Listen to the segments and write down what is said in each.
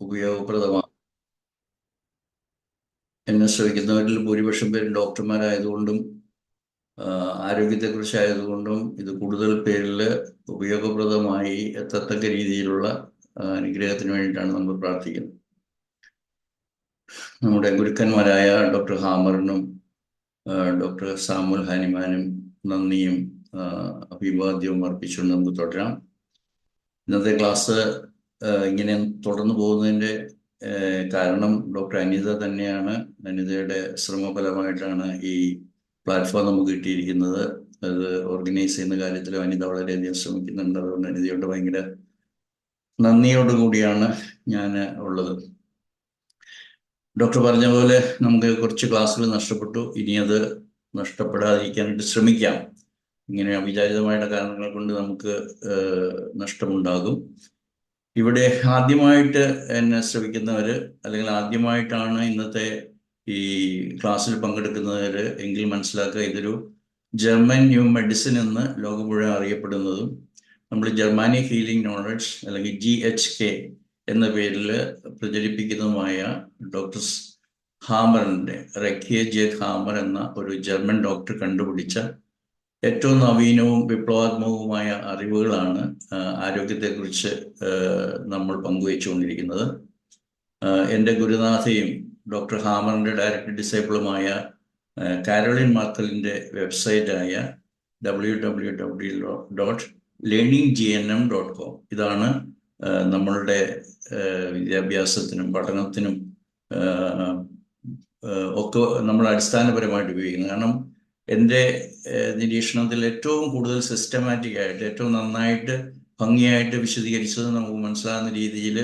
ഉപയോഗപ്രദമാണ്. എന്നെ ശ്രമിക്കുന്നവരിൽ ഭൂരിപക്ഷം പേരും ഡോക്ടർമാരായതുകൊണ്ടും ആരോഗ്യത്തെക്കുറിച്ചായതുകൊണ്ടും ഇത് കൂടുതൽ പേരിൽ ഉപയോഗപ്രദമായി എത്തത്തക്ക രീതിയിലുള്ള അനുഗ്രഹത്തിന് വേണ്ടിയിട്ടാണ് നമ്മൾ പ്രാർത്ഥിക്കുന്നത്. നമ്മുടെ ഗുരുക്കന്മാരായ ഡോക്ടർ ഹാമറിനും ഡോക്ടർ സാമുൽ ഹാനിമാനും നന്ദിയും അഭിവാദ്യവും അർപ്പിച്ചുകൊണ്ട് നമുക്ക് തുടരാം. ഇന്നത്തെ ക്ലാസ് ഇങ്ങനെ തുടർന്നു പോകുന്നതിൻ്റെ കാരണം ഡോക്ടർ അനിത തന്നെയാണ്. അനിതയുടെ ശ്രമഫലമായിട്ടാണ് ഈ പ്ലാറ്റ്ഫോം നമുക്ക് കിട്ടിയിരിക്കുന്നത്. അത് ഓർഗനൈസ് ചെയ്യുന്ന കാര്യത്തിൽ അനിത വളരെയധികം ശ്രമിക്കുന്നുണ്ട്. അതുകൊണ്ട് അനിതയോട് ഭയങ്കര നന്ദിയോടുകൂടിയാണ് ഞാൻ ഉള്ളത്. ഡോക്ടർ പറഞ്ഞ പോലെ നമുക്ക് കുറച്ച് ക്ലാസ്സുകൾ നഷ്ടപ്പെട്ടു. ഇനി അത് നഷ്ടപ്പെടാതിരിക്കാനായിട്ട് ശ്രമിക്കാം. ഇങ്ങനെ അവിചാരിതമായിട്ട് കാരണങ്ങൾ കൊണ്ട് നമുക്ക് നഷ്ടമുണ്ടാകും. ഇവിടെ ആദ്യമായിട്ട് എന്നെ ശ്രമിക്കുന്നവർ അല്ലെങ്കിൽ ആദ്യമായിട്ടാണ് ഇന്നത്തെ ഈ ക്ലാസ്സിൽ പങ്കെടുക്കുന്നവർ എങ്കിൽ മനസ്സിലാക്കുക, ഇതൊരു ജർമ്മൻ ന്യൂ മെഡിസിൻ എന്ന് ലോകം മുഴുവൻ അറിയപ്പെടുന്നതും നമ്മൾ ജർമാനിക് ഹീലിംഗ് നോളജ് അല്ലെങ്കിൽ GHK എന്ന പേരിൽ പ്രചരിപ്പിക്കുന്നതുമായ ഡോക്ടർ ഹാമറിൻ്റെ റെക്കിയ ജെ ഹാമർ എന്ന ഒരു ജർമ്മൻ ഡോക്ടർ കണ്ടുപിടിച്ച ഏറ്റവും നവീനവും വിപ്ലവാത്മകവുമായ അറിവുകളാണ് ആരോഗ്യത്തെക്കുറിച്ച് നമ്മൾ പങ്കുവച്ചുകൊണ്ടിരിക്കുന്നത്. എൻ്റെ ഗുരുനാഥയും ഡോക്ടർ ഹാമറിൻ്റെ ഡയറക്റ്റ് ഡിസൈപ്പിളുമായ കാരോളിൻ മാർക്കലിൻ്റെ വെബ്സൈറ്റായ www.learninggnm.com ഇതാണ് നമ്മളുടെ വിദ്യാഭ്യാസത്തിനും പഠനത്തിനും ഒക്കെ നമ്മൾ അടിസ്ഥാനപരമായിട്ട് ഉപയോഗിക്കുന്നത്. കാരണം എൻ്റെ നിരീക്ഷണത്തിൽ ഏറ്റവും കൂടുതൽ സിസ്റ്റമാറ്റിക് ആയിട്ട് ഏറ്റവും നന്നായിട്ട് ഭംഗിയായിട്ട് വിശദീകരിച്ചത് നമുക്ക് മനസ്സിലാകുന്ന രീതിയിൽ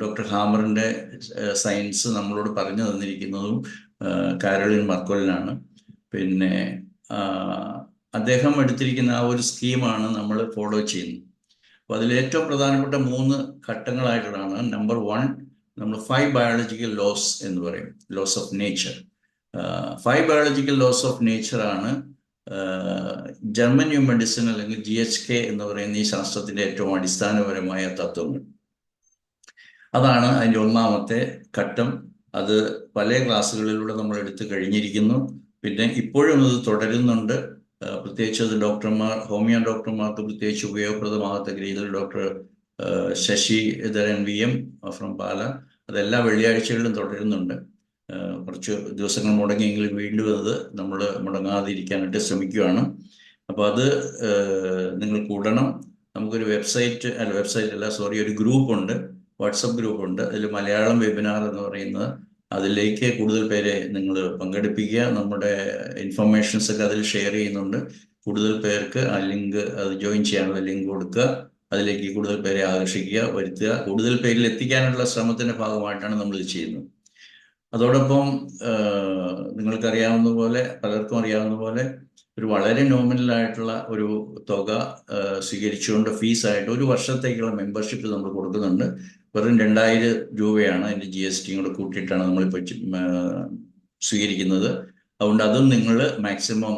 ഡോക്ടർ ഹാമറിൻ്റെ സയൻസ് നമ്മളോട് പറഞ്ഞു തന്നിരിക്കുന്നതും കാരോളിൻ മർക്കോലിനാണ്. പിന്നെ അദ്ദേഹം എടുത്തിരിക്കുന്ന ആ ഒരു സ്കീമാണ് നമ്മൾ ഫോളോ ചെയ്യുന്നത്. അപ്പോൾ അതിൽ ഏറ്റവും പ്രധാനപ്പെട്ട 3 ഘട്ടങ്ങളായിട്ടുള്ളതാണ്. നമ്പർ 1 നമ്മൾ 5 ബയോളജിക്കൽ ലോസ് എന്ന് പറയും, laws of nature. 5 biological laws of nature ആണ് ജർമ്മൻ ന്യൂ മെഡിസിൻ അല്ലെങ്കിൽ GHK എന്ന് പറയുന്ന ഈ ശാസ്ത്രത്തിന്റെ ഏറ്റവും അടിസ്ഥാനപരമായ തത്വങ്ങൾ. അതാണ് അതിൻ്റെ 1ാമത്തെ ഘട്ടം. അത് പല ക്ലാസ്സുകളിലൂടെ നമ്മൾ എടുത്തു കഴിഞ്ഞിരിക്കുന്നു. പിന്നെ ഇപ്പോഴും അത് തുടരുന്നുണ്ട്. പ്രത്യേകിച്ച് അത് ഹോമിയോ ഡോക്ടർമാർക്ക് പ്രത്യേകിച്ച് ഉപയോഗപ്രദമാകത്തക്ക രീതിയിൽ ഡോക്ടർ ശശിധരൻ VM ഫ്രം പാല അതെല്ലാ വെള്ളിയാഴ്ചകളിലും തുടരുന്നുണ്ട്. കുറച്ച് ദിവസങ്ങൾ മുടങ്ങിയെങ്കിലും വീണ്ടും അത് നമ്മൾ മുടങ്ങാതിരിക്കാനായിട്ട് ശ്രമിക്കുകയാണ്. അപ്പോൾ അത് നിങ്ങൾ കൂടണം. നമുക്കൊരു ഒരു ഗ്രൂപ്പുണ്ട്, വാട്സപ്പ് ഗ്രൂപ്പുണ്ട്. അതിൽ മലയാളം വെബിനാർ എന്ന് പറയുന്നത്, അതിലേക്ക് കൂടുതൽ പേരെ നിങ്ങൾ പങ്കെടുപ്പിക്കുക. നമ്മുടെ ഇൻഫർമേഷൻസ് ഒക്കെ അതിൽ ഷെയർ ചെയ്യുന്നുണ്ട്. കൂടുതൽ പേർക്ക് ആ ലിങ്ക് അത് ജോയിൻ ചെയ്യാനുള്ള ലിങ്ക് കൊടുക്കുക. അതിലേക്ക് കൂടുതൽ പേരെ ആകർഷിക്കുക, വരുത്തുക. കൂടുതൽ പേരിൽ എത്തിക്കാനുള്ള ശ്രമത്തിന്റെ ഭാഗമായിട്ടാണ് നമ്മൾ ഇത് ചെയ്യുന്നത്. അതോടൊപ്പം നിങ്ങൾക്കറിയാവുന്ന പോലെ, പലർക്കും അറിയാവുന്ന പോലെ, ഒരു വളരെ നോമിനലായിട്ടുള്ള ഒരു തുക സ്വീകരിച്ചുകൊണ്ട് ഫീസായിട്ട് 1 വർഷത്തേക്കുള്ള മെമ്പർഷിപ്പ് നമ്മൾ കൊടുക്കുന്നുണ്ട്. വെറും 2000 രൂപയാണ്. അതിൻ്റെ GST കൂടെ കൂട്ടിയിട്ടാണ് നമ്മളിപ്പോൾ സ്വീകരിക്കുന്നത്. അതുകൊണ്ട് അതും നിങ്ങൾ മാക്സിമം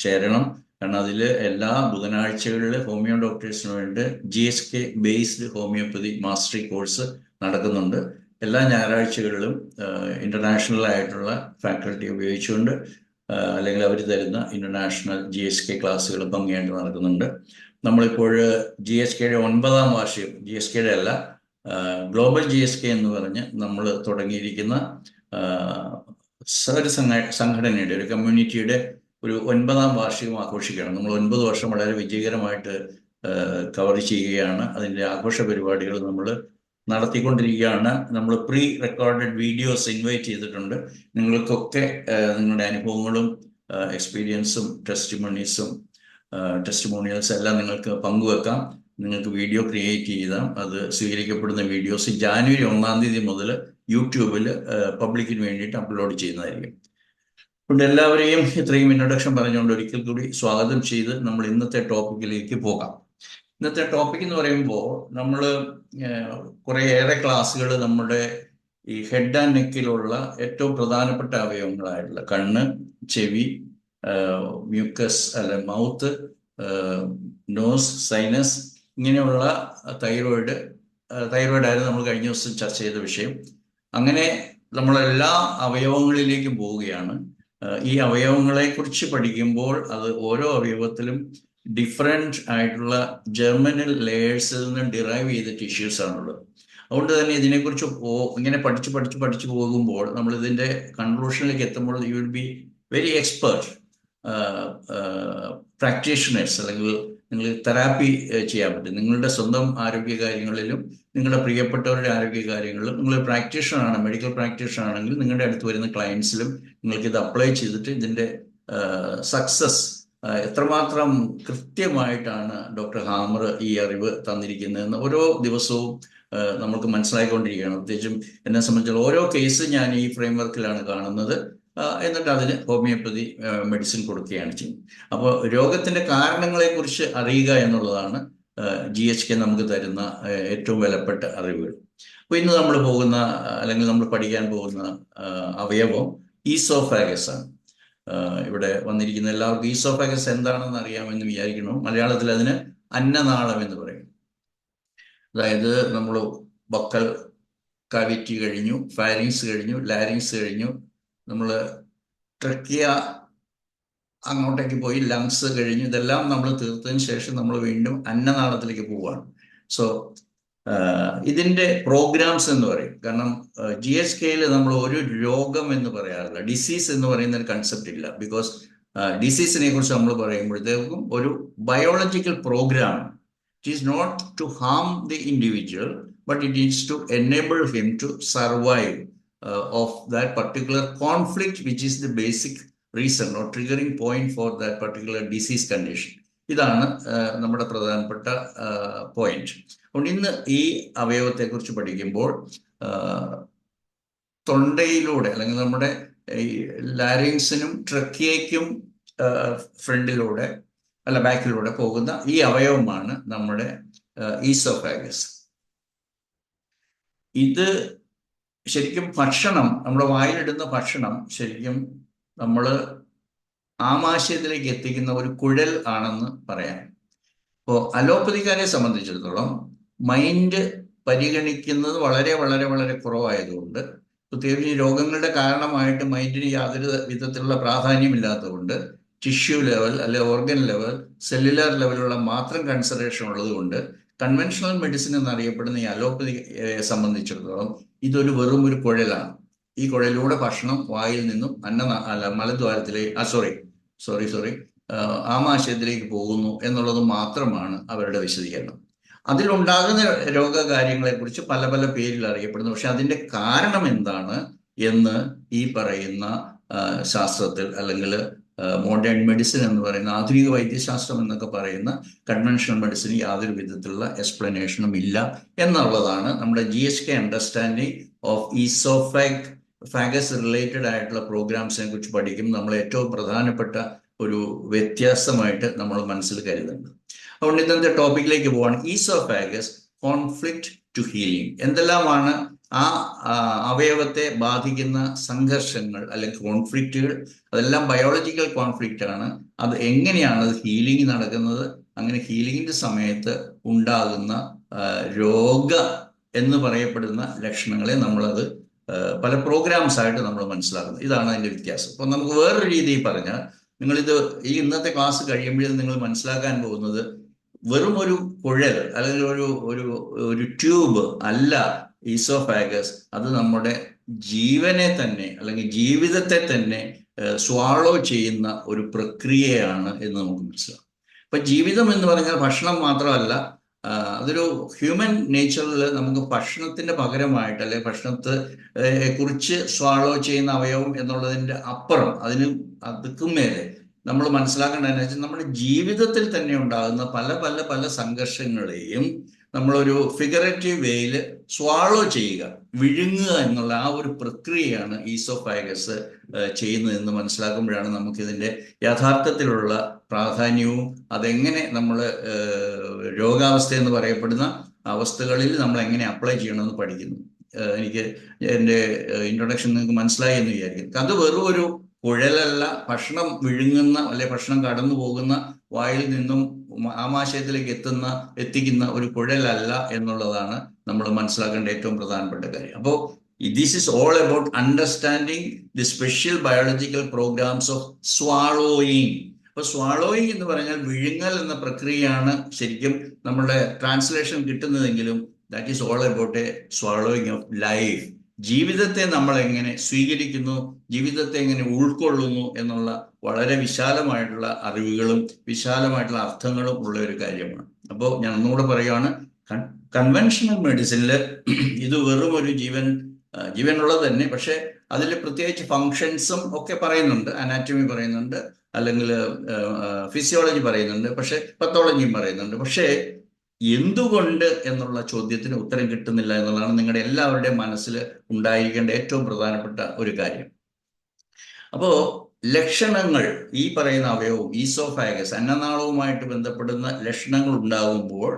ചേരണം. കാരണം അതിൽ എല്ലാ ബുധനാഴ്ചകളിൽ ഹോമിയോ ഡോക്ടേഴ്സിന് വേണ്ടി GHK based homoeopathy mastery course നടക്കുന്നുണ്ട്. എല്ലാ ഞായറാഴ്ചകളിലും ഇന്റർനാഷണൽ ആയിട്ടുള്ള ഫാക്കൽറ്റി ഉപയോഗിച്ചുകൊണ്ട് അല്ലെങ്കിൽ അവർ തരുന്ന ഇന്റർനാഷണൽ GHK ക്ലാസ്സുകൾ ഭംഗിയായിട്ട് നടക്കുന്നുണ്ട്. നമ്മളിപ്പോൾ GHKയുടെ 9ാം വാർഷികം, GHKയുടെ അല്ല, ഗ്ലോബൽ GHK എന്ന് പറഞ്ഞ് നമ്മൾ തുടങ്ങിയിരിക്കുന്ന ഒരു സംഘടനയുടെ, ഒരു കമ്മ്യൂണിറ്റിയുടെ ഒരു 9ാം വാർഷികം ആഘോഷിക്കുകയാണ്. നമ്മൾ 9 വർഷം വളരെ വിജയകരമായിട്ട് കവർ ചെയ്യുകയാണ്. അതിൻ്റെ ആഘോഷ പരിപാടികൾ നമ്മൾ നടത്തിക്കൊണ്ടിരിക്കുകയാണ്. നമ്മൾ പ്രീ റെക്കോർഡഡ് വീഡിയോസ് ഇൻവൈറ്റ് ചെയ്തിട്ടുണ്ട്. നിങ്ങൾക്കൊക്കെ നിങ്ങളുടെ അനുഭവങ്ങളും എക്സ്പീരിയൻസും ടെസ്റ്റിമോണിയൽസ് എല്ലാം നിങ്ങൾക്ക് പങ്കുവെക്കാം. നിങ്ങൾക്ക് വീഡിയോ ക്രിയേറ്റ് ചെയ്താൽ അത് സ്വീകരിക്കപ്പെടുന്ന വീഡിയോസ് ജാനുവരി 1-ാം തീയതി മുതൽ യൂട്യൂബിൽ പബ്ലിക്കിന് വേണ്ടിയിട്ട് അപ്ലോഡ് ചെയ്യുന്നതായിരിക്കും. അതുകൊണ്ട് എല്ലാവരെയും ഇത്രയും ഇൻട്രൊഡക്ഷൻ പറഞ്ഞുകൊണ്ട് ഒരിക്കൽ കൂടി സ്വാഗതം ചെയ്ത് നമ്മൾ ഇന്നത്തെ ടോപ്പിക്കിലേക്ക് പോകാം. ഇന്നത്തെ ടോപ്പിക് എന്ന് പറയുമ്പോൾ നമ്മൾ കുറേയേറെ ക്ലാസ്സുകൾ നമ്മുടെ ഈ ഹെഡ് ആൻഡ് നെക്കിലുള്ള ഏറ്റവും പ്രധാനപ്പെട്ട അവയവങ്ങളായിട്ടുള്ള കണ്ണ്, ചെവി, മ്യൂക്കസ് മൗത്ത്, നോസ്, സൈനസ്, ഇങ്ങനെയുള്ള തൈറോയിഡ്, തൈറോയിഡ് ആയിരുന്നു നമ്മൾ കഴിഞ്ഞ ദിവസം ചർച്ച ചെയ്ത വിഷയം. അങ്ങനെ നമ്മളെല്ലാ അവയവങ്ങളിലേക്കും പോവുകയാണ്. ഈ അവയവങ്ങളെക്കുറിച്ച് പഠിക്കുമ്പോൾ അത് ഓരോ അവയവത്തിലും ഡിഫറെൻ്റ് ആയിട്ടുള്ള ജെർമിനൽ ലെയേഴ്സിൽ നിന്ന് ഡിറൈവ് ചെയ്ത ടിഷ്യൂസ് ആണുള്ളത്. അതുകൊണ്ട് തന്നെ ഇതിനെക്കുറിച്ച് ഇങ്ങനെ പഠിച്ചു പോകുമ്പോൾ നമ്മൾ ഇതിൻ്റെ കൺക്ലൂഷനിലേക്ക് എത്തുമ്പോൾ you will be very expert practitioners, അല്ലെങ്കിൽ നിങ്ങൾ തെറാപ്പി ചെയ്യാൻ പറ്റും. നിങ്ങളുടെ സ്വന്തം ആരോഗ്യ കാര്യങ്ങളിലും നിങ്ങളുടെ പ്രിയപ്പെട്ടവരുടെ ആരോഗ്യ കാര്യങ്ങളിലും നിങ്ങൾ പ്രാക്ടീഷണറാണ്, മെഡിക്കൽ പ്രാക്ടീഷണർ ആണെങ്കിൽ നിങ്ങളുടെ അടുത്ത് വരുന്ന ക്ലയൻസിലും നിങ്ങൾക്ക് ഇത് അപ്ലൈ ചെയ്തിട്ട് ഇതിൻ്റെ സക്സസ് എത്രമാത്രം കൃത്യമായിട്ടാണ് ഡോക്ടർ ഹാമർ ഈ അറിവ് തന്നിരിക്കുന്നതെന്ന് ഓരോ ദിവസവും നമുക്ക് മനസ്സിലായിക്കൊണ്ടിരിക്കുകയാണ്. പ്രത്യേകിച്ചും എന്നെ സംബന്ധിച്ചുള്ള ഓരോ കേസ് ഞാൻ ഈ ഫ്രെയിം വർക്കിലാണ് കാണുന്നത്. എന്നിട്ട് അതിന് ഹോമിയോപ്പതി മെഡിസിൻ കൊടുക്കുകയാണ് ചെയ്യുന്നത്. അപ്പോൾ രോഗത്തിൻ്റെ കാരണങ്ങളെക്കുറിച്ച് അറിയുക എന്നുള്ളതാണ് GHK നമുക്ക് തരുന്ന ഏറ്റവും വിലപ്പെട്ട അറിവുകൾ. അപ്പോൾ ഇന്ന് നമ്മൾ പോകുന്ന അല്ലെങ്കിൽ നമ്മൾ പഠിക്കാൻ പോകുന്ന അവയവം ഈസോഫാഗസ് ആണ്. ഇവിടെ വന്നിരിക്കുന്ന എല്ലാവർക്കും ഈസോഫാഗസ് എന്താണെന്ന് അറിയാമെന്ന് വിചാരിക്കുന്നു. മലയാളത്തിൽ അതിന് അന്നനാളം എന്ന് പറയും. അതായത് നമ്മൾ ബക്കൽ കാവിറ്റി കഴിഞ്ഞു, ഫാരിങ്സ് കഴിഞ്ഞു, ലാരിങ്സ് കഴിഞ്ഞു, നമ്മൾ ട്രക്കിയ അങ്ങോട്ടേക്ക് പോയി, ലങ്സ് കഴിഞ്ഞു, ഇതെല്ലാം നമ്മൾ തീർത്തതിന് ശേഷം നമ്മൾ വീണ്ടും അന്നനാളത്തിലേക്ക് പോവുകയാണ്. സോ ഇതിൻ്റെ പ്രോഗ്രാംസ് എന്ന് പറയും. കാരണം GHKയിൽ നമ്മൾ ഒരു രോഗം എന്ന് പറയാറില്ല, ഡിസീസ് എന്ന് പറയുന്ന ഒരു കൺസെപ്റ്റ് ഇല്ല. ബിക്കോസ് ഡിസീസിനെ കുറിച്ച് നമ്മൾ പറയുമ്പോഴത്തേക്കും ഒരു biological programme. It is not to harm the individual, but it is to enable him to survive of that particular conflict, which is the basic reason or triggering point for that particular disease condition. ഇതാണ് നമ്മുടെ പ്രധാനപ്പെട്ട point. അതുകൊണ്ട് ഇന്ന് ഈ അവയവത്തെക്കുറിച്ച് പഠിക്കുമ്പോൾ തൊണ്ടയിലൂടെ അല്ലെങ്കിൽ നമ്മുടെ ഈ ലാരിങ്സിനും ട്രക്കിയയ്ക്കും ഫ്രണ്ടിലൂടെ അല്ല ബാക്കിലൂടെ പോകുന്ന ഈ അവയവമാണ് നമ്മുടെ ഈസോഫാഗസ്. ഇത് ശരിക്കും ഭക്ഷണം, നമ്മുടെ വായിലിടുന്ന ഭക്ഷണം ശരിക്കും നമ്മൾ ആമാശയത്തിലേക്ക് എത്തിക്കുന്ന ഒരു കുഴൽ ആണെന്ന് പറയാം. അപ്പോൾ അലോപ്പതിക്കാരെ സംബന്ധിച്ചിടത്തോളം മൈൻഡ് പരിഗണിക്കുന്നത് വളരെ വളരെ വളരെ കുറവായതുകൊണ്ട്, പ്രത്യേകിച്ച് രോഗങ്ങളുടെ കാരണമായിട്ട് മൈൻഡിന് യാതൊരു വിധത്തിലുള്ള പ്രാധാന്യമില്ലാത്തതുകൊണ്ട് ടിഷ്യൂ ലെവൽ അല്ലെ ഓർഗൻ ലെവൽ, സെല്ലുലാർ ലെവലുള്ള മാത്രം കൺസിഡറേഷൻ ഉള്ളത് കൊണ്ട് കൺവെൻഷണൽ മെഡിസിൻ എന്നറിയപ്പെടുന്ന ഈ അലോപ്പതിയെ സംബന്ധിച്ചിടത്തോളം ഇതൊരു വെറും ഒരു കുഴലാണ്. ഈ കുഴലിലൂടെ ഭക്ഷണം വായിൽ നിന്നും മലദ്വാരത്തിലേക്ക് ആമാശയത്തിലേക്ക് പോകുന്നു എന്നുള്ളത് മാത്രമാണ് അവരുടെ വിശദീകരണം. അതിലുണ്ടാകുന്ന രോഗകാര്യങ്ങളെക്കുറിച്ച് പല പല പേരിൽ അറിയപ്പെടുന്നു. പക്ഷെ അതിൻ്റെ കാരണം എന്താണ് എന്ന് ഈ പറയുന്ന ശാസ്ത്രത്തിൽ, അല്ലെങ്കിൽ മോഡേൺ മെഡിസിൻ എന്ന് പറയുന്ന ആധുനിക വൈദ്യശാസ്ത്രം എന്നൊക്കെ പറയുന്ന കൺവെൻഷണൽ മെഡിസിന് യാതൊരു വിധത്തിലുള്ള എക്സ്പ്ലനേഷനും ഇല്ല എന്നുള്ളതാണ് നമ്മുടെ GHK understanding of oesophagus related ആയിട്ടുള്ള പ്രോഗ്രാംസിനെ കുറിച്ച് പഠിക്കും നമ്മൾ ഏറ്റവും പ്രധാനപ്പെട്ട ഒരു വ്യത്യാസമായിട്ട് നമ്മൾ മനസ്സിൽ കരുതുന്നത്. അതുകൊണ്ട് ഇന്നത്തെ ടോപ്പിക്കിലേക്ക് പോവാണ്. Oesophagus conflict to healing. എന്തെല്ലാമാണ് ആ അവയവത്തെ ബാധിക്കുന്ന സംഘർഷങ്ങൾ അല്ലെങ്കിൽ കോൺഫ്ലിക്റ്റുകൾ? അതെല്ലാം ബയോളജിക്കൽ കോൺഫ്ലിക്റ്റ് ആണ്. അത് എങ്ങനെയാണ് അത് ഹീലിംഗ് നടക്കുന്നത്? അങ്ങനെ ഹീലിംഗിന്റെ സമയത്ത് ഉണ്ടാകുന്ന രോഗ എന്ന് പറയപ്പെടുന്ന ലക്ഷണങ്ങളെ നമ്മളത് പല പ്രോഗ്രാംസ് ആയിട്ട് നമ്മൾ മനസ്സിലാക്കുന്നത്. ഇതാണ് അതിൻ്റെ വ്യത്യാസം. അപ്പോൾ നമുക്ക് വേറൊരു രീതിയിൽ പറഞ്ഞാൽ, നിങ്ങളിത് ഈ ഇന്നത്തെ ക്ലാസ് കഴിയുമ്പോഴും നിങ്ങൾ മനസ്സിലാക്കാൻ പോകുന്നത് വെറും ഒരു കുഴൽ അല്ലെങ്കിൽ ഒരു ട്യൂബ് അല്ല ഈസോഫാഗസ്. അത് നമ്മുടെ ജീവനെ തന്നെ അല്ലെങ്കിൽ ജീവിതത്തെ തന്നെ സ്വാളോ ചെയ്യുന്ന ഒരു പ്രക്രിയയാണ് എന്ന് നമുക്ക് മനസ്സിലാവും. അപ്പൊ ജീവിതം എന്ന് പറഞ്ഞാൽ ഭക്ഷണം മാത്രമല്ല, അതൊരു ഹ്യൂമൻ നേച്ചറിൽ നമുക്ക് ഭക്ഷണത്തിന്റെ പകരമായിട്ട് അല്ലെങ്കിൽ ഭക്ഷണത്തെ കുറിച്ച് സ്വാളോ ചെയ്യുന്ന അവയവം എന്നുള്ളതിൻ്റെ അപ്പുറം അതുക്കും മേലെ നമ്മൾ മനസ്സിലാക്കേണ്ടതെന്ന് വെച്ചാൽ നമ്മുടെ ജീവിതത്തിൽ തന്നെ ഉണ്ടാകുന്ന പല പല പല സംഘർഷങ്ങളെയും നമ്മളൊരു ഫിഗറേറ്റീവ് വേയിൽ സ്വാളോ ചെയ്യുക, വിഴുങ്ങുക എന്നുള്ള ആ ഒരു പ്രക്രിയയാണ് ഈസോഫാഗസ് ചെയ്യുന്നതെന്ന് മനസ്സിലാക്കുമ്പോഴാണ് നമുക്കിതിൻ്റെ യഥാർത്ഥത്തിലുള്ള പ്രാധാന്യവും അതെങ്ങനെ നമ്മൾ രോഗാവസ്ഥ എന്ന് പറയപ്പെടുന്ന അവസ്ഥകളിൽ നമ്മൾ എങ്ങനെ അപ്ലൈ ചെയ്യണമെന്ന് പഠിക്കുന്നു. എനിക്ക് എൻ്റെ ഇൻട്രൊഡക്ഷൻ നിങ്ങൾക്ക് മനസ്സിലായി എന്ന് വിചാരിക്കും. അത് വെറും ഒരു കുഴലല്ല, ഭക്ഷണം വിഴുങ്ങുന്ന അല്ലെ ഭക്ഷണം കടന്നു പോകുന്ന വായിൽ നിന്നും ആമാശയത്തിലേക്ക് എത്തിക്കുന്ന ഒരു കുഴലല്ല എന്നുള്ളതാണ് നമ്മൾ മനസ്സിലാക്കേണ്ട ഏറ്റവും പ്രധാനപ്പെട്ട കാര്യം. അപ്പോൾ this is all about understanding the special biological programmes of swallowing. അപ്പൊ സ്വാളോയിങ് എന്ന് പറഞ്ഞാൽ വിഴുങ്ങൽ എന്ന പ്രക്രിയയാണ് ശരിക്കും നമ്മുടെ ട്രാൻസ്ലേഷൻ കിട്ടുന്നതെങ്കിലും that is all about a swallowing of life. ജീവിതത്തെ നമ്മൾ എങ്ങനെ സ്വീകരിക്കുന്നു, ജീവിതത്തെ എങ്ങനെ ഉൾക്കൊള്ളുന്നു എന്നുള്ള വളരെ വിശാലമായിട്ടുള്ള അറിവുകളും വിശാലമായിട്ടുള്ള അർത്ഥങ്ങളും ഉള്ള ഒരു കാര്യമാണ്. അപ്പോൾ ഞാൻ ഒന്നുകൂടെ പറയുകയാണ്, കൺവെൻഷണൽ മെഡിസിനിൽ ഇത് വെറും ഒരു ജീവനുള്ളത് തന്നെ, പക്ഷെ അതിൽ പ്രത്യേകിച്ച് ഫങ്ഷൻസും ഒക്കെ പറയുന്നുണ്ട്, അനാറ്റമി പറയുന്നുണ്ട്, അല്ലെങ്കിൽ ഫിസിയോളജി പറയുന്നുണ്ട്, പക്ഷെ പത്തോളജിയും പറയുന്നുണ്ട്. പക്ഷേ എന്തുകൊണ്ട് എന്നുള്ള ചോദ്യത്തിന് ഉത്തരം കിട്ടുന്നില്ല എന്നുള്ളതാണ് നിങ്ങളുടെ എല്ലാവരുടെയും മനസ്സിൽ ഉണ്ടായിരിക്കേണ്ട ഏറ്റവും പ്രധാനപ്പെട്ട ഒരു കാര്യം. അപ്പോ ലക്ഷണങ്ങൾ, ഈ പറയുന്ന അവയവവും ഈസോഫാഗസ് അന്നനാളവുമായിട്ട് ബന്ധപ്പെടുന്ന ലക്ഷണങ്ങൾ ഉണ്ടാകുമ്പോൾ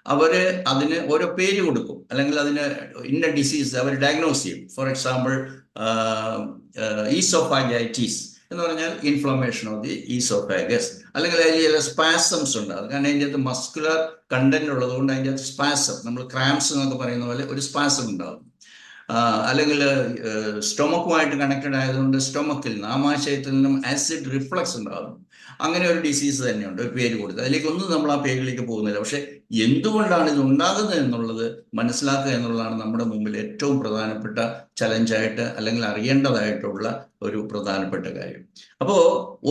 അവര് അതിന് ഓരോ പേര് കൊടുക്കും, അല്ലെങ്കിൽ അതിന് ഇന്ന ഡിസീസ് അവർ ഡയഗ്നോസ് ചെയ്യും. ഫോർ എക്സാമ്പിൾ ഈസോഫാഗൈറ്റിസ് എന്ന് പറഞ്ഞാൽ ഇൻഫ്ലമേഷൻ ഓഫ് ദി ഈസോഫാഗസ്, അല്ലെങ്കിൽ അതിൽ ചില സ്പാസംസ് ഉണ്ടാകും. കാരണം അതിൻ്റെ അകത്ത് മസ്കുലർ കണ്ടന്റ് ഉള്ളത് കൊണ്ട് അതിൻ്റെ അകത്ത് സ്പാസം, നമ്മൾ ക്രാംസ് എന്നൊക്കെ പറയുന്ന പോലെ ഒരു സ്പാസം ഉണ്ടാകും. അല്ലെങ്കിൽ സ്റ്റൊമക്കുമായിട്ട് കണക്റ്റഡ് ആയതുകൊണ്ട് സ്റ്റൊമക്കിൽ നിന്ന്, ആമാശയത്തിൽ നിന്നും ആസിഡ് റിഫ്ലക്സ് ഉണ്ടാകും. അങ്ങനെ ഒരു ഡിസീസ് തന്നെയുണ്ട്, ഒരു പേര് കൊടുത്ത്. അതിലേക്കൊന്നും നമ്മൾ ആ പേരിലേക്ക് പോകുന്നില്ല. പക്ഷെ എന്തുകൊണ്ടാണ് ഇത് ഉണ്ടാകുന്നത് എന്നുള്ളത് മനസ്സിലാക്കുക എന്നുള്ളതാണ് നമ്മുടെ മുമ്പിൽ ഏറ്റവും പ്രധാനപ്പെട്ട ചലഞ്ചായിട്ട്, അല്ലെങ്കിൽ അറിയേണ്ടതായിട്ടുള്ള ഒരു പ്രധാനപ്പെട്ട കാര്യം. അപ്പോൾ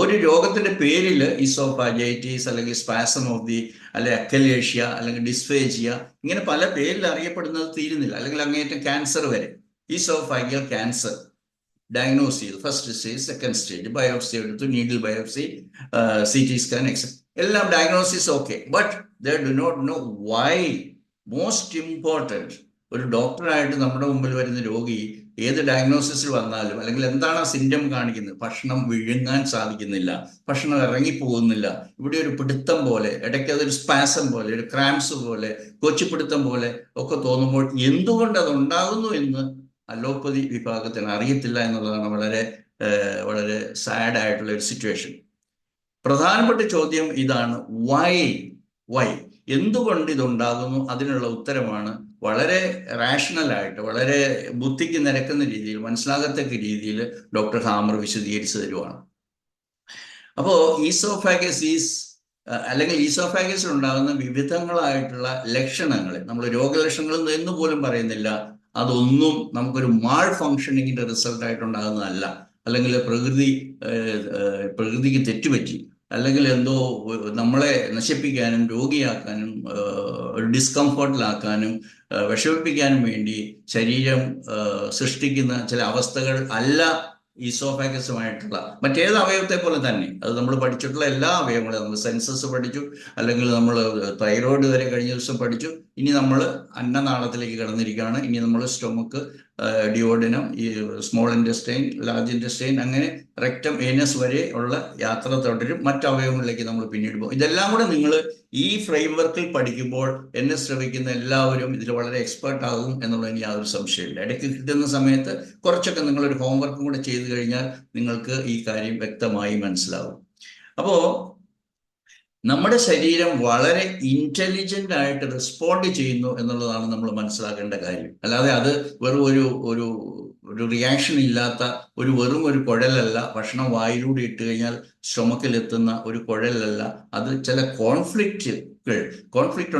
ഒരു രോഗത്തിന്റെ പേരിൽ ഈസോഫാഗൈറ്റിസ്, അല്ലെങ്കിൽ സ്പാസം ഓഫ് ദി, അല്ലെങ്കിൽ അക്കലേഷ്യ, അല്ലെങ്കിൽ ഡിസ്ഫേജിയ, ഇങ്ങനെ പല പേരിൽ അറിയപ്പെടുന്നത് തീരുന്നില്ല. അല്ലെങ്കിൽ അങ്ങേറ്റം ക്യാൻസർ വരെ, ഈസോഫാഗിയൽ ക്യാൻസർ ഡയഗ്നോസ് ചെയ്തു, first stage, second stage, biopsy എടുത്തു, നീഡിൽ ബയോപ്സി, CT സ്കാൻ, എല്ലാം diagnosis okay. But they do not know why. Most important, ഒരു ഡോക്ടറായിട്ട് നമ്മുടെ മുമ്പിൽ വരുന്ന രോഗി ഏത് ഡയഗ്നോസിസിൽ വന്നാലും, അല്ലെങ്കിൽ എന്താണ് ആ സിംറ്റം കാണിക്കുന്നത്, ഭക്ഷണം വിഴുങ്ങാൻ സാധിക്കുന്നില്ല, ഭക്ഷണം ഇറങ്ങിപ്പോകുന്നില്ല, ഇവിടെ ഒരു പിടുത്തം പോലെ, ഇടയ്ക്ക് അതൊരു സ്പാസം പോലെ, ഒരു ക്രാംസ് പോലെ, കൊച്ചുപിടുത്തം പോലെ ഒക്കെ തോന്നുമ്പോൾ എന്തുകൊണ്ട് അത് ഉണ്ടാകുന്നു എന്ന് അലോപ്പതി വിഭാഗത്തിന് അറിയത്തില്ല എന്നുള്ളതാണ് വളരെ വളരെ സാഡ് ആയിട്ടുള്ള ഒരു സിറ്റുവേഷൻ. പ്രധാനപ്പെട്ട ചോദ്യം ഇതാണ്, വൈ എന്തുകൊണ്ട് ഇതുണ്ടാകുന്നു? അതിനുള്ള ഉത്തരമാണ് വളരെ റാഷണലായിട്ട്, വളരെ ബുദ്ധിക്ക് നിരക്കുന്ന രീതിയിൽ, മനസ്സിലാകത്തക്ക രീതിയിൽ ഡോക്ടർ ഹാമർ വിശദീകരിച്ചു തരുവാണ്. അപ്പോൾ ഈസോഫാഗസ് അല്ലെങ്കിൽ ഈസോഫാഗസിൽ ഉണ്ടാകുന്ന വിവിധങ്ങളായിട്ടുള്ള ലക്ഷണങ്ങൾ, നമ്മൾ രോഗലക്ഷണങ്ങൾ എന്ന് പോലും പറയുന്നില്ല, അതൊന്നും നമുക്കൊരു മാൾ ഫങ്ഷനിങ്ങിന്റെ റിസൾട്ട് ആയിട്ടുണ്ടാകുന്നതല്ല, അല്ലെങ്കിൽ പ്രകൃതിക്ക് തെറ്റുപറ്റി, അല്ലെങ്കിൽ എന്തോ നമ്മളെ നശിപ്പിക്കാനും രോഗിയാക്കാനും ഡിസ്കംഫർട്ടിലാക്കാനും വിഷമിപ്പിക്കാനും വേണ്ടി ശരീരം സൃഷ്ടിക്കുന്ന ചില അവസ്ഥകൾ അല്ല ഈസോഫാഗസുമായിട്ടുള്ള മറ്റേത് അവയവത്തെ പോലെ തന്നെ. അത് നമ്മൾ പഠിച്ചിട്ടുള്ള എല്ലാ അവയവങ്ങളും, നമ്മൾ സെൻസസ് പഠിച്ചു, അല്ലെങ്കിൽ നമ്മൾ തൈറോയ്ഡ് വരെ കഴിഞ്ഞ ദിവസം പഠിച്ചു. ഇനി നമ്മൾ അന്നനാളത്തിലേക്ക് കടന്നിരിക്കുകയാണ്. ഇനി നമ്മൾ സ്റ്റൊമക്ക്, ഡിയോഡിനം, ഈ സ്മോൾ ഇൻറ്റസ്റ്റൈൻ, ലാർജ് ഇൻറ്റസ്റ്റൈൻ, അങ്ങനെ റെക്ടം, ഏനസ് വരെ ഉള്ള യാത്ര തുടരും. മറ്റ് അവയവങ്ങളിലേക്ക് നമ്മൾ പിന്നീട് പോകും. ഇതെല്ലാം കൂടെ നിങ്ങൾ ഈ ഫ്രെയിംവർക്കിൽ പഠിക്കുമ്പോൾ എന്നെ ശ്രമിക്കുന്ന എല്ലാവരും ഇതിൽ വളരെ എക്സ്പേർട്ട് ആകും എന്നുള്ളതിന് യാതൊരു സംശയമില്ല. ഇടയ്ക്ക് കിട്ടുന്ന സമയത്ത് കുറച്ചൊക്കെ നിങ്ങളൊരു ഹോംവർക്കും കൂടെ ചെയ്തു കഴിഞ്ഞാൽ നിങ്ങൾക്ക് ഈ കാര്യം വ്യക്തമായി മനസ്സിലാവും. അപ്പോൾ നമ്മുടെ ശരീരം വളരെ ഇന്റലിജന്റ് ആയിട്ട് റെസ്പോണ്ട് ചെയ്യുന്നു എന്നുള്ളതാണ് നമ്മൾ മനസ്സിലാക്കേണ്ട കാര്യം. അല്ലാതെ അത് വെറും ഒരു റിയാക്ഷൻ ഇല്ലാത്ത വെറും ഒരു കുഴലല്ല. ഭക്ഷണം വായിലൂടെ ഇട്ട് കഴിഞ്ഞാൽ സ്റ്റൊമക്കിലെത്തുന്ന ഒരു കുഴലല്ല. അത് ചില കോൺഫ്ലിക്റ്റ്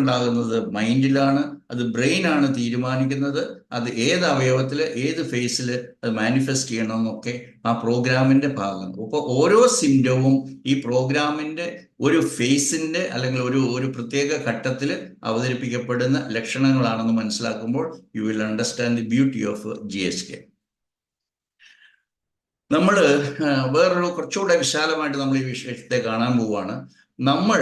ഉണ്ടാകുന്നത് മൈൻഡിലാണ്. അത് ബ്രെയിനാണ് തീരുമാനിക്കുന്നത്. അത് ഏത് അവയവത്തിൽ, ഏത് ഫേസിൽ അത് മാനിഫെസ്റ്റ് ചെയ്യണമെന്നൊക്കെ ആ പ്രോഗ്രാമിന്റെ ഭാഗം. അപ്പോൾ ഓരോ സിംറ്റവും ഈ പ്രോഗ്രാമിന്റെ ഒരു ഫേസിന്റെ, അല്ലെങ്കിൽ ഒരു പ്രത്യേക ഘട്ടത്തിൽ അവതരിപ്പിക്കപ്പെടുന്ന ലക്ഷണങ്ങളാണെന്ന് മനസ്സിലാക്കുമ്പോൾ you will understand the beauty of GSK. നമ്മൾ വേറൊരു കുറച്ചുകൂടെ വിശാലമായിട്ട് നമ്മൾ ഈ വിഷയത്തെ കാണാൻ പോവുകയാണ്. നമ്മൾ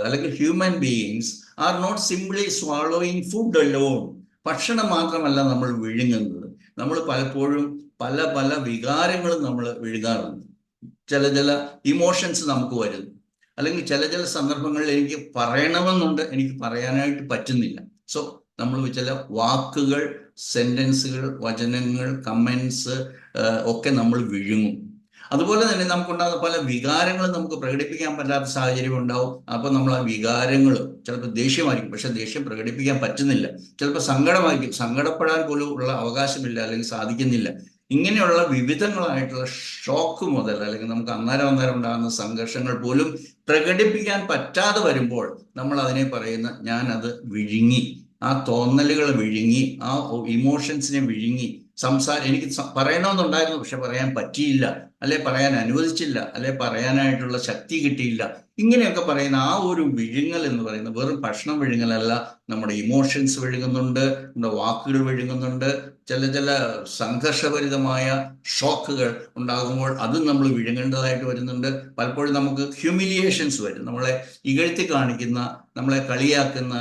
അല്ലെങ്കിൽ human beings are not simply swallowing food alone. ഭക്ഷണം മാത്രമല്ല നമ്മൾ വിഴുങ്ങുന്നത്. നമ്മൾ പലപ്പോഴും പല വികാരങ്ങളും നമ്മൾ വിഴുങ്ങാറുണ്ട്. ചില ഇമോഷൻസ് നമുക്ക് വരുന്നു, അല്ലെങ്കിൽ ചില സന്ദർഭങ്ങളിൽ എനിക്ക് പറയണമെന്നുണ്ട്, എനിക്ക് പറയാനായിട്ട് പറ്റുന്നില്ല. സോ നമ്മൾ ചില വാക്കുകൾ, സെന്റൻസുകൾ, വചനങ്ങൾ, കമന്റ്സ് ഒക്കെ നമ്മൾ വിഴുങ്ങും. അതുപോലെ തന്നെ നമുക്കുണ്ടാകുന്ന പല വികാരങ്ങളും നമുക്ക് പ്രകടിപ്പിക്കാൻ പറ്റാത്ത സാഹചര്യം ഉണ്ടാവും. അപ്പോൾ നമ്മൾ ആ വികാരങ്ങൾ ചിലപ്പോൾ ദേഷ്യമായിരിക്കും, പക്ഷെ ദേഷ്യം പ്രകടിപ്പിക്കാൻ പറ്റുന്നില്ല. ചിലപ്പോൾ സങ്കടമായിരിക്കും, സങ്കടപ്പെടാൻ പോലും ഉള്ള അവകാശമില്ല അല്ലെങ്കിൽ സാധിക്കുന്നില്ല. ഇങ്ങനെയുള്ള വിവിധങ്ങളായിട്ടുള്ള ഷോക്ക് മുതൽ അല്ലെങ്കിൽ നമുക്ക് അന്നേരം ഉണ്ടാകുന്ന സംഘർഷങ്ങൾ പോലും പ്രകടിപ്പിക്കാൻ പറ്റാതെ വരുമ്പോൾ നമ്മൾ അതിനെ പറയുന്ന ഞാനത് വിഴുങ്ങി, ആ തോന്നലുകൾ വിഴുങ്ങി, ആ ഇമോഷൻസിനെ വിഴുങ്ങി, എനിക്ക് പറയണമെന്നുണ്ടായിരുന്നു പക്ഷെ പറയാൻ പറ്റിയില്ല, അല്ലെ പറയാൻ അനുവദിച്ചില്ല, അല്ലെ പറയാനായിട്ടുള്ള ശക്തി കിട്ടിയില്ല. ഇങ്ങനെയൊക്കെ പറയുന്ന ആ ഒരു വിഴുങ്ങൽ എന്ന് പറയുന്നത് വെറും ഭക്ഷണം വിഴുങ്ങലല്ല. നമ്മുടെ ഇമോഷൻസ് വിഴുങ്ങുന്നുണ്ട്, നമ്മുടെ വാക്കുകൾ വിഴുങ്ങുന്നുണ്ട്. ചില സംഘർഷഭരിതമായ ഷോക്കുകൾ ഉണ്ടാകുമ്പോൾ അതും നമ്മൾ വിഴുങ്ങേണ്ടതായിട്ട് വരുന്നുണ്ട്. പലപ്പോഴും നമുക്ക് ഹ്യൂമിലിയേഷൻസ് വരും, നമ്മളെ ഇകഴ്ത്തി കാണിക്കുന്ന, നമ്മളെ കളിയാക്കുന്ന,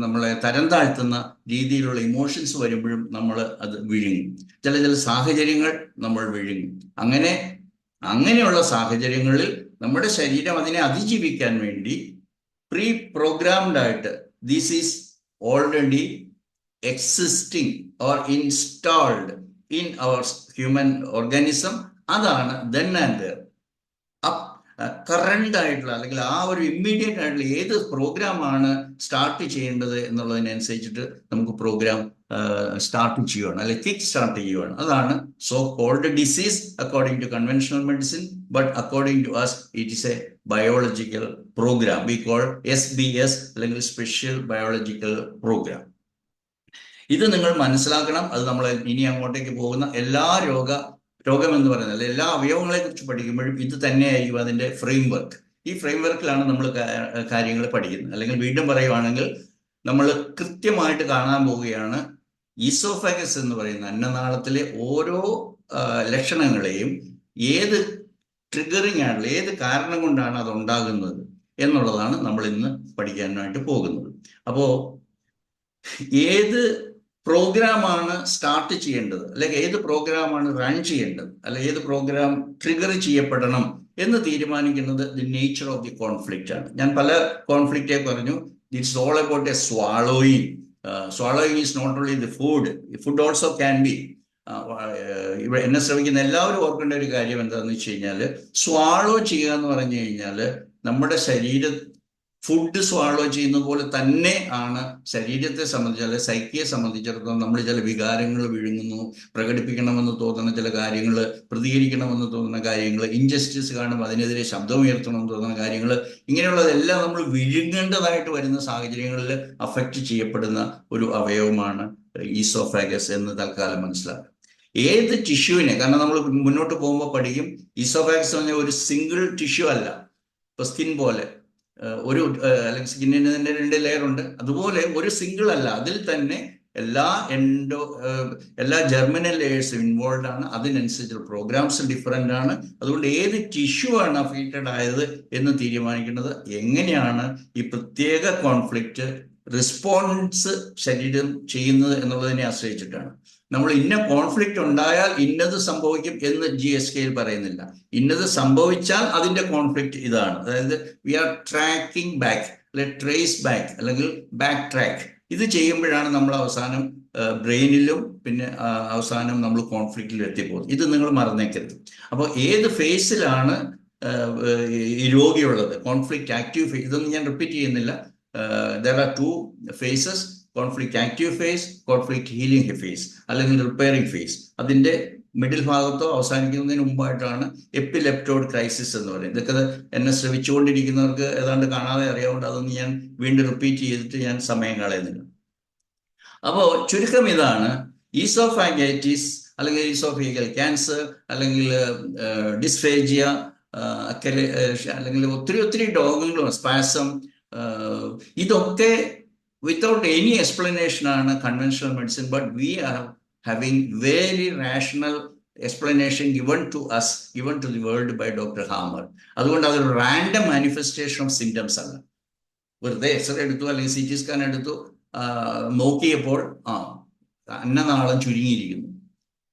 നമ്മളെ തരം താഴ്ത്തുന്ന രീതിയിലുള്ള ഇമോഷൻസ് വരുമ്പോഴും നമ്മൾ അത് വിഴുങ്ങും. ചില സാഹചര്യങ്ങൾ നമ്മൾ വിഴുങ്ങും. അങ്ങനെയുള്ള സാഹചര്യങ്ങളിൽ നമ്മുടെ ശരീരം അതിനെ അതിജീവിക്കാൻ വേണ്ടി പ്രീ പ്രോഗ്രാംഡ് ആയിട്ട് this is already existing or installed in our human organism. അതാണ് ദെൻ ആൻഡ് ദെയർ കറണ്ട് ആയിട്ടുള്ള അല്ലെങ്കിൽ ആ ഒരു ഇമ്മീഡിയറ്റ് ആയിട്ടുള്ള ഏത് പ്രോഗ്രാമാണ് സ്റ്റാർട്ട് ചെയ്യേണ്ടത് എന്നുള്ളതിനനുസരിച്ചിട്ട് നമുക്ക് പ്രോഗ്രാം സ്റ്റാർട്ട് ചെയ്യുകയാണ്, അല്ലെങ്കിൽ കിക്ക് സ്റ്റാർട്ട് ചെയ്യുകയാണ്. അതാണ് so called disease according to conventional medicine, but according to us it is a biological programme. We call SBS അല്ലെങ്കിൽ സ്പെഷ്യൽ ബയോളജിക്കൽ പ്രോഗ്രാം. ഇത് നിങ്ങൾ മനസ്സിലാക്കണം. അത് നമ്മൾ ഇനി അങ്ങോട്ടേക്ക് പോകുന്ന എല്ലാ രോഗം എന്ന് പറയുന്നത് എല്ലാ അവയവങ്ങളെ കുറിച്ച് പഠിക്കുമ്പോഴും ഇത് തന്നെയായിരിക്കും അതിന്റെ ഫ്രെയിം വർക്ക്. ഈ ഫ്രെയിം വർക്കിലാണ് നമ്മൾ കാര്യങ്ങൾ പഠിക്കുന്നത്. അല്ലെങ്കിൽ വീണ്ടും പറയുവാണെങ്കിൽ നമ്മൾ കൃത്യമായിട്ട് കാണാൻ പോവുകയാണ് ഈസോഫാഗസ് എന്ന് പറയുന്ന അന്നനാളത്തിലെ ഓരോ ലക്ഷണങ്ങളെയും ഏത് ട്രിഗറിങ് ആയിട്ടുള്ള ഏത് കാരണം കൊണ്ടാണ് അത് ഉണ്ടാകുന്നത് എന്നുള്ളതാണ് നമ്മൾ ഇന്ന് പഠിക്കാനായിട്ട് പോകുന്നത്. അപ്പോൾ ഏത് പ്രോഗ്രാമാണ് സ്റ്റാർട്ട് ചെയ്യേണ്ടത്, അല്ലെങ്കിൽ ഏത് പ്രോഗ്രാമാണ് റൺ ചെയ്യേണ്ടത്, അല്ലെങ്കിൽ ഏത് പ്രോഗ്രാം ട്രിഗർ ചെയ്യപ്പെടണം എന്ന് തീരുമാനിക്കുന്നത് the nature of the conflict ആണ്. ഞാൻ പല കോൺഫ്ലിക്റ്റെ പറഞ്ഞു. It's all about A swallowing. Swallowing is not only the food also can be. എന്നെ ശ്രമിക്കുന്ന എല്ലാവരും ഓർക്കേണ്ട ഒരു കാര്യം എന്താണെന്ന് വെച്ച് കഴിഞ്ഞാൽ, സ്വാളോ ചെയ്യുക എന്ന് പറഞ്ഞു കഴിഞ്ഞാൽ നമ്മുടെ ഫുഡ് സ്വാളോ ചെയ്യുന്ന പോലെ തന്നെ ആണ് ശരീരത്തെ സംബന്ധിച്ചാൽ, സൈക്കിയെ സംബന്ധിച്ചിടത്തോളം നമ്മൾ ചില വികാരങ്ങൾ വിഴുങ്ങുന്നു, പ്രകടിപ്പിക്കണമെന്ന് തോന്നുന്ന ചില കാര്യങ്ങൾ, പ്രതികരിക്കണമെന്ന് തോന്നുന്ന കാര്യങ്ങൾ, ഇൻജസ്റ്റിസ് കാണുമ്പോൾ അതിനെതിരെ ശബ്ദമുയർത്തണമെന്ന് തോന്നുന്ന കാര്യങ്ങൾ, ഇങ്ങനെയുള്ളതെല്ലാം നമ്മൾ വിഴുങ്ങേണ്ടതായിട്ട് വരുന്ന സാഹചര്യങ്ങളിൽ അഫക്റ്റ് ചെയ്യപ്പെടുന്ന ഒരു അവയവമാണ് ഈസോഫാഗസ് എന്ന് തൽക്കാലം മനസ്സിലാക്കുക. ഏത് ടിഷ്യൂവിനെ, കാരണം നമ്മൾ മുന്നോട്ട് പോകുമ്പോൾ പഠിക്കും, ഈസോഫാഗസ് എന്ന് പറഞ്ഞാൽ ഒരു സിംഗിൾ ടിഷ്യൂ അല്ല. ഇപ്പൊ സ്കിൻ പോലെ അല്ലെങ്കിൽ സ്കിന്നിന് തന്നെ 2 ലെയർ ഉണ്ട്. അതുപോലെ ഒരു സിംഗിൾ അല്ല, അതിൽ തന്നെ എല്ലാ ജെർമിനൽ ലെയേഴ്സും ഇൻവോൾവ് ആണ്. അതിനനുസരിച്ച് പ്രോഗ്രാംസ് ഡിഫറെന്റ് ആണ്. അതുകൊണ്ട് ഏത് ടിഷ്യൂ ആണ് അഫക്റ്റഡ് ആയത് എന്ന് തീരുമാനിക്കുന്നത് എങ്ങനെയാണ് ഈ പ്രത്യേക കോൺഫ്ലിക്റ്റ് റെസ്പോൺസ് ശരീരം ചെയ്യുന്നത് എന്നുള്ളതിനെ ആശ്രയിച്ചിട്ടാണ്. നമ്മൾ ഇന്ന കോൺഫ്ലിക്റ്റ് ഉണ്ടായാൽ ഇന്നത് സംഭവിക്കും എന്ന് GSKയിൽ പറയുന്നില്ല. ഇന്നത് സംഭവിച്ചാൽ അതിന്റെ കോൺഫ്ലിക്റ്റ് ഇതാണ്. അതായത് വി ആർ ട്രാക്കിംഗ് ബാക്ക്, അല്ലെങ്കിൽ ട്രേസ് ബാക്ക്, അല്ലെങ്കിൽ ബാക്ക് ട്രാക്ക്. ഇത് ചെയ്യുമ്പോഴാണ് നമ്മൾ അവസാനം ബ്രെയിനിലും പിന്നെ അവസാനം നമ്മൾ കോൺഫ്ലിക്റ്റിലും എത്തിപ്പോകുന്നത്. ഇത് നിങ്ങൾ മറന്നേക്കരുത്. അപ്പോൾ ഏത് ഫേസിലാണ് ഈ രോഗിയുള്ളത്, കോൺഫ്ലിക്റ്റ് ആക്റ്റീവ് ഫേസ്, ഇതൊന്നും ഞാൻ റിപ്പീറ്റ് ചെയ്യുന്നില്ല. There are 2 phases, conflict active phase, conflict healing phase, അല്ലെങ്കിൽ റിപ്പയറിംഗ് ഫേസ്. അതിന്റെ മിഡിൽ ഭാഗത്തോ അവസാനിക്കുന്നതിന് മുമ്പായിട്ടാണ് എപ്പിലെപ്റ്റോഡ് ക്രൈസിസ് എന്ന് പറയുന്നത്. ഇതൊക്കെ എന്നെ ശ്രമിച്ചുകൊണ്ടിരിക്കുന്നവർക്ക് ഏതാണ്ട് കാണാതെ അറിയാവുണ്ട്. അതൊന്നും ഞാൻ വീണ്ടും റിപ്പീറ്റ് ചെയ്തിട്ട് ഞാൻ സമയം കളയുന്നില്ല. അപ്പോൾ ചുരുക്കം ഇതാണ്, ഈസോഫാഗൈറ്റിസ് അല്ലെങ്കിൽ ഈസോഫേഗൽ ക്യാൻസർ അല്ലെങ്കിൽ ഡിസ്ഫേജിയ, അല്ലെങ്കിൽ ഒത്തിരി രോഗങ്ങളും, സ്പാസം, ഇതൊക്കെ വിത്തൗട്ട് എനി എക്സ്പ്ലനേഷൻ ആണ് conventional medicine. But we are having very rational explanation given to the world by Dr. Hammer. അതുകൊണ്ട് അതൊരു റാൻഡം മാനിഫെസ്റ്റേഷൻ ഓഫ് സിംറ്റംസ് അല്ല. വെറുതെ എക്സ്റേ എടുത്തു അല്ലെങ്കിൽ CT സ്കാൻ എടുത്തു, നോക്കിയപ്പോൾ അന്നനാളം ചുരുങ്ങിയിരിക്കുന്നു,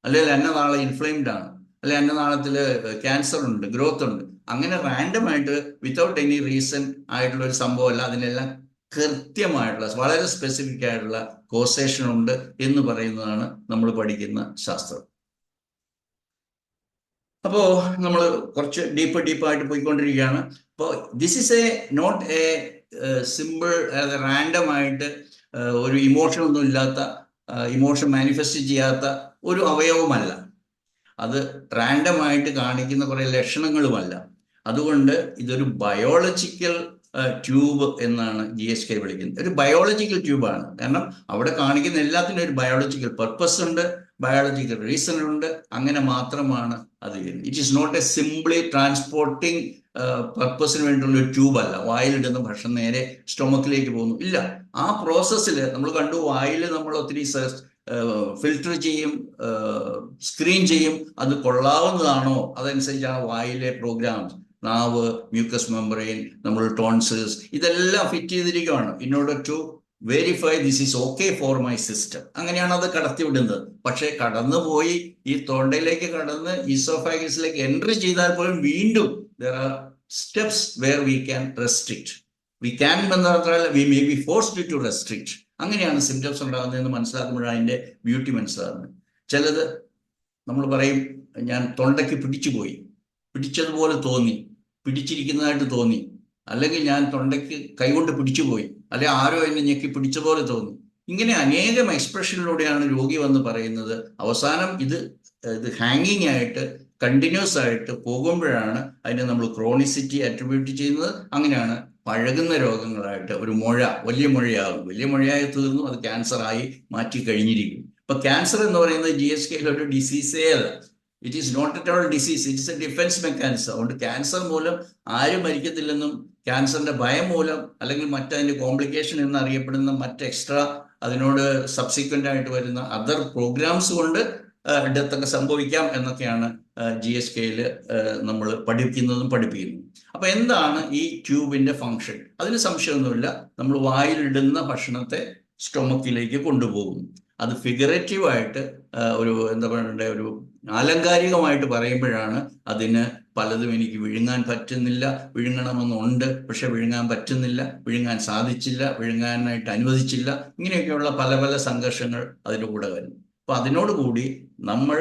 അല്ലെങ്കിൽ അന്നനാളം ഇൻഫ്ലെയിംഡ് ആണ്, അല്ലെങ്കിൽ അന്നനാളത്തിൽ ക്യാൻസർ ഉണ്ട്, ഗ്രോത്ത് ഉണ്ട്, അങ്ങനെ റാൻഡം ആയിട്ട് വിത്തൗട്ട് എനി റീസൺ ആയിട്ടുള്ള ഒരു സംഭവമല്ല. അതിനെല്ലാം കൃത്യമായിട്ടുള്ള വളരെ സ്പെസിഫിക് ആയിട്ടുള്ള കോസേഷൻ ഉണ്ട് എന്ന് പറയുന്നതാണ് നമ്മൾ പഠിക്കുന്ന ശാസ്ത്രം. അപ്പോൾ നമ്മൾ കുറച്ച് ഡീപ്പായിട്ട് പോയിക്കൊണ്ടിരിക്കുകയാണ്. അപ്പോൾ this is not a simple random ആയിട്ട് ഒരു ഇമോഷൻ ഒന്നും ഇല്ലാത്ത, ഇമോഷൻ മാനിഫെസ്റ്റ് ചെയ്യാത്ത ഒരു അവയവമല്ല. അത് റാൻഡമായിട്ട് കാണിക്കുന്ന കുറേ ലക്ഷണങ്ങളുമല്ല. അതുകൊണ്ട് ഇതൊരു ബയോളജിക്കൽ ട്യൂബ് എന്നാണ് GSK വിളിക്കുന്നത്. ഒരു ബയോളജിക്കൽ ട്യൂബാണ്. കാരണം അവിടെ കാണിക്കുന്ന എല്ലാത്തിനും ഒരു ബയോളജിക്കൽ പർപ്പസ് ഉണ്ട്, ബയോളജിക്കൽ റീസൺ ഉണ്ട്. അങ്ങനെ മാത്രമാണ് അത് ചെയ്യുന്നത്. It is not a simply transporting പർപ്പസിന് വേണ്ടിയുള്ള ഒരു ട്യൂബല്ല. വായിലിടുന്ന ഭക്ഷണം നേരെ സ്റ്റൊമക്കിലേക്ക് പോകുന്നു, ഇല്ല. ആ പ്രോസസ്സിൽ നമ്മൾ കണ്ടു, വായിൽ നമ്മൾ ഒത്തിരി ഫിൽട്ടർ ചെയ്യും, സ്ക്രീൻ ചെയ്യും. അത് കൊള്ളാവുന്നതാണോ അതനുസരിച്ചാണ് വായിലെ പ്രോഗ്രാംസ്, നാവ്, മ്യൂക്കസ് മെമ്പറൈൻ, നമ്മൾ ടോൺസിൽസ്, ഇതെല്ലാം ഫിറ്റ് ചെയ്തിരിക്കുകയാണ് in order to verify this is okay for my system. അങ്ങനെയാണ് അത് കടത്തിവിടുന്നത്. പക്ഷെ കടന്നുപോയി ഈ തൊണ്ടയിലേക്ക് കടന്ന് ഈസോഫാഗസിലേക്ക് എൻട്രി ചെയ്താൽ പോലും വീണ്ടും there are steps where we can restrict. We can മാത്രമല്ല, we may be forced to restrict. അങ്ങനെയാണ് സിംറ്റംസ് ഉണ്ടാകുന്നതെന്ന് മനസ്സിലാക്കുമ്പോഴാണ് അതിൻ്റെ ബ്യൂട്ടി മനസ്സിലാകുന്നത്. ചിലത് നമ്മൾ പറയും, ഞാൻ തൊണ്ടയ്ക്ക് പിടിച്ചുപോയി, പിടിച്ചതുപോലെ തോന്നി, പിടിച്ചിരിക്കുന്നതായിട്ട് തോന്നി, അല്ലെങ്കിൽ ഞാൻ തൊണ്ടയ്ക്ക് കൈകൊണ്ട് പിടിച്ചുപോയി, അല്ലെങ്കിൽ ആരോ എന്നെ ഞെക്കി പിടിച്ച പോലെ തോന്നി. ഇങ്ങനെ അനേകം എക്സ്പ്രഷനിലൂടെയാണ് രോഗി വന്ന് പറയുന്നത്. അവസാനം ഇത് ഹാങ്ങിങ് ആയിട്ട് കണ്ടിന്യൂസ് ആയിട്ട് പോകുമ്പോഴാണ് അതിനെ നമ്മൾ ക്രോണിസിറ്റി അട്രിബ്യൂട്ട് ചെയ്യുന്നത്. അങ്ങനെയാണ് പഴകുന്ന രോഗങ്ങളായിട്ട് ഒരു മുഴ വലിയ മുഴയാകും. വലിയ മുഴയായി തീർന്നു, അത് ക്യാൻസറായി മാറ്റി കഴിഞ്ഞിരിക്കും. ഇപ്പൊ ക്യാൻസർ എന്ന് പറയുന്നത് GSKയിൽ ഒരു ഡിസീസേ അല്ല. It is not at all disease, it is a defence mechanism. അതുകൊണ്ട് ക്യാൻസർ മൂലം ആരും മരിക്കത്തില്ലെന്നും, ക്യാൻസറിന്റെ ഭയം മൂലം അല്ലെങ്കിൽ മറ്റതിന്റെ കോംപ്ലിക്കേഷൻ എന്നറിയപ്പെടുന്ന മറ്റ് എക്സ്ട്രാ അതിനോട് സബ്സിക്വന്റ് ആയിട്ട് വരുന്ന അതർ പ്രോഗ്രാംസ് കൊണ്ട് ഡെത്ത് ഒക്കെ സംഭവിക്കാം എന്നൊക്കെയാണ് GSKയിൽ നമ്മൾ പഠിപ്പിക്കുന്നതും. അപ്പൊ എന്താണ് ഈ ട്യൂബിന്റെ ഫങ്ഷൻ? അതിന് സംശയമൊന്നുമില്ല. നമ്മൾ വായിലിടുന്ന ഭക്ഷണത്തെ സ്റ്റൊമക്കിലേക്ക് കൊണ്ടുപോകും. അത് ഫിഗറേറ്റീവായിട്ട് ഒരു എന്താ പറയണ്ടേ, ഒരു ആലങ്കാരികമായിട്ട് പറയുമ്പോഴാണ് അതിന് പലതും എനിക്ക് വിഴുങ്ങാൻ പറ്റുന്നില്ല, വിഴുങ്ങണമെന്നുണ്ട് പക്ഷെ വിഴുങ്ങാൻ പറ്റുന്നില്ല, വിഴുങ്ങാൻ സാധിച്ചില്ല, വിഴുങ്ങാനായിട്ട് അനുവദിച്ചില്ല, ഇങ്ങനെയൊക്കെയുള്ള പല പല സംഘർഷങ്ങൾ അതിൻ്റെ കൂടെ വരും. അപ്പൊ അതിനോടുകൂടി നമ്മൾ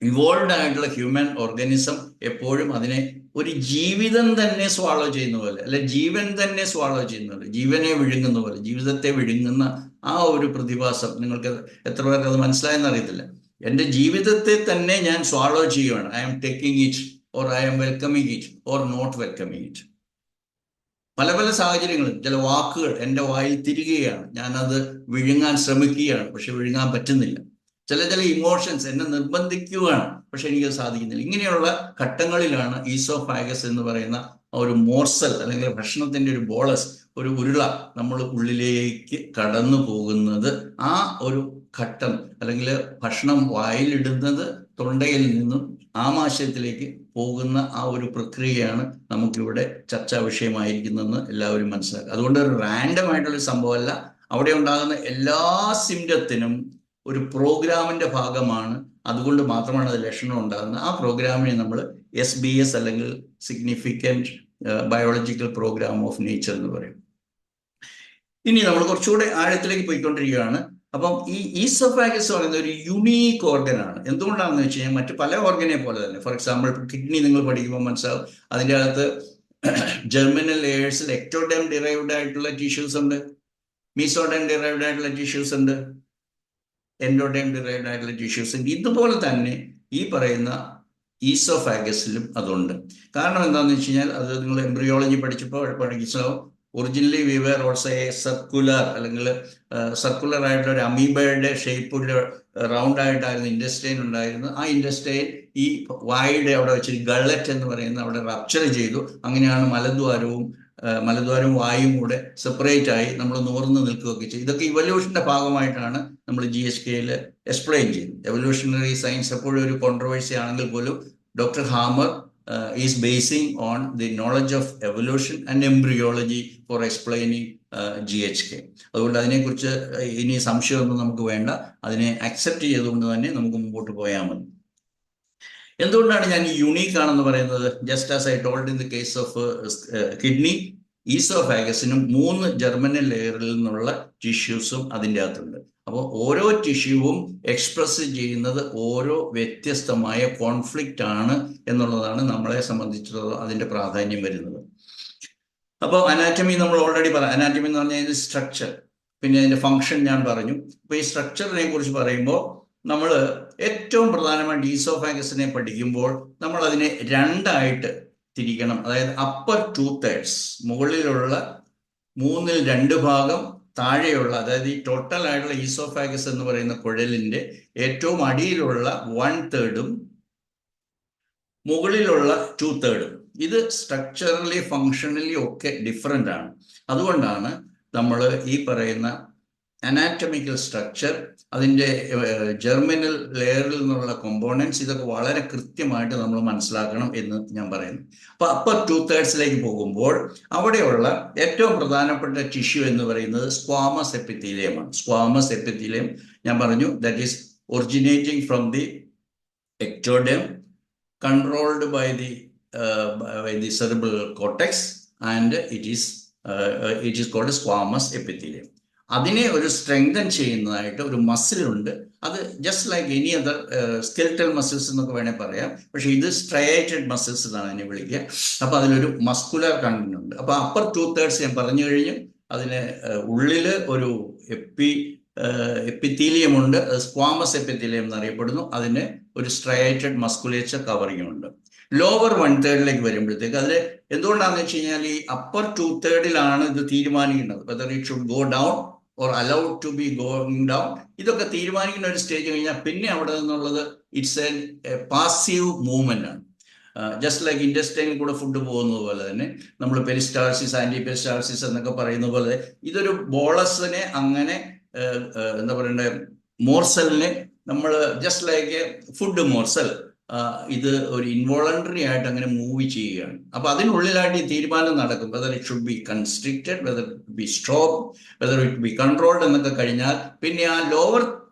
ഇവോൾവ് ആയിട്ടുള്ള ഹ്യൂമൻ ഓർഗാനിസം എപ്പോഴും അതിനെ ഒരു ജീവിതം തന്നെ സ്വാളോ ചെയ്യുന്ന പോലെ, അല്ലെ ജീവൻ തന്നെ സ്വാളോ ചെയ്യുന്ന പോലെ, ജീവനെ വിഴുങ്ങുന്ന പോലെ, ജീവിതത്തെ വിഴുങ്ങുന്ന ആ ഒരു പ്രതിഭാസം നിങ്ങൾക്ക് എത്ര പേർക്ക് അത് മനസ്സിലായെന്ന് അറിയത്തില്ല. എൻ്റെ ജീവിതത്തെ തന്നെ ഞാൻ സ്വാളോ ചെയ്യുകയാണ്. I am taking it, or I am welcoming it, or not welcoming it. പല പല സാഹചര്യങ്ങളും ചില വാക്കുകൾ എൻ്റെ വായിൽ തിരികുകയാണ്, ഞാനത് വിഴുങ്ങാൻ ശ്രമിക്കുകയാണ്, പക്ഷെ വിഴുങ്ങാൻ പറ്റുന്നില്ല. ചില ഇമോഷൻസ് എന്നെ നിർബന്ധിക്കുകയാണ്, പക്ഷെ എനിക്കത് സാധിക്കുന്നില്ല. ഇങ്ങനെയുള്ള ഘട്ടങ്ങളിലാണ് ഈസോഫാഗസ് എന്ന് പറയുന്ന ഒരു മോർസൽ അല്ലെങ്കിൽ ഭക്ഷണത്തിന്റെ ഒരു ബോളസ്, ഒരു ഉരുള നമ്മൾ ഉള്ളിലേക്ക് കടന്നു പോകുന്നത്. ആ ഒരു ഘട്ടം അല്ലെങ്കിൽ ഭക്ഷണം വായിലിടുന്നത് തൊണ്ടയിൽ നിന്നും ആമാശയത്തിലേക്ക് പോകുന്ന ആ ഒരു പ്രക്രിയയാണ് നമുക്കിവിടെ ചർച്ചാ വിഷയമായിരിക്കുന്നതെന്ന് എല്ലാവരും മനസ്സിലാക്കുക. അതുകൊണ്ട് ഒരു റാൻഡം ആയിട്ടുള്ളൊരു സംഭവമല്ല. അവിടെ ഉണ്ടാകുന്ന എല്ലാ സിംറ്റത്തിനും ഒരു പ്രോഗ്രാമിന്റെ ഭാഗമാണ്. അതുകൊണ്ട് മാത്രമാണ് അത് ലക്ഷണം ഉണ്ടാകുന്നത്. ആ പ്രോഗ്രാമിനെ നമ്മൾ SBS അല്ലെങ്കിൽ significant biological programme of nature എന്ന് പറയും. ഇനി നമ്മൾ കുറച്ചുകൂടെ ആഴത്തിലേക്ക് പോയിക്കൊണ്ടിരിക്കുകയാണ്. അപ്പം ഈ ഈസോഫാഗസ് പറയുന്ന ഒരു യുണീക്ക് ഓർഗനാണ്. എന്തുകൊണ്ടാണെന്ന് വെച്ച് കഴിഞ്ഞാൽ മറ്റു പല ഓർഗനെ പോലെ തന്നെ, ഫോർ എക്സാമ്പിൾ കിഡ്നി നിങ്ങൾ പഠിക്കുമ്പോൾ മനസ്സിലാവും, അതിൻ്റെ അകത്ത് ജെർമിനൽ ലെയേഴ്സിൽ എക്ടോഡെം ഡിറൈവ്ഡ് ആയിട്ടുള്ള ടിഷ്യൂസ് ഉണ്ട്, മീസോഡെം ഡിറൈവ്ഡ് ആയിട്ടുള്ള ടിഷ്യൂസ് ഉണ്ട്, എൻഡോഡെം ഡിറൈവ്ഡ് ആയിട്ടുള്ള ടിഷ്യൂസ് ഉണ്ട്. ഇതുപോലെ തന്നെ ഈ പറയുന്ന ഈസോഫാഗസിലും അതുണ്ട്. കാരണം എന്താണെന്ന് വെച്ച് കഴിഞ്ഞാൽ, അത് നിങ്ങൾ എംബ്രിയോളജി പഠിച്ചപ്പോൾ പഠിച്ചാവും, originally we were also a circular അല്ലെങ്കിൽ സർക്കുലർ ആയിട്ടുള്ള ഒരു അമീബയുടെ ഷേപ്പിൽ റൗണ്ട് ആയിട്ടായിരുന്നു ഇൻഡസ്റ്റൈൻ ഉണ്ടായിരുന്നത്. ആ ഇൻഡസ്റ്റൈൻ ഈ വായുടെ അവിടെ വെച്ച് ഗള്ളറ്റ് എന്ന് പറയുന്ന അവിടെ റപ്ചർ ചെയ്തു. അങ്ങനെയാണ് മലദ്വാരവും വായും കൂടെ സെപ്പറേറ്റ് ആയി നമ്മൾ നൂർന്ന് നിൽക്കുകയൊക്കെ ചെയ്തു. ഇതൊക്കെ ഇവല്യൂഷന്റെ ഭാഗമായിട്ടാണ് നമ്മൾ GSKയിൽ എക്സ്പ്ലെയിൻ ചെയ്തത്. എവല്യൂഷണറി സയൻസ് എപ്പോഴും ഒരു കോൺട്രവേഴ്സി ആണെങ്കിൽ പോലും doctor hammer is basing on the knowledge of evolution and embryology for explaining GHK. അതുകൊണ്ട് അതിനെക്കുറിച്ച് ഇനി സംശയമൊന്നും നമുക്ക് വേണ്ട. അതിനെ അക്സെപ്റ്റ് ചെയ്തുകൊണ്ട് തന്നെ നമുക്ക് മുമ്പോട്ട് പോയാൽ മതി. എന്തുകൊണ്ടാണ് ഞാൻ ഈ യുണീക്ക് ആണെന്ന് പറയുന്നത്? Just as I told in the case of kidney, ഈസോഫാഗസിനും 3 ജർമിനൽ ലെയറിൽ നിന്നുള്ള ടിഷ്യൂസും അതിൻ്റെ അകത്തുണ്ട്. അപ്പോൾ ഓരോ ടിഷ്യൂവും എക്സ്പ്രസ് ചെയ്യുന്നത് ഓരോ വ്യത്യസ്തമായ കോൺഫ്ലിക്റ്റ് ആണ് എന്നുള്ളതാണ് നമ്മളെ സംബന്ധിച്ചിടത്തോളം അതിൻ്റെ പ്രാധാന്യം വരുന്നത്. അപ്പോൾ അനാറ്റമി നമ്മൾ ഓൾറെഡി പറയാം. അനാറ്റമി എന്ന് പറഞ്ഞാൽ ഇതിൻ്റെ സ്ട്രക്ചർ, പിന്നെ അതിൻ്റെ ഫംഗ്ഷൻ ഞാൻ പറഞ്ഞു. അപ്പോൾ ഈ സ്ട്രക്ചറിനെ കുറിച്ച് പറയുമ്പോൾ നമ്മൾ ഏറ്റവും പ്രധാനമായിട്ട് ഈസോഫാഗസിനെ പഠിക്കുമ്പോൾ നമ്മൾ അതിനെ 2ആയിട്ട് തിരിക്കണം. അതായത് അപ്പർ 2/3, മുകളിലുള്ള 2/3 ഭാഗം, താഴെയുള്ള, അതായത് ഈ ടോട്ടൽ ആയിട്ടുള്ള ഈസോഫാഗസ് എന്ന് പറയുന്ന കുഴലിന്റെ ഏറ്റവും അടിയിലുള്ള 1/3 മുകളിലുള്ള 2/3. ഇത് സ്ട്രക്ചറലി ഫങ്ഷണലി ഒക്കെ ഡിഫറെൻ്റ് ആണ്. അതുകൊണ്ടാണ് നമ്മൾ ഈ പറയുന്ന അനാറ്റമിക്കൽ സ്ട്രക്ചർ, അതിൻ്റെ ജെർമിനൽ ലെയറിൽ നിന്നുള്ള കോമ്പോണൻസ്, ഇതൊക്കെ വളരെ കൃത്യമായിട്ട് നമ്മൾ മനസ്സിലാക്കണം എന്ന് ഞാൻ പറയുന്നു. അപ്പോൾ അപ്പർ 2/3 പോകുമ്പോൾ അവിടെയുള്ള ഏറ്റവും പ്രധാനപ്പെട്ട ടിഷ്യൂ എന്ന് പറയുന്നത് സ്ക്വാമസ് എപ്പിത്തീലിയമാണ്. സ്ക്വാമസ് എപ്പിത്തീലിയം ഞാൻ പറഞ്ഞു, that is originating from the ectoderm, controlled by the cerebral cortex, and it is called squamous epithelium. അതിനെ ഒരു സ്ട്രെങ്തൻ ചെയ്യുന്നതായിട്ട് ഒരു മസിലുണ്ട്. അത് just like any other skeletal muscles എന്നൊക്കെ വേണേൽ പറയാം. പക്ഷെ ഇത് സ്ട്രയേറ്റഡ് മസിൽസ് എന്നാണ് അതിനെ വിളിക്കുക. അപ്പോൾ അതിലൊരു മസ്കുലർ കണ്ടന്റ് ഉണ്ട്. അപ്പോൾ അപ്പർ 2/3 ഞാൻ പറഞ്ഞു കഴിഞ്ഞു. അതിന് ഉള്ളിൽ ഒരു എപ്പിത്തീലിയം ഉണ്ട്, സ്ക്വാമസ് എപ്പിത്തീലിയം എന്നറിയപ്പെടുന്നു. അതിന് ഒരു സ്ട്രയേറ്റഡ് മസ്കുലേച്ചർ കവറിംഗ് ഉണ്ട്. ലോവർ 1/3 വരുമ്പോഴത്തേക്ക് അതിൽ എന്തുകൊണ്ടാണെന്ന് വെച്ച് കഴിഞ്ഞാൽ ഈ അപ്പർ 2/3 ഇത് തീരുമാനിക്കുന്നത്, whether it should go down or allowed to be going down. ഇതൊക്കെ തീരുമാനിക്കുന്ന ഒരു സ്റ്റേജ് കഴിഞ്ഞാൽ പിന്നെ അവിടെ നിന്നുള്ളത് ഇറ്റ്സ് എ പാസീവ് മൂവ്മെന്റ് ആണ്. ജസ്റ്റ് ലൈക്ക് ഇൻഡസ്റ്റൈനിൽ കൂടെ ഫുഡ് പോകുന്നത് പോലെ തന്നെ നമ്മൾ പെരിസ്റ്റാൾസിസ്, ആന്റി പെരിസ്റ്റാൾസിസ് എന്നൊക്കെ പറയുന്ന പോലെ ഇതൊരു ബോളസിനെ അങ്ങനെ എന്താ പറയണ്ടേ, മോർസലിനെ നമ്മൾ ജസ്റ്റ് ലൈക്ക് ഫുഡ് മോർസൽ, ഇത് ഒരു ഇൻവോളണ്ടറി ആയിട്ട് അങ്ങനെ മൂവ് ചെയ്യുകയാണ്. അപ്പൊ അതിനുള്ളിലായിട്ട് ഈ തീരുമാനം നടക്കും, whether it should be constricted, whether it be stop, whether it be controlled എന്നൊക്കെ കഴിഞ്ഞാൽ പിന്നെ ആ ലോവർ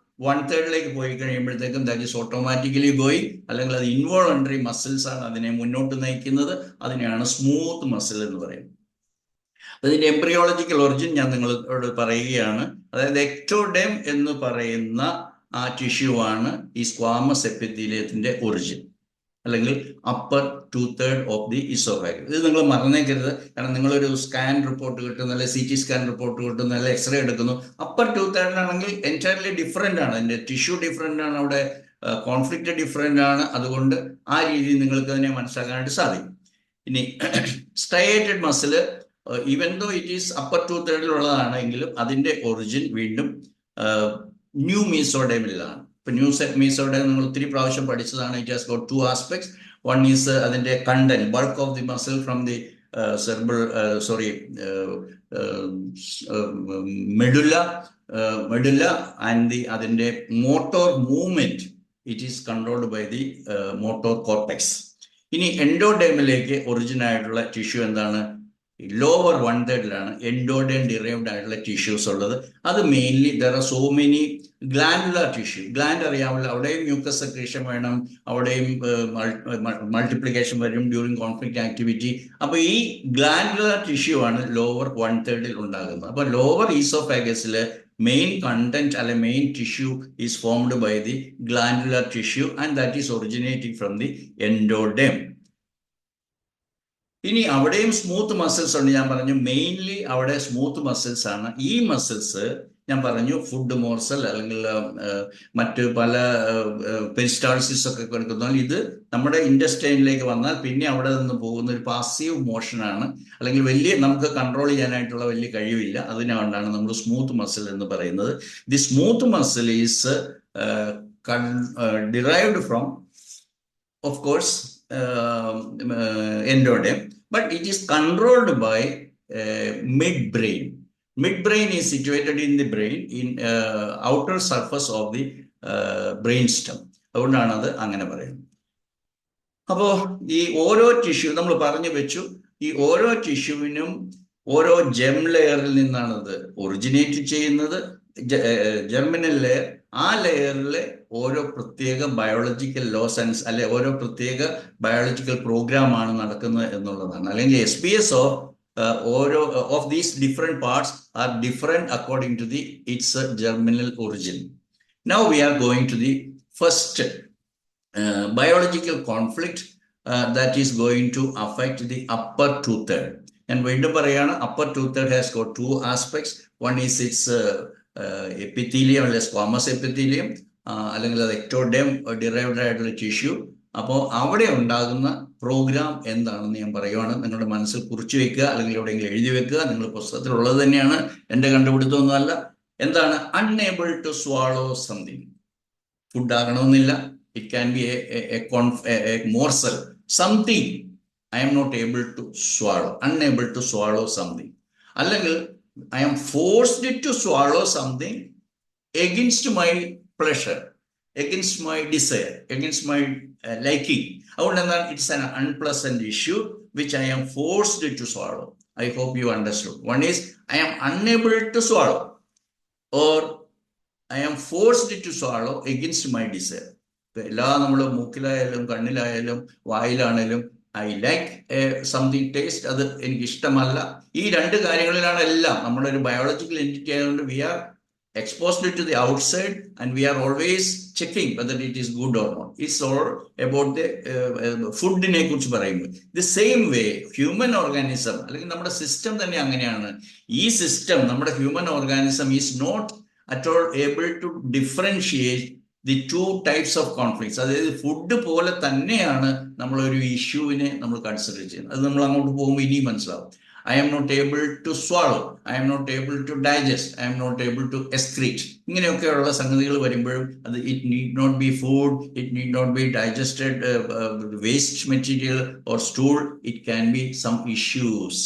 1/3 പോയി കഴിയുമ്പോഴത്തേക്കും ദാറ്റ് ഈസ് ഓട്ടോമാറ്റിക്കലി ഗോയിങ്, അല്ലെങ്കിൽ അത് ഇൻവോളണ്ടറി മസിൽസ് ആണ് അതിനെ മുന്നോട്ട് നയിക്കുന്നത്. അതിനെയാണ് സ്മൂത്ത് മസിൽ എന്ന് പറയുന്നത്. അതിന്റെ എംബ്രിയോളജിക്കൽ ഒറിജിൻ ഞാൻ നിങ്ങളോട് പറയുകയാണ്. അതായത് എക്ടോഡെം എന്ന് പറയുന്ന ആ ടിഷ്യൂ ആണ് ഈ സ്ക്വാമസ് എപ്പിത്തീലിയത്തിന്റെ ഒറിജിൻ, അല്ലെങ്കിൽ അപ്പർ 2/3 ഓഫ് ദി ഈസോഫാഗസ്. ഇത് നിങ്ങൾ മറന്നേക്കരുത്. കാരണം നിങ്ങളൊരു സ്കാൻ റിപ്പോർട്ട് കിട്ടുന്നു, അല്ലെങ്കിൽ CT സ്കാൻ റിപ്പോർട്ട് കിട്ടുന്നു, അല്ലെങ്കിൽ എക്സ്റേ എടുക്കുന്നു, അപ്പർ 2/3 ആണെങ്കിൽ എൻറ്റയർലി ഡിഫറെൻ്റ് ആണ്. അതിന്റെ ടിഷ്യൂ ഡിഫറെൻ്റ് ആണ്, അവിടെ കോൺഫ്ലിക്റ്റ് ഡിഫറെൻ്റ് ആണ്. അതുകൊണ്ട് ആ രീതിയിൽ നിങ്ങൾക്ക് അതിനെ മനസ്സിലാക്കാനായിട്ട് സാധിക്കും. ഇനി striated muscle, even though it is upper 2/3 ഉള്ളതാണെങ്കിലും അതിന്റെ ഒറിജിൻ വീണ്ടും ന്യൂ മീസോഡേമിലാണ്. ഇപ്പൊ ന്യൂ മീസോഡേം നിങ്ങൾ ഒത്തിരി പ്രാവശ്യം പഠിച്ചതാണ്. It has got 2 aspects. One is അതിന്റെ content, bulk of the muscle from the medulla and അതിന്റെ motor movement, it is controlled by the motor cortex. ഇനി എൻഡോഡേമിലേക്ക് ഒറിജിൻ ആയിട്ടുള്ള ടിഷ്യൂ എന്താണ്? ലോവർ 1/3 എൻഡോഡേം ഡിറൈവ്ഡ് ആയിട്ടുള്ള ടിഷ്യൂസ് ഉള്ളത്. അത് mainly there are so many glandular tissue. Gland അറിയാമല്ലോ, അവിടെയും മ്യൂക്കസ് സെക്രീഷൻ വേണം, അവിടെയും മൾട്ടിപ്ലിക്കേഷൻ വരും ഡ്യൂറിങ് കോൺഫ്ലിക്റ്റ് ആക്ടിവിറ്റി. അപ്പൊ ഈ ഗ്ലാൻഡുലർ ടിഷ്യൂ ആണ് ലോവർ 1/3 ഉണ്ടാകുന്നത്. അപ്പൊ ലോവർ ഈസോഫാഗസില് മെയിൻ കണ്ടന്റ് അല്ലെ main tissue is formed by the glandular tissue and that is originating from the endoderm. ഇനി അവിടെയും സ്മൂത്ത് മസിൽസ് ഉണ്ട്. ഞാൻ പറഞ്ഞു മെയിൻലി അവിടെ സ്മൂത്ത് മസിൽസ് ആണ്. ഈ മസിൽസ് ഞാൻ പറഞ്ഞു ഫുഡ് മോർസൽ അല്ലെങ്കിൽ മറ്റ് പല പെരിസ്റ്റാൾസിസ് ഒക്കെ കൊടുക്കുന്ന ഇത് നമ്മുടെ ഇൻഡസ്റ്റൈനിലേക്ക് വന്നാൽ പിന്നെ അവിടെ നിന്ന് പോകുന്ന ഒരു പാസീവ് മോഷനാണ്, അല്ലെങ്കിൽ വലിയ നമുക്ക് കൺട്രോൾ ചെയ്യാനായിട്ടുള്ള വലിയ കഴിവില്ല. അതിനുകൊണ്ടാണ് നമ്മൾ സ്മൂത്ത് മസിൽ എന്ന് പറയുന്നത്. The smooth muscle is derived from, of course, endoderm, but it is controlled by midbrain. Midbrain is situated in the brain, in outer surface of the brainstem. അതുകൊണ്ടാണ് അത് അങ്ങനെ പറയുന്നത്. അപ്പോൾ ഈ ഓരോ ടിഷ്യൂ നമ്മൾ പറഞ്ഞു വെച്ചു, ഈ ഓരോ ടിഷ്യൂവിനും ഓരോ ജെം ലെയറിൽ നിന്നാണ് അത് ഒറിജിനേറ്റ് ചെയ്യുന്നത്. ജെർമിനൽ ലെയർ, ആ ലെയറിലെ ഓരോ പ്രത്യേക ബയോളജിക്കൽ ലോസ് ആൻഡ് അല്ലെ ഓരോ പ്രത്യേക ബയോളജിക്കൽ പ്രോഗ്രാമാണ് നടക്കുന്നത് എന്നുള്ളതാണ്. അല്ലെങ്കിൽ SPS ഓഫ് ഓരോ of these different parts are different according to its germinal origin. Now we are going to the first biological conflict that is going to affect the upper two-third. And വീണ്ടും പറയാണ്, upper two-third has got two aspects. One is its epithelium, അല്ലെങ്കിൽ squamous epithelium, അല്ലെങ്കിൽ അത് ectoderm derived ആയിട്ടുള്ള tissue. അപ്പോൾ അവിടെ ഉണ്ടാകുന്ന programme എന്താണെന്ന് ഞാൻ പറയുവാണ്. നിങ്ങളുടെ മനസ്സിൽ കുറിച്ചു വെക്കുക, അല്ലെങ്കിൽ എവിടെയെങ്കിലും എഴുതി വെക്കുക. നിങ്ങൾ പുസ്തകത്തിലുള്ളത് തന്നെയാണ്, എൻ്റെ കണ്ടുപിടുത്തമൊന്നുമല്ല. എന്താണ്? Unable to swallow something. Food ആകണമെന്നില്ല. It can be a morsel, something I am not able to swallow, unable to swallow something. അല്ലെങ്കിൽ I am forced to swallow something against my pleasure, against my desire, against my liking. അതുകൊണ്ട് എന്താണ്? It's an unpleasant issue which I am forced to swallow. I hope you understood. One is I am unable to swallow, or I am forced to swallow against my desire. എല്ലാ നമ്മൾ മൂക്കിലായാലും കണ്ണിലായാലും വായിലാണേലും I like something taste, അത് എനിക്ക് ഇഷ്ടമല്ല. ഈ രണ്ട് കാര്യങ്ങളിലാണ് എല്ലാം. നമ്മുടെ ഒരു ബയോളജിക്കൽ എൻറ്റിറ്റി ആയതുകൊണ്ട് we are exposed to the outside and we are always checking whether it is good or not. It's all about the food നെ കുറിച്ച് പറയുമ്പോൾ the same way human organism അല്ലെങ്കിൽ നമ്മുടെ സിസ്റ്റം തന്നെ അങ്ങനെയാണ്. ഈ സിസ്റ്റം, നമ്മുടെ human organism is not at all able to differentiate the two types of conflicts. അതായത് ഫുഡ് പോലെ തന്നെയാണ് നമ്മളൊരു ഇഷ്യൂവിനെ നമ്മൾ കൺസിഡർ ചെയ്യുന്നത്. അത് നമ്മൾ അങ്ങോട്ട് പോകുമ്പോൾ ഇനിയും മനസ്സിലാവും. I am not able to swallow, I am not able to digest, I am not able to excrete. ഇങ്ങനെയൊക്കെയുള്ള സംഗതികൾ വരുമ്പോഴും അത് it need not be food, it need not be digested waste material or stool, it can be some issues.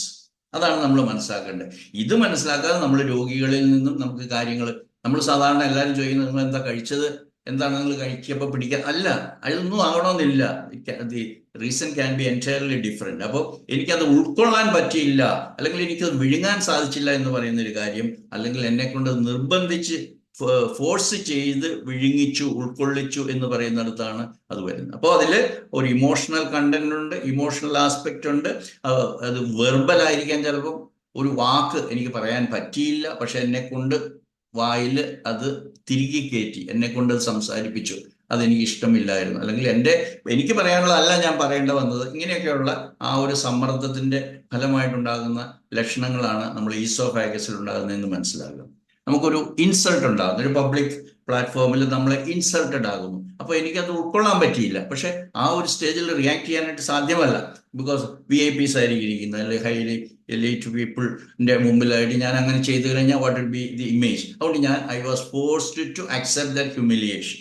അതാണ് നമ്മൾ മനസ്സിലാക്കേണ്ടത്. ഇത് മനസ്സിലാക്കാതെ നമ്മൾ രോഗികളിൽ നിന്നും നമുക്ക് കാര്യങ്ങൾ, നമ്മൾ സാധാരണ എല്ലാവരും ചോദിക്കുന്നത് നിങ്ങൾ എന്താ കഴിച്ചത്, എന്താണ് നിങ്ങൾ കഴിക്കുമ്പോൾ പിടിക്കുക, അല്ല, അതൊന്നും ആകണമെന്നില്ല. The reason can be entirely different. അപ്പോൾ എനിക്കത് ഉൾക്കൊള്ളാൻ പറ്റിയില്ല, അല്ലെങ്കിൽ എനിക്കത് വിഴുങ്ങാൻ സാധിച്ചില്ല എന്ന് പറയുന്ന ഒരു കാര്യം, അല്ലെങ്കിൽ എന്നെ കൊണ്ട് നിർബന്ധിച്ച് ഫോഴ്സ് ചെയ്ത് വിഴുങ്ങിച്ചു, ഉൾക്കൊള്ളിച്ചു എന്ന് പറയുന്നിടത്താണ് അത് വരുന്നത്. അപ്പോൾ അതിൽ ഒരു ഇമോഷണൽ കണ്ടന്റ് ഉണ്ട്, ഇമോഷണൽ ആസ്പെക്റ്റ് ഉണ്ട്. അത് വെർബൽ ആയിരിക്കാൻ, ചിലപ്പം ഒരു വാക്ക് എനിക്ക് പറയാൻ പറ്റിയില്ല, പക്ഷെ എന്നെ കൊണ്ട് വായിൽ അത് തിരികെ കയറ്റി, എന്നെ കൊണ്ട് അത് സംസാരിപ്പിച്ചു, അതെനിക്ക് ഇഷ്ടമില്ലായിരുന്നു, അല്ലെങ്കിൽ എനിക്ക് പറയാനുള്ളതല്ല ഞാൻ പറയേണ്ട വന്നത്. ഇങ്ങനെയൊക്കെയുള്ള ആ ഒരു സമ്മർദ്ദത്തിന്റെ ഫലമായിട്ടുണ്ടാകുന്ന ലക്ഷണങ്ങളാണ് നമ്മൾ ഈസോഫാഗസിൽ ഉണ്ടാകുന്നതെന്ന് മനസ്സിലാക്കുക. നമുക്കൊരു ഇൻസൾട്ട് ഉണ്ടാകുന്നു, ഒരു പബ്ലിക് പ്ലാറ്റ്ഫോമിൽ നമ്മൾ ഇൻസൾട്ടഡ് ആകുന്നു. അപ്പോൾ എനിക്കത് ഉൾക്കൊള്ളാൻ പറ്റിയില്ല, പക്ഷെ ആ ഒരു സ്റ്റേജിൽ റിയാക്ട് ചെയ്യാനായിട്ട് സാധ്യമല്ല. ബിക്കോസ് VIPs ആയിരിക്കും ഇരിക്കുന്നത്, അല്ലെങ്കിൽ ഹൈലി എലൈറ്റ് പീപ്പിളിന്റെ മുമ്പിലായിട്ട് ഞാൻ അങ്ങനെ ചെയ്തു കഴിഞ്ഞാൽ what will be the image. അതുകൊണ്ട് I was forced to accept that humiliation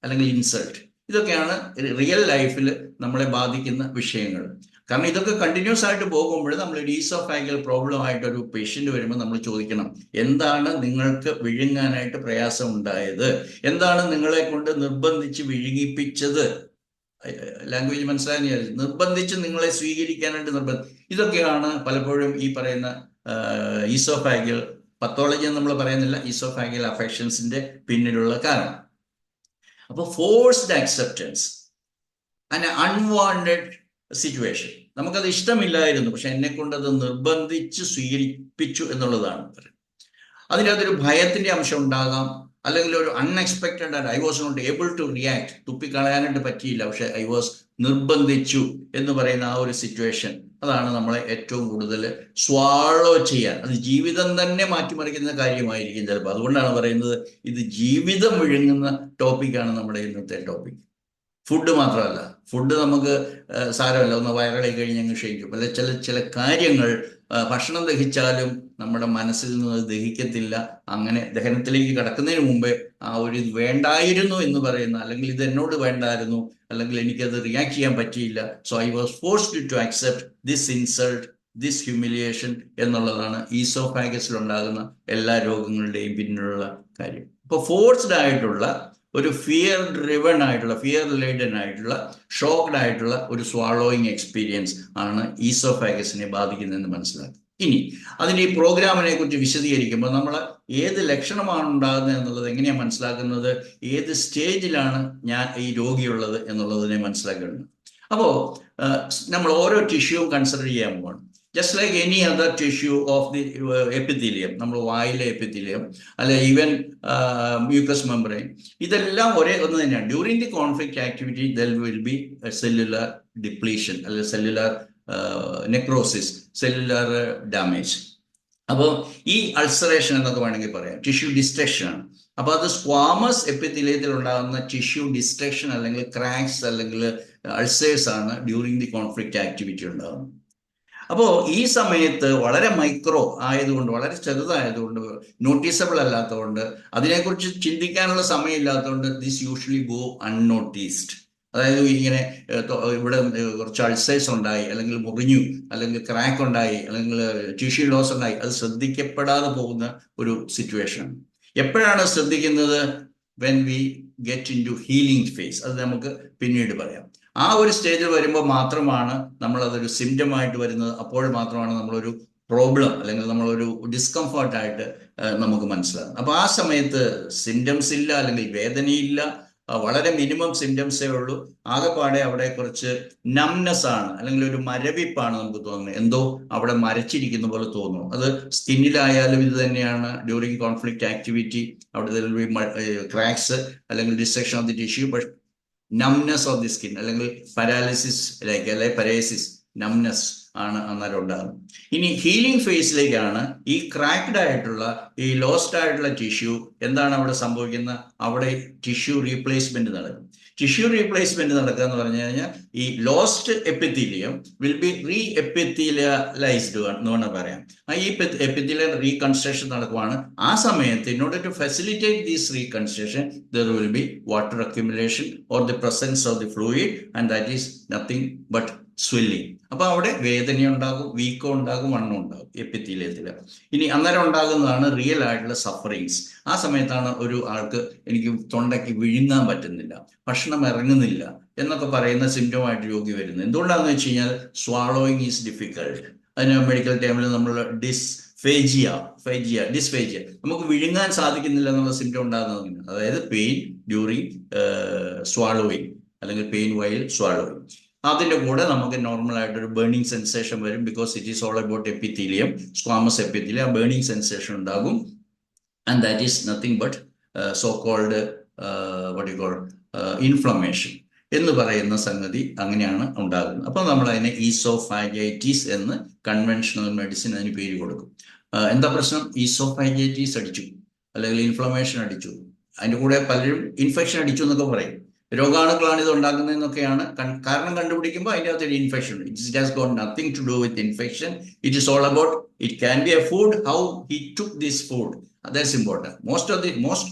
അല്ലെങ്കിൽ ഇൻസൾട്ട്. ഇതൊക്കെയാണ് റിയൽ ലൈഫിൽ നമ്മളെ ബാധിക്കുന്ന വിഷയങ്ങൾ. കാരണം ഇതൊക്കെ കണ്ടിന്യൂസ് ആയിട്ട് പോകുമ്പോൾ നമ്മൾ ഈസോഫാഗൽ പ്രോബ്ലം ആയിട്ടൊരു പേഷ്യന്റ് വരുമ്പോൾ നമ്മൾ ചോദിക്കണം, എന്താണ് നിങ്ങൾക്ക് വിഴുങ്ങാനായിട്ട് പ്രയാസം ഉണ്ടായത്, എന്താണ് നിങ്ങളെ കൊണ്ട് നിർബന്ധിച്ച് വിഴുങ്ങിപ്പിച്ചത്. ലാംഗ്വേജ് മനസ്സിലായി, നിർബന്ധിച്ച് നിങ്ങളെ സ്വീകരിക്കാനായിട്ട് ഇതൊക്കെയാണ് പലപ്പോഴും ഈ പറയുന്ന ഈസോഫാഗൽ പത്തോളജി എന്ന് നമ്മൾ പറയുന്നില്ല, ഈസോഫാഗൽ അഫെക്ഷൻസിന്റെ പിന്നിലുള്ള കാരണം. അപ്പോൾ forced acceptance and unwanted situation, നമുക്കത് ഇഷ്ടമില്ലായിരുന്നു, പക്ഷെ എന്നെ കൊണ്ട് അത് നിർബന്ധിച്ച് സ്വീകരിപ്പിച്ചു എന്നുള്ളതാണ്. അതിനകത്തൊരു ഭയത്തിന്റെ അംശം ഉണ്ടാകാം, അല്ലെങ്കിൽ ഒരു അൺഎക്സ്പെക്റ്റഡ് ആയിട്ട് I was not able to react, തുപ്പിക്കളയാനായിട്ട് പറ്റിയില്ല, പക്ഷെ ഐ വാസ് നിർബന്ധിച്ചു എന്ന് പറയുന്ന ആ ഒരു സിറ്റുവേഷൻ, അതാണ് നമ്മളെ ഏറ്റവും കൂടുതൽ സ്വാളോ ചെയ്യാൻ, അത് ജീവിതം തന്നെ മാറ്റിമറിക്കുന്ന കാര്യമായിരിക്കും ചിലപ്പോൾ. അതുകൊണ്ടാണ് പറയുന്നത് ഇത് ജീവിതം വിഴുങ്ങുന്ന ടോപ്പിക്കാണ് നമ്മുടെ ഇന്നത്തെ ടോപ്പിക്. ഫുഡ് മാത്രമല്ല, ഫുഡ് നമുക്ക് സാരമല്ല, ഒന്ന് വയറിളകി കഴിഞ്ഞ് അങ്ങ് ക്ഷയിക്കും. അല്ലെ ചില കാര്യങ്ങൾ ഭക്ഷണം ദഹിച്ചാലും നമ്മുടെ മനസ്സിൽ നിന്ന് അത് ദഹിക്കത്തില്ല. അങ്ങനെ ദഹനത്തിലേക്ക് കടക്കുന്നതിന് മുമ്പേ ആ ഒരു ഇത് വേണ്ടായിരുന്നു എന്ന് പറയുന്ന, അല്ലെങ്കിൽ ഇത് എന്നോട് വേണ്ടായിരുന്നു, അല്ലെങ്കിൽ എനിക്കത് റിയാക്ട് ചെയ്യാൻ പറ്റിയില്ല, so I was forced to accept this insult, this humiliation എന്നുള്ളതാണ് ഈസോഫാഗസിൽ ഉണ്ടാകുന്ന എല്ലാ രോഗങ്ങളുടെയും പിന്നിലുള്ള കാര്യം. ഇപ്പോൾ ഫോഴ്സ്ഡ് ആയിട്ടുള്ള ഒരു ഫിയർ ഡ്രിവൺ ആയിട്ടുള്ള, ഫിയർ ലേഡൻ ആയിട്ടുള്ള, ഷോക്ക്ഡ് ആയിട്ടുള്ള ഒരു സ്വാളോയിങ് എക്സ്പീരിയൻസ് ആണ് ഈസോഫാഗസിനെ ബാധിക്കുന്നതെന്ന് മനസ്സിലാക്കുക. ഇനി അതിൻ്റെ ഈ പ്രോഗ്രാമിനെ കുറിച്ച് വിശദീകരിക്കുമ്പോൾ നമ്മൾ ഏത് ലക്ഷണമാണ് ഉണ്ടാകുന്നത് എന്നുള്ളത് എങ്ങനെയാണ് മനസ്സിലാക്കുന്നത്, ഏത് സ്റ്റേജിലാണ് ഈ രോഗിയുള്ളത് എന്നുള്ളതിനെ മനസ്സിലാക്കേണ്ടത്. അപ്പോൾ നമ്മൾ ഓരോ ടിഷ്യൂവും കൺസിഡർ ചെയ്യാൻ പോകണം. Just like any other tissue of the epithelium, നമ്മൾ വായിലെ എപ്പിത്തീലിയം അല്ലെ ഈവൻ മ്യൂക്കസ് മെംബ്രെയിൻ, ഇതെല്ലാം ഒരേ ഒന്ന് തന്നെയാണ്. During the conflict activity there will be cellular depletion അല്ലെങ്കിൽ സെല്ലുലാർ നെക്രോസിസ്, സെല്ലുലാർ ഡാമേജ്. അപ്പോൾ ഈ അൾസറേഷൻ എന്നൊക്കെ വേണമെങ്കിൽ പറയാം ടിഷ്യൂ ഡിസ്ട്രക്ഷൻ ആണ്. അപ്പോൾ അത് സ്ക്വാമസ് എപ്പിത്തീലിയത്തിൽ ഉണ്ടാകുന്ന ടിഷ്യൂ ഡിസ്ട്രക്ഷൻ അല്ലെങ്കിൽ ക്രാക്സ് അല്ലെങ്കിൽ അൾസേഴ്സ് ആണ് ഡ്യൂറിങ് ദി കോൺഫ്ലിക്റ്റ് ആക്ടിവിറ്റി ഉണ്ടാകുന്നത്. അപ്പോൾ ഈ സമയത്ത് വളരെ മൈക്രോ ആയതുകൊണ്ട്, വളരെ ചെറുതായതുകൊണ്ട്, നോട്ടീസബിൾ അല്ലാത്തതുകൊണ്ട്, അതിനെക്കുറിച്ച് ചിന്തിക്കാനുള്ള സമയമില്ലാത്തതുകൊണ്ട് ദിസ് യൂഷ്വലി ഗോ അൺനോട്ടീസ്ഡ്. അതായത് ഇങ്ങനെ ഇവിടെ കുറച്ച് അൾസേഴ്സ് ഉണ്ടായി, അല്ലെങ്കിൽ മുറിഞ്ഞു, അല്ലെങ്കിൽ ക്രാക്ക് ഉണ്ടായി, അല്ലെങ്കിൽ ടിഷ്യൂ ലോസ് ഉണ്ടായി, അത് ശ്രദ്ധിക്കപ്പെടാതെ പോകുന്ന ഒരു സിറ്റുവേഷൻ. എപ്പോഴാണ് ശ്രദ്ധിക്കുന്നത്? When we get into healing phase. അത് നമുക്ക് പിന്നീട് പറയാം. ആ ഒരു സ്റ്റേജിൽ വരുമ്പോൾ മാത്രമാണ് നമ്മളതൊരു സിംറ്റമായിട്ട് വരുന്നത്. അപ്പോൾ മാത്രമാണ് നമ്മളൊരു പ്രോബ്ലം അല്ലെങ്കിൽ നമ്മളൊരു ഡിസ്കംഫർട്ടായിട്ട് നമുക്ക് മനസ്സിലാകുന്നത്. അപ്പോൾ ആ സമയത്ത് സിംറ്റംസ് ഇല്ല, അല്ലെങ്കിൽ വേദനയില്ല, വളരെ മിനിമം സിംറ്റംസേ ഉള്ളൂ. ആകെപ്പാടെ അവിടെ കുറച്ച് നംനെസ് ആണ്, അല്ലെങ്കിൽ ഒരു മരവിപ്പാണ് നമുക്ക് തോന്നുന്നത്. എന്തോ അവിടെ മരച്ചിരിക്കുന്ന പോലെ തോന്നുന്നു. അത് സ്കിന്നിലായാലും ഇത് തന്നെയാണ്. ഡ്യൂറിങ് കോൺഫ്ലിക്റ്റ് ആക്ടിവിറ്റി അവിടെ ക്രാക്സ് അല്ലെങ്കിൽ destruction of the tissue, but numbness of the skin അല്ലെങ്കിൽ പാരാലിസിസ് ലൈക്ക് അല്ലെ പരേസിസ്, നംനെസ് ആണ് അന്നേരം ഉണ്ടാകുന്നത്. ഇനി ഹീലിംഗ് ഫേസിലേക്കാണ് ഈ ക്രാക്ഡ് ആയിട്ടുള്ള, ഈ ലോസ്റ്റ് ആയിട്ടുള്ള ടിഷ്യൂ എന്താണ് അവിടെ സംഭവിക്കുന്നത്? അവിടെ ടിഷ്യൂ റീപ്ലേസ്മെന്റ് നടക്കും. ടിഷ്യൂ റീപ്ലേസ്മെന്റ് നടക്കുക എന്ന് പറഞ്ഞു കഴിഞ്ഞാൽ ഈ lost epithelium will be re epithelialized എന്ന് വേണം പറയാം. ഈ എപ്പിത്തീലിയം റീകൺസ്ട്രക്ഷൻ നടക്കുവാണ്. ആ സമയത്ത് in order to facilitate this reconstruction there will be water accumulation or the presence of the fluid and that is nothing but swelling. അപ്പൊ അവിടെ വേദന ഉണ്ടാകും, വീക്കം ഉണ്ടാകും, വണ്ണം ഉണ്ടാകും എപ്പിത്തീലിയത്തിൽ. ഇനി അന്നേരം ഉണ്ടാകുന്നതാണ് റിയൽ ആയിട്ടുള്ള സഫറിങ്സ്. ആ സമയത്താണ് ഒരു ആൾക്ക് എനിക്ക് തൊണ്ടയ്ക്ക് വിഴുങ്ങാൻ പറ്റുന്നില്ല, ഭക്ഷണം ഇറങ്ങുന്നില്ല എന്നൊക്കെ പറയുന്ന സിംറ്റമായിട്ട് രോഗി വരുന്നത്. എന്തുകൊണ്ടാണെന്ന് വെച്ച് കഴിഞ്ഞാൽ സ്വാളോയിങ് ഈസ് ഡിഫിക്കൾട്ട്. അതിന് മെഡിക്കൽ ടൈമിൽ നമ്മൾ ഡിസ്ഫേജിയ, നമുക്ക് വിഴുങ്ങാൻ സാധിക്കുന്നില്ല എന്നുള്ള സിംറ്റം ഉണ്ടാകുന്നതിന്, അതായത് പെയിൻ ഡ്യൂറിങ് സ്വാളോയിങ് അല്ലെങ്കിൽ പെയിൻ വൈൽ സ്വാളോയിങ്. അതിൻ്റെ കൂടെ നമുക്ക് നോർമൽ ആയിട്ടൊരു ബേണിംഗ് സെൻസേഷൻ വരും. Because it is all about epithelium, squamous epithelium. ആ ബേണിംഗ് സെൻസേഷൻ ഉണ്ടാകും. And that is nothing but so called what you call inflammation എന്ന് പറയുന്ന സംഗതി അങ്ങനെയാണ് ഉണ്ടാകുന്നത്. അപ്പോൾ നമ്മൾ അതിനെ ഈസോഫാഗൈറ്റിസ് എന്ന് കൺവെൻഷണൽ മെഡിസിൻ അതിന് പേര് കൊടുക്കും. എന്താ പ്രശ്നം? ഈസോഫാഗൈറ്റിസ് അടിച്ചു അല്ലെങ്കിൽ ഇൻഫ്ലമേഷൻ അടിച്ചു, അതിൻ്റെ കൂടെ പലരും ഇൻഫെക്ഷൻ അടിച്ചു എന്നൊക്കെ പറയും. രോഗാണുക്കളാണ് ഇത് ഉണ്ടാക്കുന്നതെന്നൊക്കെയാണ് കാരണം കണ്ടുപിടിക്കുമ്പോൾ അതിൻ്റെ അകത്തൊരു infection. It has got nothing to do with infection. It is all about, it can be a food, how he took this food. That's important. Most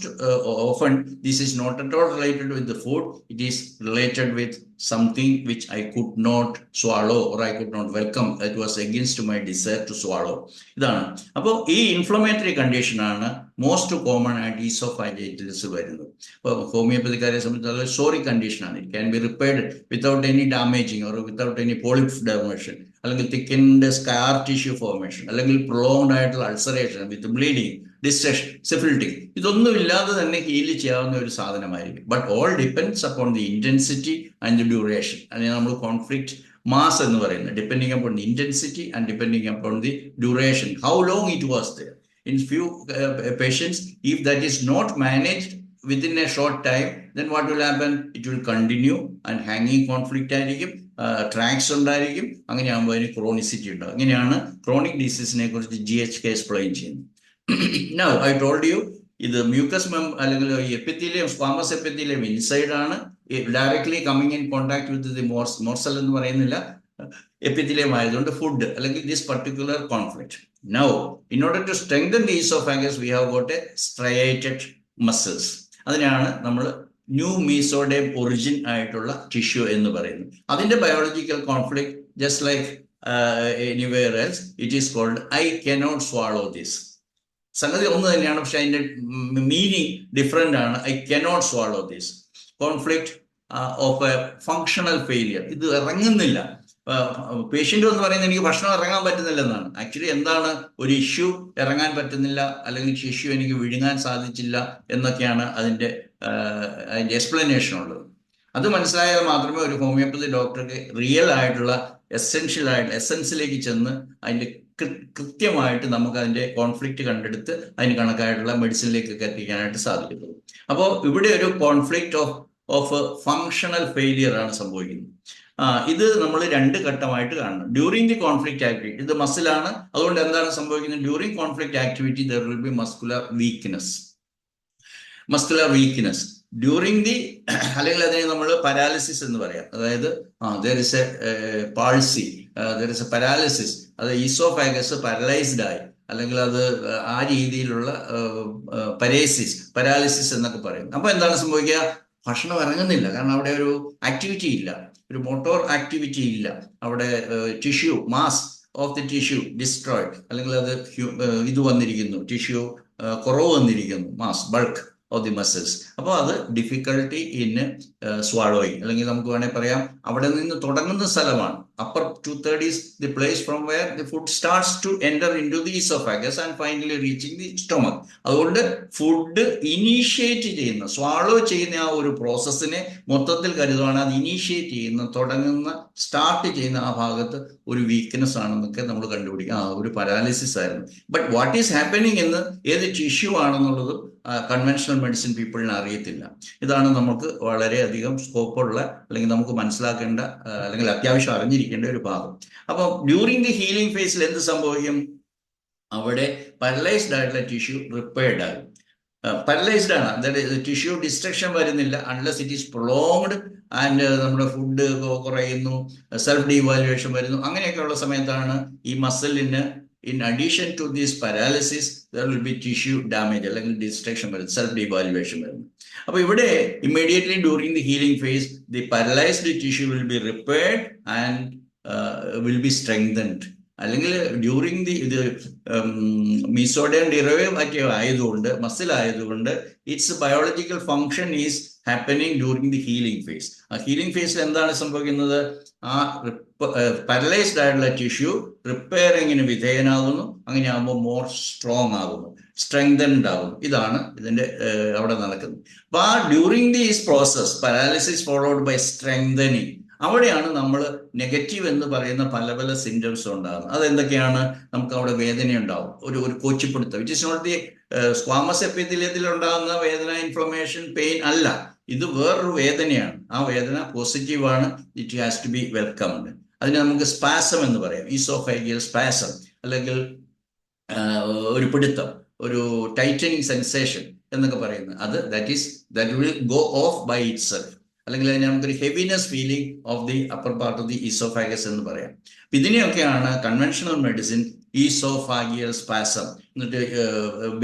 often this is not at all related with the food. It is related with something which I could not swallow or I could not welcome. That was against my desire to swallow. ഇതാണ്. അപ്പോൾ ഈ inflammatory condition ആണ് most common ആയിട്ട് oesophagitis വരുന്നത്. ഇപ്പോൾ ഹോമിയോപ്പതിക്കാരെ സംബന്ധിച്ചുള്ള sorry കണ്ടീഷനാണ്. It can be repaired without any damaging or without any polyp ഡെമേഷൻ, അല്ലെങ്കിൽ തിക്കൻഡ് സ്കാർ ടിഷ്യൂ ഫോർമേഷൻ, അല്ലെങ്കിൽ പ്രൊലോങ്ഡ് ആയിട്ടുള്ള അൾസറേഷൻ വിത്ത് ബ്ലീഡിങ്, ഡിസ്ട്രക്ഷൻ, സിഫിലിറ്റി. ഇതൊന്നും ഇല്ലാതെ തന്നെ ഹീൽ ചെയ്യാവുന്ന ഒരു സാധനമായിരിക്കും. But all depends upon the intensity and the duration. അതിന് നമ്മൾ കോൺഫ്ലിക്റ്റ് മാസ് എന്ന് പറയുന്നത്. Depending upon the intensity and depending upon the duration, how long it was there. In few patients, if that is not managed within a short time, then what will happen? It will continue and hanging conflict ആയിരിക്കും, tracks ഉണ്ടായിരിക്കും. അങ്ങനെയാകുമ്പോൾ അതിന് ക്രോണിസിറ്റി ഉണ്ടാകും. അങ്ങനെയാണ് chronic ഡിസീസിനെ കുറിച്ച് GHK explain ചെയ്യുന്നത്. Now I told you, ഇത് മ്യൂക്കസ് അല്ലെങ്കിൽ എപ്പിത്തീലിയം, സ്ക്വാമസ് എപ്പിത്തീലിയം ഇൻസൈഡ് ആണ്, directly coming in contact with the morsel എന്ന് പറയുന്നില്ല, എപ്പിത്തീലിയം ആയതുകൊണ്ട് ഫുഡ് അല്ലെങ്കിൽ this particular conflict. Now, in order to strengthen the esophagus, we have got a striated muscles. അതിനാണ് നമ്മൾ new mesoderm origin ആയിട്ടുള്ള tissue എന്ന് പറയുന്നത്. അതിന്റെ biological conflict, just like anywhere else, it is called I cannot swallow this. സംഗതി ഒന്ന് തന്നെയാണ്, പക്ഷെ അതിന്റെ മീനിങ് ഡിഫറെന്റ് ആണ്. I cannot swallow this conflict of a functional failure. ഇത് ഇറങ്ങുന്നില്ല. പേഷ്യൻ്റ് എന്ന് പറയുന്നത് എനിക്ക് ഭക്ഷണം ഇറങ്ങാൻ പറ്റുന്നില്ല എന്നാണ്. ആക്ച്വലി എന്താണ് ഒരു ഇഷ്യൂ? ഇറങ്ങാൻ പറ്റുന്നില്ല, അല്ലെങ്കിൽ ഇഷ്യൂ എനിക്ക് വിഴുങ്ങാൻ സാധിച്ചില്ല എന്നൊക്കെയാണ് അതിൻ്റെ എക്സ്പ്ലനേഷൻ ഉള്ളത്. അത് മനസ്സിലായാൽ മാത്രമേ ഒരു ഹോമിയോപ്പതി ഡോക്ടർക്ക് റിയൽ ആയിട്ടുള്ള എസെൻഷ്യൽ ആയിട്ടുള്ള എസെൻസിലേക്ക് ചെന്ന് അതിന്റെ കൃത്യമായിട്ട് നമുക്ക് അതിന്റെ കോൺഫ്ലിക്റ്റ് കണ്ടെടുത്ത് അതിന് കണക്കായിട്ടുള്ള മെഡിസിനിലേക്കൊക്കെ എത്തിക്കാനായിട്ട് സാധിക്കുന്നത്. അപ്പോൾ ഇവിടെ ഒരു കോൺഫ്ലിക്റ്റ് ഓഫ് ഫങ്ഷണൽ ഫെയിലിയർ ആണ് സംഭവിക്കുന്നത്. ഇത് നമ്മൾ 2 ഘട്ടമായിട്ട് കാണണം. ഡ്യൂറിങ് ദി കോൺഫ്ലിക്റ്റ് ആക്ടിവിറ്റി, ഇത് മസിലാണ്, അതുകൊണ്ട് എന്താണ് സംഭവിക്കുന്നത്? During conflict activity there will B muscular weakness. During the അല്ലെങ്കിൽ അതിനെ നമ്മൾ പാരാലിസിസ് എന്ന് പറയാം. അതായത് there is A palsy, there is A paralysis, അത് ഈസോഫാഗസ് പാരലൈസ്ഡ് ആയി, അല്ലെങ്കിൽ അത് ആ രീതിയിലുള്ള പാരാലിസിസ് എന്നൊക്കെ പറയും. അപ്പൊ എന്താണ് സംഭവിക്കുക? ഭക്ഷണം ഇറങ്ങുന്നില്ല, കാരണം അവിടെ ഒരു ആക്ടിവിറ്റി ഇല്ല, ഒരു മോട്ടോർ ആക്ടിവിറ്റി ഇല്ല. അവിടെ tissue, mass of the tissue destroyed, അല്ലെങ്കിൽ അത് ഇത് വന്നിരിക്കുന്നു, ടിഷ്യൂ കുറവ് വന്നിരിക്കുന്നു, mass bulk of the muscles. അപ്പോൾ അത് ഡിഫിക്കൽട്ടി ഇൻ സ്വാളോയിങ്, അല്ലെങ്കിൽ നമുക്ക് വേണമെങ്കിൽ പറയാം അവിടെ നിന്ന് തുടങ്ങുന്ന സ്ഥലമാണ്. upper 2/3 is the place from where the food starts to enter into the esophagus and finally reaching the stomach. അതുകൊണ്ട് ഫുഡ് ഇനീഷ്യേറ്റ് ചെയ്യുന്ന, സ്വാളോ ചെയ്യുന്ന ആ ഒരു പ്രോസസ്സിനെ മൊത്തത്തിൽ കരുതുവാണ്. അത് ഇനീഷ്യേറ്റ് ചെയ്യുന്ന, തുടങ്ങുന്ന, സ്റ്റാർട്ട് ചെയ്യുന്ന ആ ഭാഗത്ത് ഒരു വീക്ക്നെസ് ആണെന്നൊക്കെ നമ്മൾ കണ്ടുപിടിക്കും. ഒരു പാരാലിസിസ് ആയിരുന്നു. ബട്ട് വാട്ട് ഈസ് ഹാപ്പനിങ് എന്ന്, ഏത് ടിഷ്യൂ ആണെന്നുള്ളത് കൺവെൻഷണൽ മെഡിസിൻ പീപ്പിളിന് അറിയത്തില്ല. ഇതാണ് നമുക്ക് വളരെയധികം സ്കോപ്പുള്ള, അല്ലെങ്കിൽ നമുക്ക് മനസ്സിലാക്കേണ്ട, അല്ലെങ്കിൽ അത്യാവശ്യം അറിഞ്ഞിരിക്കേണ്ട ഒരു ഭാഗം. അപ്പോൾ ഡ്യൂറിങ് ദി ഹീലിംഗ് ഫേസിൽ എന്ത് സംഭവിക്കും? അവിടെ പാരലൈസ്ഡ് ആയിട്ടുള്ള ടിഷ്യൂ റിപ്പയർഡ് ആകും. പാരലൈസ്ഡ് ആണ്, അതായത് ടിഷ്യൂ ഡിസ്ട്രക്ഷൻ വരുന്നില്ല unless it is prolonged and നമ്മുടെ ഫുഡ് കുറയുന്നു, സെൽഫ് ഡീവാലുവേഷൻ വരുന്നു. അങ്ങനെയൊക്കെയുള്ള സമയത്താണ് ഈ മസിലിന് in addition to this paralysis there will be tissue damage, അല്ലെങ്കിൽ ഡിസ്ട്രക്ഷൻ വരും, സെൽഫ് ഡീവാലുവേഷൻ വരുന്നു. അപ്പൊ ഇവിടെ immediately during the healing phase the paralysed tissue will be repaired and will be strengthened. അല്ലെങ്കിൽ ഡ്യൂറിങ് ദി ഇത് മീസോഡിയം ഡിറൈവേറ്റീവ് ആയതുകൊണ്ട്, muscle ആയതുകൊണ്ട്, its biological function is happening during the healing phase. ആ healing ഫേസിൽ എന്താണ് സംഭവിക്കുന്നത്? ആ പാരലൈസ്ഡ് ആയിട്ടുള്ള ടിഷ്യൂ റിപ്പയറിങ്ങിന് വിധേയനാകുന്നു. അങ്ങനെയാകുമ്പോൾ മോർ സ്ട്രോങ് ആകുന്നു, സ്ട്രെങ്തൻഡ് ആകുന്നു. ഇതാണ് ഇതിന്റെ അവിടെ നടക്കുന്നത്. അപ്പൊ ആ during this process paralysis followed by strengthening, അവിടെയാണ് നമ്മൾ നെഗറ്റീവ് എന്ന് പറയുന്ന പല പല സിംറ്റംസ് ഉണ്ടാകുന്നത്. അതെന്തൊക്കെയാണ്? നമുക്ക് അവിടെ വേദന ഉണ്ടാവും, ഒരു കൊച്ചിപ്പിടുത്തം. It is not the squamous എപ്പിത്തീലിയത്തിൽ ഉണ്ടാകുന്ന വേദന, ഇൻഫ്ലമേഷൻ, പെയിൻ അല്ല. ഇത് വേറൊരു വേദനയാണ്. ആ വേദന പോസിറ്റീവാണ്. It has to be welcomed. അതിന് നമുക്ക് സ്പാസം എന്ന് പറയാം, ഈസോഫേഗിയൽ സ്പാസം, അല്ലെങ്കിൽ ഒരു പിടുത്തം, ഒരു ടൈറ്റനിങ് സെൻസേഷൻ എന്നൊക്കെ പറയുന്നത്. അത് that will go off by itself, അല്ലെങ്കിൽ അതിന് നമുക്കൊരു heaviness feeling of the upper part of the oesophagus എന്ന് പറയാം. ഇതിനെയൊക്കെയാണ് കൺവെൻഷണൽ മെഡിസിൻ ഈസോഫാഗിയൽ സ്പാസം, എന്നിട്ട്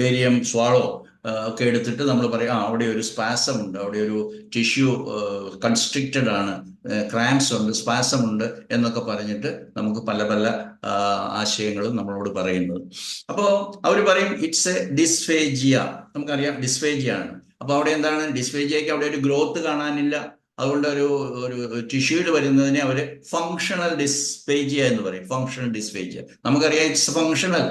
ബേരിയം സ്വാളോ ഒക്കെ എടുത്തിട്ട് നമ്മൾ പറയാം അവിടെ ഒരു സ്പാസം ഉണ്ട്, അവിടെ ഒരു ടിഷ്യൂ കൺസ്ട്രിക്റ്റഡ് ആണ്, ക്രാംസ് ഉണ്ട്, സ്പാസം ഉണ്ട് എന്നൊക്കെ പറഞ്ഞിട്ട് നമുക്ക് പല പല ആശയങ്ങളും നമ്മളോട് പറയുന്നത്. അപ്പോൾ അവർ പറയും ഇറ്റ്സ് എ ഡിസ്ഫേജിയ. നമുക്കറിയാം ഡിസ്ഫേജിയ ആണ്. അപ്പൊ അവിടെ എന്താണ് ഡിസ്ഫേജിയയ്ക്ക്? അവിടെ ഒരു ഗ്രോത്ത് കാണാനില്ല. അതുകൊണ്ട് ഒരു ടിഷ്യൂയിൽ വരുന്നതിനെ അവര് ഫങ്ഷണൽ ഡിസ്ഫേജിയ എന്ന് പറയും. ഫങ്ഷണൽ ഡിസ്ഫേജിയ നമുക്കറിയാം ഇറ്റ്സ് ഫങ്ഷണൽ,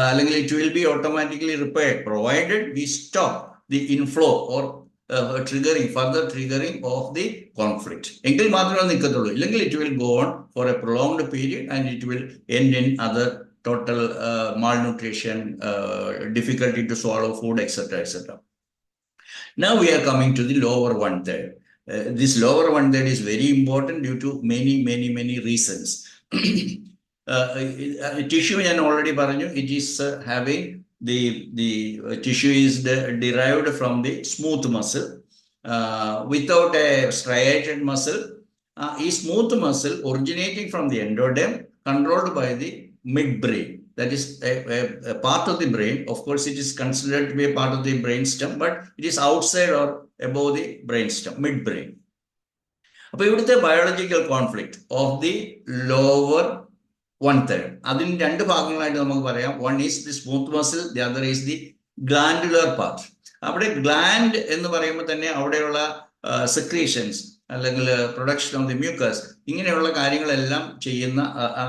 അല്ലെങ്കിൽ it will be automatically repaired provided we stop the inflow or further triggering of the conflict. എങ്കിൽ മാത്രമേ നിൽക്കത്തുള്ളൂ. ഇല്ലെങ്കിൽ it will go on for a prolonged period and it will end in other total malnutrition, difficulty to swallow food, etc., etc. Now we are coming to the lower 1/3. This lower 1/3 is very important due to many reasons. Tissue ഞാൻ already പറഞ്ഞു, it is having the tissue is derived from the smooth muscle without a striated muscle. A smooth muscle originating from the endoderm, controlled by the midbrain, that is a part of the brain. Of course it is considered to be a part of the brainstem, but it is outside or above the brainstem, midbrain. അപ്പോൾ ഇവിടുത്തെ biological conflict of the lower 1/3, അതിന് 2 ഭാഗങ്ങളായിട്ട് നമുക്ക് പറയാം. One is the smooth muscle, the other is the glandular part. അവിടെ gland എന്ന് പറയുമ്പോൾ തന്നെ അവിടെയുള്ള സെക്രീഷൻസ്, അല്ലെങ്കിൽ പ്രൊഡക്ഷൻ ഓഫ് ദി മ്യൂക്കസ്, ഇങ്ങനെയുള്ള കാര്യങ്ങളെല്ലാം ചെയ്യുന്ന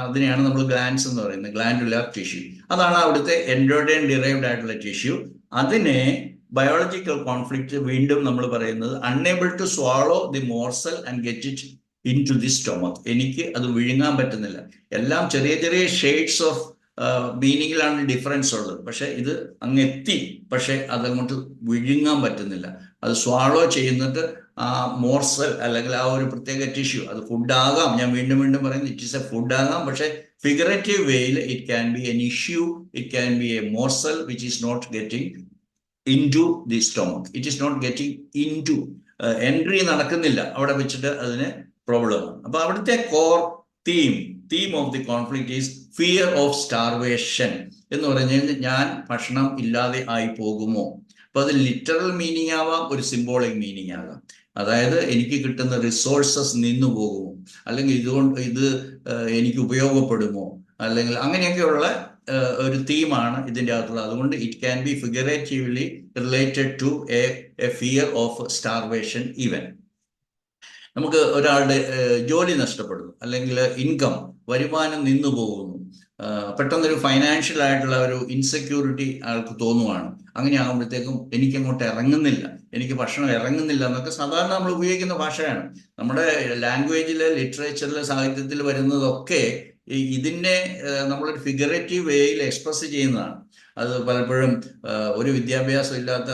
അതിനെയാണ് നമ്മൾ ഗ്ലാൻഡ്സ് എന്ന് പറയുന്നത്, ഗ്ലാൻഡുലർ ടിഷ്യൂ. അതാണ് അവിടുത്തെ എൻഡോഡേം ഡിറൈവ്ഡ് ആയിട്ടുള്ള ടിഷ്യൂ. അതിനെ ബയോളജിക്കൽ കോൺഫ്ലിക്റ്റ് വീണ്ടും നമ്മൾ പറയുന്നത് unable to swallow the morsel and get it into the stomach. എനിക്ക് അത് വിഴുങ്ങാൻ പറ്റുന്നില്ല. എല്ലാം ചെറിയ ചെറിയ ഷെയ്ഡ്സ് ഓഫ് മീനിങ്ങിലാണ് ഡിഫറൻസ് ഉള്ളത്. പക്ഷെ ഇത് അങ്ങ് എത്തി, പക്ഷെ അതങ്ങോട്ട് വിഴുങ്ങാൻ പറ്റുന്നില്ല. അത് സ്വാളോ ചെയ്യുന്നിട്ട് ആ മോർസൽ അല്ലെങ്കിൽ ആ ഒരു പ്രത്യേക ടിഷ്യൂ, അത് ഫുഡാകാം, ഞാൻ വീണ്ടും വീണ്ടും പറയുന്നത് ഇറ്റ് ഈസ് എ ഫുഡാകാം, പക്ഷെ ഫിഗറേറ്റീവ് വേയിൽ it can be an issue, it can be a morsel which is not getting into the stomach, it is not getting into, entry നടക്കുന്നില്ല, അവിടെ വെച്ചിട്ട് അതിന് പ്രോബ്ലമാണ്. അപ്പൊ അവിടുത്തെ core theme of the conflict is fear of starvation എന്ന് പറഞ്ഞു കഴിഞ്ഞാൽ ഞാൻ ഭക്ഷണം ഇല്ലാതെ ആയി പോകുമോ. അപ്പൊ അത് ലിറ്ററൽ മീനിങ് ആവാം, ഒരു സിംബോളിക് മീനിങ് ആകാം. അതായത് എനിക്ക് കിട്ടുന്ന റിസോഴ്സസ് നിന്നു പോകുമോ, അല്ലെങ്കിൽ ഇത് എനിക്ക് ഉപയോഗപ്പെടുമോ, അല്ലെങ്കിൽ അങ്ങനെയൊക്കെയുള്ള ഒരു തീമാണ് ഇതിൻ്റെ അകത്തുള്ളത്. അതുകൊണ്ട് it can be figuratively related to a fear of starvation even. നമുക്ക് ഒരാളുടെ ജോലി നഷ്ടപ്പെടുന്നു, അല്ലെങ്കിൽ ഇൻകം, വരുമാനം നിന്നു പോകുന്നു, പെട്ടെന്നൊരു ഫൈനാൻഷ്യൽ ആയിട്ടുള്ള ഒരു ഇൻസെക്യൂരിറ്റി ആൾക്ക് തോന്നുവാണ്. അങ്ങനെ ആകുമ്പോഴത്തേക്കും എനിക്കങ്ങോട്ട് ഇറങ്ങുന്നില്ല, എനിക്ക് ഭക്ഷണം ഇറങ്ങുന്നില്ല എന്നൊക്കെ സാധാരണ നമ്മൾ ഉപയോഗിക്കുന്ന ഭാഷയാണ്. നമ്മുടെ ലാംഗ്വേജിൽ, ലിറ്ററേച്ചറിൽ, സാഹിത്യത്തിൽ വരുന്നതൊക്കെ ഇതിനെ നമ്മളൊരു ഫിഗറേറ്റീവ് വേയിൽ എക്സ്പ്രസ് ചെയ്യുന്നതാണ്. അത് പലപ്പോഴും ഒരു വിദ്യാഭ്യാസം ഇല്ലാത്ത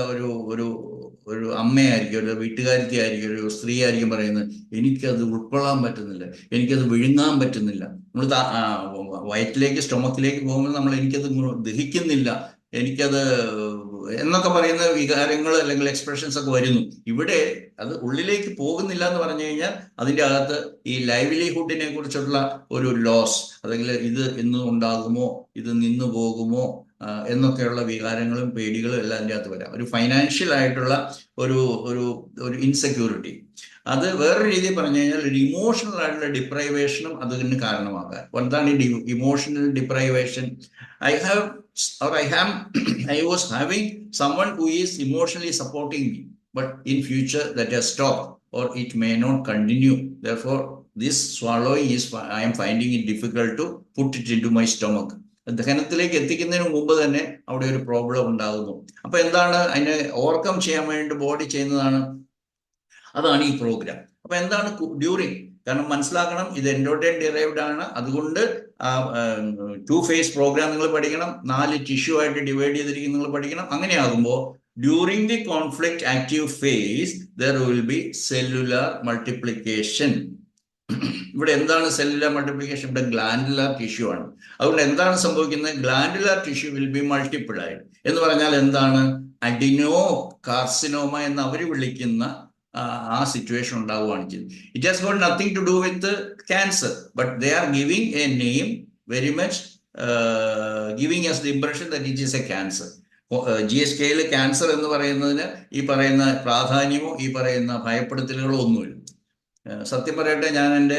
ഒരു അമ്മയായിരിക്കും, ഒരു വീട്ടുകാരത്തി ആയിരിക്കും, ഒരു സ്ത്രീ ആയിരിക്കും പറയുന്നത് എനിക്കത് ഉൾക്കൊള്ളാൻ പറ്റുന്നില്ല, എനിക്കത് വിഴുങ്ങാൻ പറ്റുന്നില്ല. നമ്മൾ വയറ്റിലേക്ക്, സ്റ്റൊമക്കിലേക്ക് പോകുമ്പോൾ നമ്മൾ എനിക്കത് ദഹിക്കുന്നില്ല, എനിക്കത് എന്നൊക്കെ പറയുന്ന വികാരങ്ങൾ അല്ലെങ്കിൽ എക്സ്പ്രഷൻസ് ഒക്കെ വരുന്നു. ഇവിടെ അത് ഉള്ളിലേക്ക് പോകുന്നില്ല എന്ന് പറഞ്ഞു കഴിഞ്ഞാൽ അതിൻ്റെ അകത്ത് ഈ ലൈവ്ലിഹുഡിനെ കുറിച്ചുള്ള ഒരു ലോസ്, അല്ലെങ്കിൽ ഇത് എന്ന് ഉണ്ടാകുമോ, ഇത് നിന്നു പോകുമോ എന്നൊക്കെയുള്ള വികാരങ്ങളും പേടികളും എല്ലാം അതിൻ്റെ അകത്ത് വരാം. ഒരു ഫൈനാൻഷ്യൽ ആയിട്ടുള്ള ഒരു ഒരു ഒരു ഇൻസെക്യൂരിറ്റി. അത് വേറൊരു രീതിയിൽ പറഞ്ഞു കഴിഞ്ഞാൽ ഒരു ഇമോഷണൽ ആയിട്ടുള്ള ഡിപ്രൈവേഷനും അതിന് കാരണമാകാം. എന്താണ് ഈ emotional deprivation? I was having someone who is emotionally supporting me, but in future that has stopped or it may not continue. Therefore, this swallowing I am finding it difficult to put it into my stomach. ദഹനത്തിലേക്ക് എത്തിക്കുന്നതിന് മുമ്പ് തന്നെ അവിടെ ഒരു problem ഉണ്ടാകുന്നു. അപ്പൊ എന്താണ് അതിനെ overcome ചെയ്യാൻ വേണ്ടി ബോഡി ചെയ്യുന്നതാണ്, അതാണ് ഈ പ്രോഗ്രാം. അപ്പൊ എന്താണ് ഡ്യൂറിങ്? കാരണം മനസ്സിലാക്കണം, ഇത് എൻഡോർഫിൻ ഡിറൈവ്ഡ് ആണ്. അതുകൊണ്ട് 2 phase പ്രോഗ്രാം നിങ്ങൾ പഠിക്കണം, 4 ടിഷ്യൂ ആയിട്ട് ഡിവൈഡ് ചെയ്തിരിക്കുന്ന നിങ്ങൾ പഠിക്കണം. അങ്ങനെയാകുമ്പോൾ during the conflict active face there will B cellular multiplication. ഇവിടെ എന്താണ് സെല്ലുലാർ മൾട്ടിപ്ലിക്കേഷൻ? ഇവിടെ ഗ്ലാൻഡുലാർ ടിഷ്യൂ ആണ്. അതുകൊണ്ട് എന്താണ് സംഭവിക്കുന്നത്? Glandular tissue will B multiplied എന്ന് പറഞ്ഞാൽ എന്താണ്? അഡിനോ കാർസിനോമ എന്ന് അവർ വിളിക്കുന്ന ആ സിറ്റുവേഷൻ ഉണ്ടാവുകയാണ് ചെയ്തത്. It has got nothing to do with cancer, but they are giving a name very much giving us the impression that it is a cancer. GSKയിൽ cancer എന്ന് പറയുന്നതിന് ഈ പറയുന്ന പ്രാധാന്യമോ ഈ പറയുന്ന ഭയപ്പെടുത്തലുകളോ ഒന്നുമില്ല. സത്യം പറയട്ടെ, ഞാൻ എൻ്റെ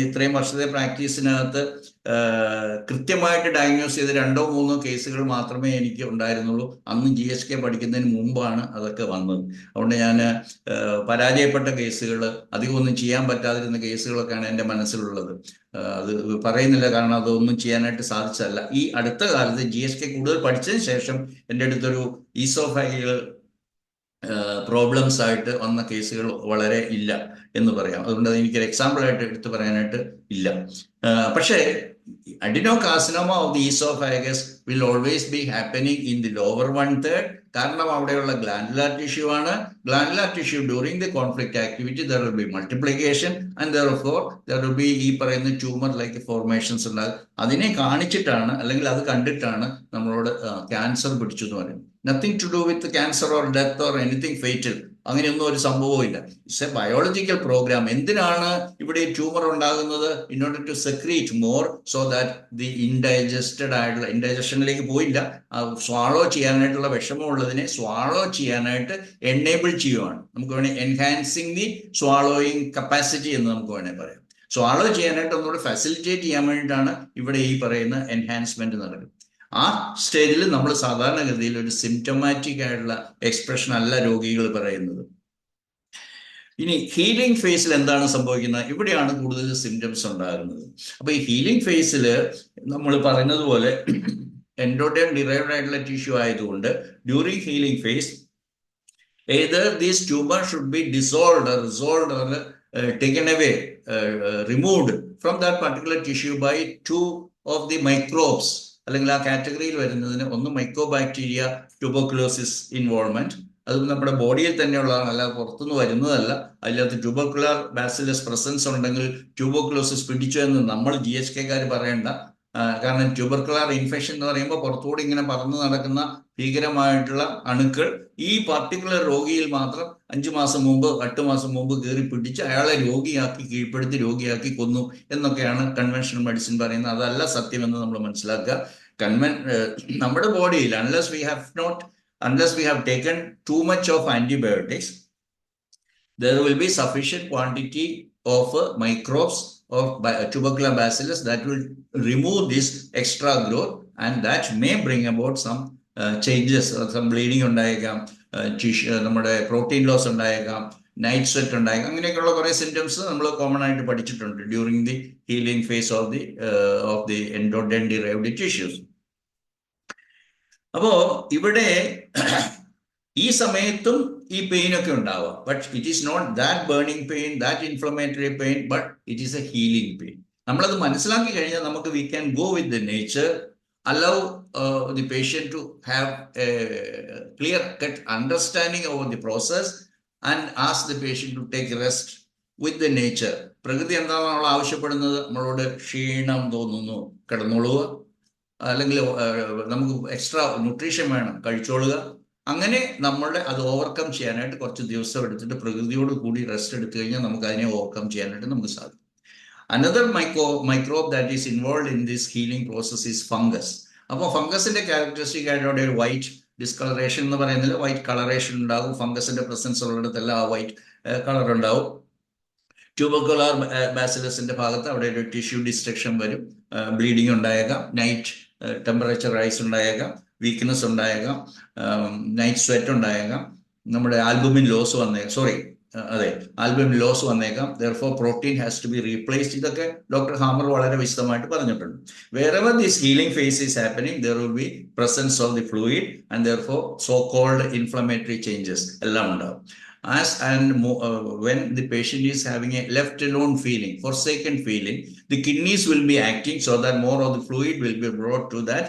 ഇത്രയും വർഷത്തെ പ്രാക്ടീസിനകത്ത് കൃത്യമായിട്ട് ഡയഗ്നോസ് ചെയ്ത 2-3 കേസുകൾ മാത്രമേ എനിക്ക് ഉണ്ടായിരുന്നുള്ളൂ. അന്ന് GSK പഠിക്കുന്നതിന് മുമ്പാണ് അതൊക്കെ വന്നത്. അതുകൊണ്ട് ഞാൻ പരാജയപ്പെട്ട കേസുകൾ, അധികമൊന്നും ചെയ്യാൻ പറ്റാതിരുന്ന കേസുകളൊക്കെയാണ് എൻ്റെ മനസ്സിലുള്ളത്. അത് പറയുന്നില്ല, കാരണം അതൊന്നും ചെയ്യാനായിട്ട് സാധിച്ചതല്ല. ഈ അടുത്ത കാലത്ത് GSK കൂടുതൽ പഠിച്ചതിന് ശേഷം എൻ്റെ അടുത്തൊരു ഈസോഫാഗിയൽ പ്രോബ്ലംസ് ആയിട്ട് വന്ന കേസുകൾ വളരെ ഇല്ല എന്ന് പറയാം. അതുകൊണ്ട് എനിക്കൊരു എക്സാമ്പിൾ ആയിട്ട് എടുത്തു പറയാനായിട്ട് ഇല്ല. പക്ഷേ adenocarcinoma of the esophagus will always be happening in the lower 1/3. കാരണം അവിടെയുള്ള ഗ്ലാൻഡുലാർ ടിഷ്യൂ ആണ്. Glandular tissue during the conflict activity there will B multiplication and therefore there will be ഈ പറയുന്ന ട്യൂമർ ലൈക്ക് ഫോർമേഷൻസ് ഉണ്ടാകും. അതിനെ കാണിച്ചിട്ടാണ്, അല്ലെങ്കിൽ അത് കണ്ടിട്ടാണ് നമ്മളോട് ക്യാൻസർ പിടിച്ചു എന്ന് പറയുന്നത്. Nothing to do with cancer or death or anything fatal, അങ്ങനെയൊന്നും ഒരു സംഭവവും ഇല്ല. It's a biological programme. എന്തിനാണ് ഇവിടെ ട്യൂമർ ഉണ്ടാകുന്നത്? In order to secrete more so that the indigested ആയിട്ടുള്ള, ഇൻഡൈജഷനിലേക്ക് പോയില്ല, സ്വാളോ ചെയ്യാനായിട്ടുള്ള വിഷമമുള്ളതിനെ സ്വാളോ ചെയ്യാനായിട്ട് എനേബിൾ ചെയ്യുവാണ്. നമുക്ക് വേണേൽ എൻഹാൻസിങ് ദി സ്വാളോയിങ് കപ്പാസിറ്റി എന്ന് നമുക്ക് വേണേൽ പറയാം. സ്വാളോ ചെയ്യാനായിട്ട് ഒന്നുകൂടെ ഫെസിലിറ്റേറ്റ് ചെയ്യാൻ വേണ്ടിയിട്ടാണ് ഇവിടെ ഈ പറയുന്ന എൻഹാൻസ്മെന്റ് നടക്കുന്നത്. ആ സ്റ്റേജിൽ നമ്മൾ സാധാരണഗതിയിൽ ഒരു സിംറ്റമാറ്റിക് ആയിട്ടുള്ള എക്സ്പ്രഷൻ അല്ല രോഗികൾ പറയുന്നത്. ഇനി ഹീലിംഗ് ഫേസിൽ എന്താണ് സംഭവിക്കുന്നത്? ഇവിടെയാണ് കൂടുതൽ സിംറ്റംസ് ഉണ്ടാകുന്നത്. അപ്പൊ ഈ ഹീലിംഗ് ഫേസിൽ നമ്മൾ പറയുന്നത് പോലെ എൻഡോഡേം ഡിറൈവ്ഡ് ആയിട്ടുള്ള ടിഷ്യൂ ആയതുകൊണ്ട് during healing phase Either these tumors should be dissolved or resolved or taken away, removed from that particular tissue by two of the microbes. അല്ലെങ്കിൽ ആ കാറ്റഗറിയിൽ വരുന്നതിന് ഒന്ന് മൈക്രോബാക്ടീരിയ ട്യൂബർക്കുലോസിസ് ഇൻവോൾവ്മെന്റ്, അത് നമ്മുടെ ബോഡിയിൽ തന്നെയുള്ളതാണ്, അല്ലാതെ പുറത്തുനിന്ന് വരുന്നതല്ല. അതിനകത്ത് ട്യൂബർക്കുലർ ബാസിലസ് പ്രസൻസ് ഉണ്ടെങ്കിൽ ട്യൂബർക്കുലോസിസ് പിടിച്ചു എന്ന് നമ്മൾ GHK പറയേണ്ട. കാരണം ട്യൂബർക്കുലർ ഇൻഫെക്ഷൻ എന്ന് പറയുമ്പോൾ പുറത്തുകൂടി ഇങ്ങനെ പറന്ന് നടക്കുന്ന ഭീകരമായിട്ടുള്ള അണുക്കൾ ഈ പർട്ടിക്കുലർ രോഗിയിൽ മാത്രം 5 മാസം മുമ്പ് 8 മാസം മുമ്പ് കയറി പിടിച്ച് അയാളെ രോഗിയാക്കി കീഴ്പ്പെടുത്തി രോഗിയാക്കി കൊന്നു എന്നൊക്കെയാണ് കൺവെൻഷണൽ മെഡിസിൻ പറയുന്നത്. അതല്ല സത്യമെന്ന് നമ്മൾ മനസ്സിലാക്കുക. നമ്മുടെ ബോഡിയിൽ unless we have taken too much of antibiotics, there will be sufficient quantity of microbes of tubercular bacillus that will remove this extra growth, and that may bring about some changes, some bleeding ഉണ്ടായേക്കാം, നമ്മുടെ protein loss ഉണ്ടായേക്കാം, night sweat ഉണ്ടായേക്കാം. അങ്ങനെയൊക്കെയുള്ള കുറേ symptoms നമ്മൾ common ആയിട്ട് പഠിച്ചിട്ടുണ്ട് during the healing phase of the endoderm derived tissues. അപ്പോ ഇവിടെ ഈ സമയത്തും ഈ പെയിൻ ഒക്കെ ഉണ്ടാവാം. But it is not that burning pain, that inflammatory pain, but it is a healing pain. നമ്മളത് മനസ്സിലാക്കി കഴിഞ്ഞാൽ നമുക്ക് we can go with the nature, allow the patient to have a clear-cut understanding over the process and ask the patient to take rest with the nature. പ്രകൃതി എന്താണ് നമ്മൾ ആവശ്യപ്പെടുന്നത്? നമ്മളോട് ക്ഷീണം തോന്നുന്നു, കിടന്നോളുക, അല്ലെങ്കിൽ നമുക്ക് എക്സ്ട്രാ ന്യൂട്രീഷൻ വേണം, കഴിച്ചോളുക. അങ്ങനെ നമ്മളുടെ അത് ഓവർകം ചെയ്യാനായിട്ട് കുറച്ച് ദിവസം എടുത്തിട്ട് പ്രകൃതിയോട് കൂടി റെസ്റ്റ് എടുത്തു കഴിഞ്ഞാൽ നമുക്ക് അതിനെ ഓവർകം ചെയ്യാനായിട്ട് നമുക്ക് സാധിക്കും. Another microbe that is involved in this healing process is fungus. അപ്പോൾ ഫംഗസിന്റെ ക്യാരക്ടറിസ്റ്റിക് ആയിട്ട് ഒരു വൈറ്റ് ഡിസ്കളറേഷൻ എന്ന് പറയുന്നില്ല, വൈറ്റ് കളറേഷൻ ഉണ്ടാകും. ഫംഗസിന്റെ പ്രസൻസ് ഉള്ളിടത്തെല്ലാം ആ വൈറ്റ് കളർ ഉണ്ടാവും. ട്യൂബർക്കുലർ ബാസിലസിന്റെ ഭാഗത്ത് അവിടെ ഒരു ടിഷ്യൂ ഡിസ്ട്രക്ഷൻ വരും, ബ്ലീഡിങ് ഉണ്ടായേക്കാം, നൈറ്റ് ടെമ്പറേച്ചർ റൈസ് ഉണ്ടായേക്കാം, വീക്ക്നെസ് ഉണ്ടായേക്കാം, നൈറ്റ് സ്വെറ്റ് ഉണ്ടായേക്കാം, നമ്മുടെ ആൽബുമിൻ ലോസ് ആൽബുമിൻ ലോസ് വന്നേക്കാം. therefore protein has to be replaced. ഇതൊക്കെ ഡോക്ടർ ഹാമർ വളരെ വിശദമായിട്ട് പറഞ്ഞിട്ടുണ്ട്. wherever this healing phase is happening, there will be presence of the fluid and therefore so called inflammatory changes എല്ലാം ഉണ്ടാവും. When the patient is having a left alone feeling, forsaken feeling, the kidneys will be acting so that more of the fluid will be brought to that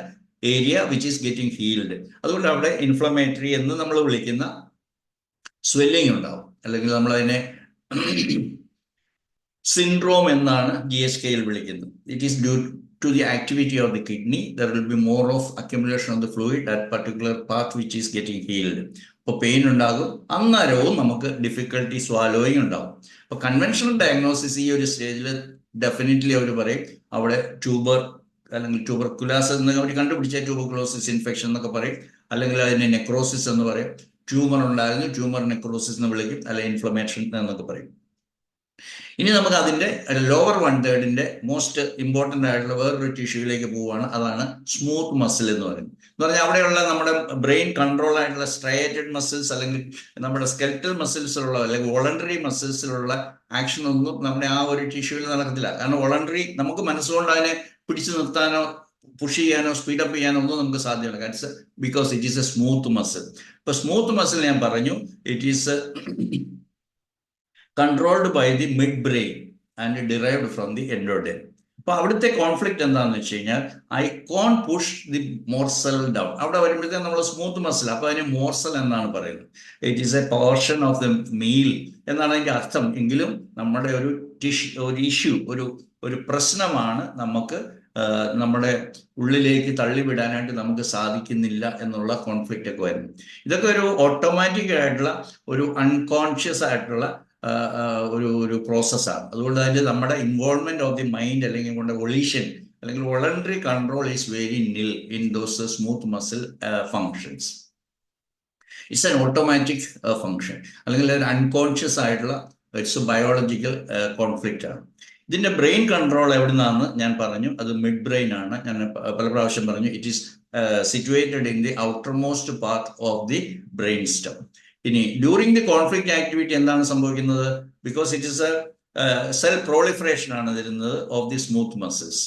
area which is getting healed. അതുകൊണ്ട് അവിടെ inflammatory എന്ന് നമ്മൾ വിളിക്കുന്ന swelling ഉണ്ടാവും, അല്ലെങ്കിൽ നമ്മൾ അതിനെ syndrome എന്നാണ് GHK വിളിക്കുന്നത്. It is due to the activity of the kidney. There will be more of accumulation of the fluid at particular path which is getting healed. അപ്പോൾ പെയിൻ ഉണ്ടാകും, അന്നേരവും നമുക്ക് ഡിഫിക്കൽട്ടി സ്വാലോയിങ് ഉണ്ടാകും. അപ്പോൾ കൺവെൻഷണൽ ഡയഗ്നോസിസ് ഈ ഒരു സ്റ്റേജിൽ ഡെഫിനറ്റ്ലി അവർ പറയും അവിടെ അല്ലെങ്കിൽ ട്യൂബർക്കുലാസ് എന്ന് അവർ കണ്ടുപിടിച്ച ട്യൂബർക്കുലോസിസ് ഇൻഫെക്ഷൻ എന്നൊക്കെ പറയും, അല്ലെങ്കിൽ അതിനെ നെക്രോസിസ് എന്ന് പറയും. ട്യൂമർ ഉണ്ടായിരുന്നു, ട്യൂമർ നെക്രോസിസ് എന്ന് വിളിക്കും, അല്ലെങ്കിൽ ഇൻഫ്ലമേഷൻ എന്നൊക്കെ പറയും. ഇനി നമുക്ക് അതിന്റെ ലോവർ 1/3 മോസ്റ്റ് ഇമ്പോർട്ടൻ്റ് ആയിട്ടുള്ള വേറൊരു ടിഷ്യൂയിലേക്ക് പോവുകയാണ്. അതാണ് സ്മൂത്ത് മസിൽ എന്ന് പറയുന്നത്. എന്ന് പറഞ്ഞാൽ അവിടെയുള്ള നമ്മുടെ ബ്രെയിൻ കൺട്രോൾ ആയിട്ടുള്ള സ്ട്രയേറ്റഡ് മസിൽസ് അല്ലെങ്കിൽ നമ്മുടെ സ്കെൽറ്റൽ മസിൽസിലുള്ള അല്ലെങ്കിൽ വോളണ്ടറി മസിൽസിലുള്ള ആക്ഷൻ ഒന്നും നമ്മുടെ ആ ഒരു ടിഷ്യൂവിൽ നടക്കത്തില്ല. കാരണം വോളണ്ടറി നമുക്ക് മനസ്സുകൊണ്ട് അതിനെ പിടിച്ചു നിർത്താനോ പുഷ് ചെയ്യാനോ സ്പീഡപ്പ് ചെയ്യാനോ ഒന്നും നമുക്ക് സാധ്യമല്ല. Because it is a smooth muscle. ഇപ്പൊ സ്മൂത്ത് മസിൽ ഞാൻ പറഞ്ഞു, it is controlled by the midbrain and derived from the endoderm. അപ്പൊ അവിടുത്തെ കോൺഫ്ലിക്റ്റ് എന്താണെന്ന് വെച്ച് കഴിഞ്ഞാൽ I can't push the morsel down. അവിടെ വരുമ്പോഴത്തേക്ക് നമ്മൾ സ്മൂത്ത് മസിൽ, അപ്പൊ അതിന് മോർസൽ എന്നാണ് പറയുന്നത്. It is A portion of the meal എന്നാണ് അതിന്റെ അർത്ഥം. എങ്കിലും നമ്മുടെ ഒരു ഇഷ്യൂ, ഒരു പ്രശ്നമാണ് നമുക്ക് നമ്മുടെ ഉള്ളിലേക്ക് തള്ളിവിടാനായിട്ട് നമുക്ക് സാധിക്കുന്നില്ല എന്നുള്ള കോൺഫ്ലിക്റ്റ് ഒക്കെ വരുന്നു. ഇതൊക്കെ ഒരു ഓട്ടോമാറ്റിക് ആയിട്ടുള്ള ഒരു അൺകോൺഷ്യസ് ആയിട്ടുള്ള ഒരു പ്രോസസ്സാണ്. അതുകൊണ്ട് അതിൻ്റെ നമ്മുടെ ഇൻവോൾവ്മെന്റ് ഓഫ് ദി മൈൻഡ് അല്ലെങ്കിൽ നമ്മുടെ ഒളീഷൻ അല്ലെങ്കിൽ വോളണ്ടറി കൺട്രോൾ ഈസ് വെരി നിൽ in those smooth muscle functions. It's an automatic function, അല്ലെങ്കിൽ ഒരു അൺകോൺഷ്യസ് ആയിട്ടുള്ള ഇറ്റ്സ് ബയോളജിക്കൽ കോൺഫ്ലിക്റ്റ് ആണ്. ഇതിന്റെ ബ്രെയിൻ കൺട്രോൾ എവിടെ നിന്നാണെന്ന് ഞാൻ പറഞ്ഞു, അത് മിഡ് ബ്രെയിൻ ആണ്. ഞാൻ പല പ്രാവശ്യം പറഞ്ഞു, it is situated in the outermost part of the brain stem. ഇനി ഡ്യൂറിങ് ദി കോൺഫ്ലിക്റ്റ് ആക്ടിവിറ്റി എന്താണ് സംഭവിക്കുന്നത്? Because it is a cell proliferation ആണ് വരുന്നത് ഓഫ് ദി സ്മൂത്ത് മസിൽസ്.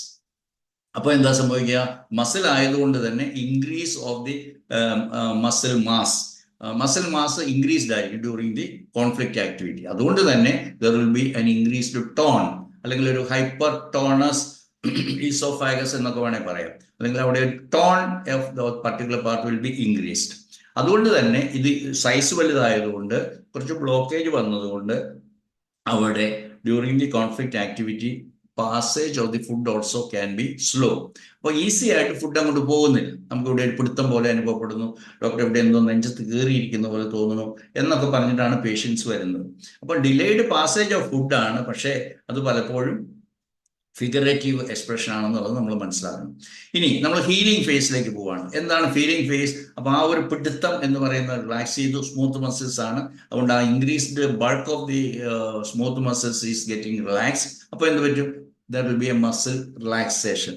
അപ്പൊ എന്താ സംഭവിക്കുക? മസിൽ ആയതുകൊണ്ട് തന്നെ increase of the muscle mass, muscle mass increased ആയിരിക്കും ഡ്യൂറിങ് ദി കോൺഫ്ലിക്റ്റ് ആക്ടിവിറ്റി. അതുകൊണ്ട് തന്നെ there will B an increased tone, അല്ലെങ്കിൽ ഒരു ഹൈപ്പർ ടോണസ് ഈസോഫാഗസ് എന്നൊക്കെ വേണമെങ്കിൽ പറയാം, അല്ലെങ്കിൽ അവിടെ tone of the particular part will be increased. അതുകൊണ്ട് തന്നെ ഇത് സൈസ് വലുതായതുകൊണ്ട്, കുറച്ച് ബ്ലോക്കേജ് വന്നതുകൊണ്ട് അവിടെ during the conflict activity passage of the food also can be slow. അപ്പോൾ ഈസി ആയിട്ട് ഫുഡ് അങ്ങോട്ട് പോകുന്നില്ല. നമുക്ക് ഇവിടെ ഒരു പിടുത്തം പോലെ അനുഭവപ്പെടുന്നു, ഡോക്ടർ ഇവിടെ എന്തോ നെഞ്ചത്ത് കയറിയിരിക്കുന്ന പോലെ തോന്നുന്നു എന്നൊക്കെ പറഞ്ഞിട്ടാണ് പേഷ്യൻസ് വരുന്നത്. അപ്പോൾ ഡിലേഡ് പാസേജ് ഓഫ് ഫുഡാണ്, പക്ഷേ അത് പലപ്പോഴും ഫിഗറേറ്റീവ് എക്സ്പ്രഷൻ ആണെന്നുള്ളത് നമ്മൾ മനസ്സിലാക്കണം. ഇനി നമ്മൾ ഹീലിംഗ് ഫേസിലേക്ക് പോവാണ്. എന്താണ് ഹീലിംഗ് ഫേസ്? അപ്പോൾ ആ ഒരു പിടുത്തം എന്ന് പറയുന്നത് റിലാക്സ് ചെയ്തു സ്മൂത്ത് മസിൽസ് ആണ്. അതുകൊണ്ട് ആ increased bulk of the smooth muscles is getting relax. അപ്പോൾ എന്ത് പറ്റും? There will be A muscle relaxation.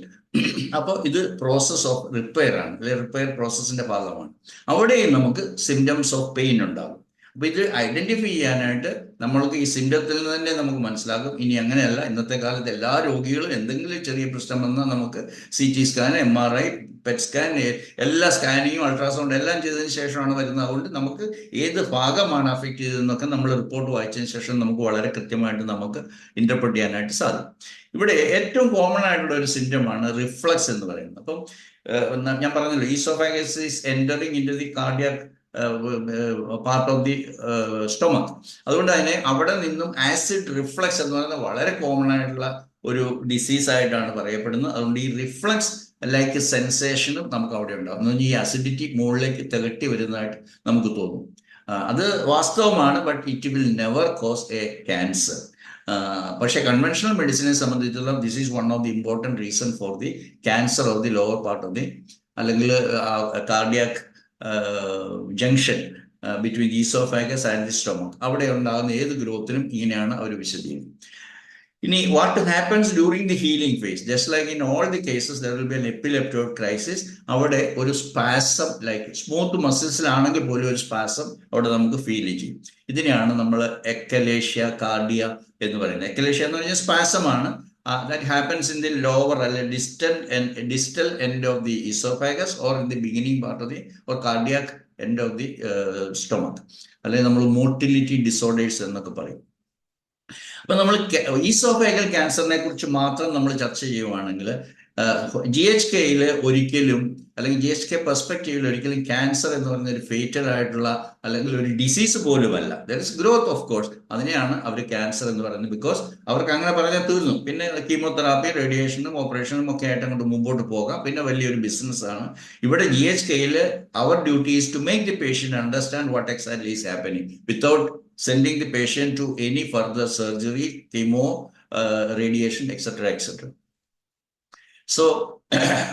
അപ്പോൾ ഇത് പ്രോസസ് ഓഫ് റിപ്പയർ ആണ്, റിപ്പയർ പ്രോസസ്സിന്റെ ഭാഗമാണ്. അവിടെയും നമുക്ക് സിംറ്റംസ് ഓഫ് പെയിൻ ഉണ്ടാകും. അപ്പൊ ഇത് ഐഡന്റിഫൈ ചെയ്യാനായിട്ട് നമ്മൾക്ക് ഈ സിംറ്റത്തിൽ നിന്ന് തന്നെ നമുക്ക് മനസ്സിലാക്കും. ഇനി അങ്ങനെയല്ല, ഇന്നത്തെ കാലത്ത് എല്ലാ രോഗികളും എന്തെങ്കിലും ചെറിയ പ്രശ്നം വന്നാൽ നമുക്ക് CT scan, MRI, PET scan, എല്ലാ സ്കാനിങ്ങും അൾട്രാസൗണ്ട് എല്ലാം ചെയ്തതിന് ശേഷമാണ് വരുന്നത്. അതുകൊണ്ട് നമുക്ക് ഏത് ഭാഗമാണ് അഫക്റ്റ് ചെയ്തതെന്നൊക്കെ നമ്മൾ റിപ്പോർട്ട് വായിച്ചതിന് ശേഷം നമുക്ക് വളരെ കൃത്യമായിട്ട് നമുക്ക് ഇന്റർപ്രറ്റ് ചെയ്യാനായിട്ട് സാധിക്കും. ഇവിടെ ഏറ്റവും കോമൺ ആയിട്ടുള്ള ഒരു സിംറ്റമാണ് റിഫ്ലക്സ് എന്ന് പറയുന്നത്. അപ്പം ഞാൻ പറഞ്ഞല്ലോ, oesophagus is entering into the cardiac part of the stomach. അതുകൊണ്ട് തന്നെ അവിടെ നിന്നും ആസിഡ് റിഫ്ലക്സ് എന്ന് പറയുന്നത് വളരെ കോമൺ ആയിട്ടുള്ള ഒരു ഡിസീസ് ആയിട്ടാണ് പറയപ്പെടുന്നത്. അതുകൊണ്ട് ഈ റിഫ്ലക്സ് ലൈക്ക് സെൻസേഷനും നമുക്ക് അവിടെ ഉണ്ടാകും. എന്ന് പറഞ്ഞാൽ ഈ അസിഡിറ്റി മുകളിലേക്ക് തികട്ടി വരുന്നതായിട്ട് നമുക്ക് തോന്നും. അത് വാസ്തവമാണ്, but it will never cause a cancer. പക്ഷേ കൺവെൻഷണൽ മെഡിസിനെ സംബന്ധിച്ചിടത്തോളം this is one of the important reason for the cancer of the lower part of the, അല്ലെങ്കിൽ cardiac junction between oesophagus and the stomach. അവിടെ ഉണ്ടാകുന്ന ഏത് ഗ്രോത്തിനും ഇങ്ങനെയാണ് അവർ വിശദീകരിക്കുന്നത്. ഇനി what happens during the healing phase? Just like in all the cases there will be an epileptoid crisis. അവിടെ ഒരു സ്പാസം, ലൈക്ക് സ്മൂത്ത് മസിൽസിലാണെങ്കിൽ പോലും ഒരു സ്പാസം അവിടെ നമുക്ക് ഫീൽ ചെയ്യും. ഇതിനെയാണ് നമ്മൾ എക്കലേഷ്യ കാർഡിയ എന്ന് പറയുന്നത്. എക്കലേഷ്യ എന്ന് പറഞ്ഞാൽ സ്പാസമാണ്. That happens in the lower distal end of the esophagus, or in the beginning part of the or cardiac end of the stomach. അല്ലെങ്കിൽ നമ്മൾ മോട്ടിലിറ്റി ഡിസോർഡേഴ്സ് എന്നൊക്കെ പറയും. അപ്പൊ നമ്മൾ ഈസോഫേഗൽ ക്യാൻസറിനെ കുറിച്ച് മാത്രം നമ്മൾ ചർച്ച ചെയ്യുവാണെങ്കിൽ GHKയിൽ ഒരിക്കലും, അല്ലെങ്കിൽ GHK പെർസ്പെക്റ്റീവിൽ ഒരിക്കലും ക്യാൻസർ എന്ന് പറയുന്ന ഒരു ഫേറ്റൽ ആയിട്ടുള്ള അല്ലെങ്കിൽ ഒരു ഡിസീസ് പോലുമല്ല. There is growth of course. അതിനെയാണ് അവർ ക്യാൻസർ എന്ന് പറയുന്നത്. ബിക്കോസ് അവർക്ക് അങ്ങനെ പറഞ്ഞാൽ തീർന്നു. പിന്നെ കീമോതെറാപ്പി, റേഡിയേഷനും ഓപ്പറേഷനും ഒക്കെ ആയിട്ട് അങ്ങോട്ട് മുമ്പോട്ട് പോകാം. പിന്നെ വലിയൊരു ബിസിനസ് ആണ്. ഇവിടെ GHKയിൽ അവർ duty is to make the patient understand what exactly is happening without sending the patient to any further surgery, chemo, radiation, etc. So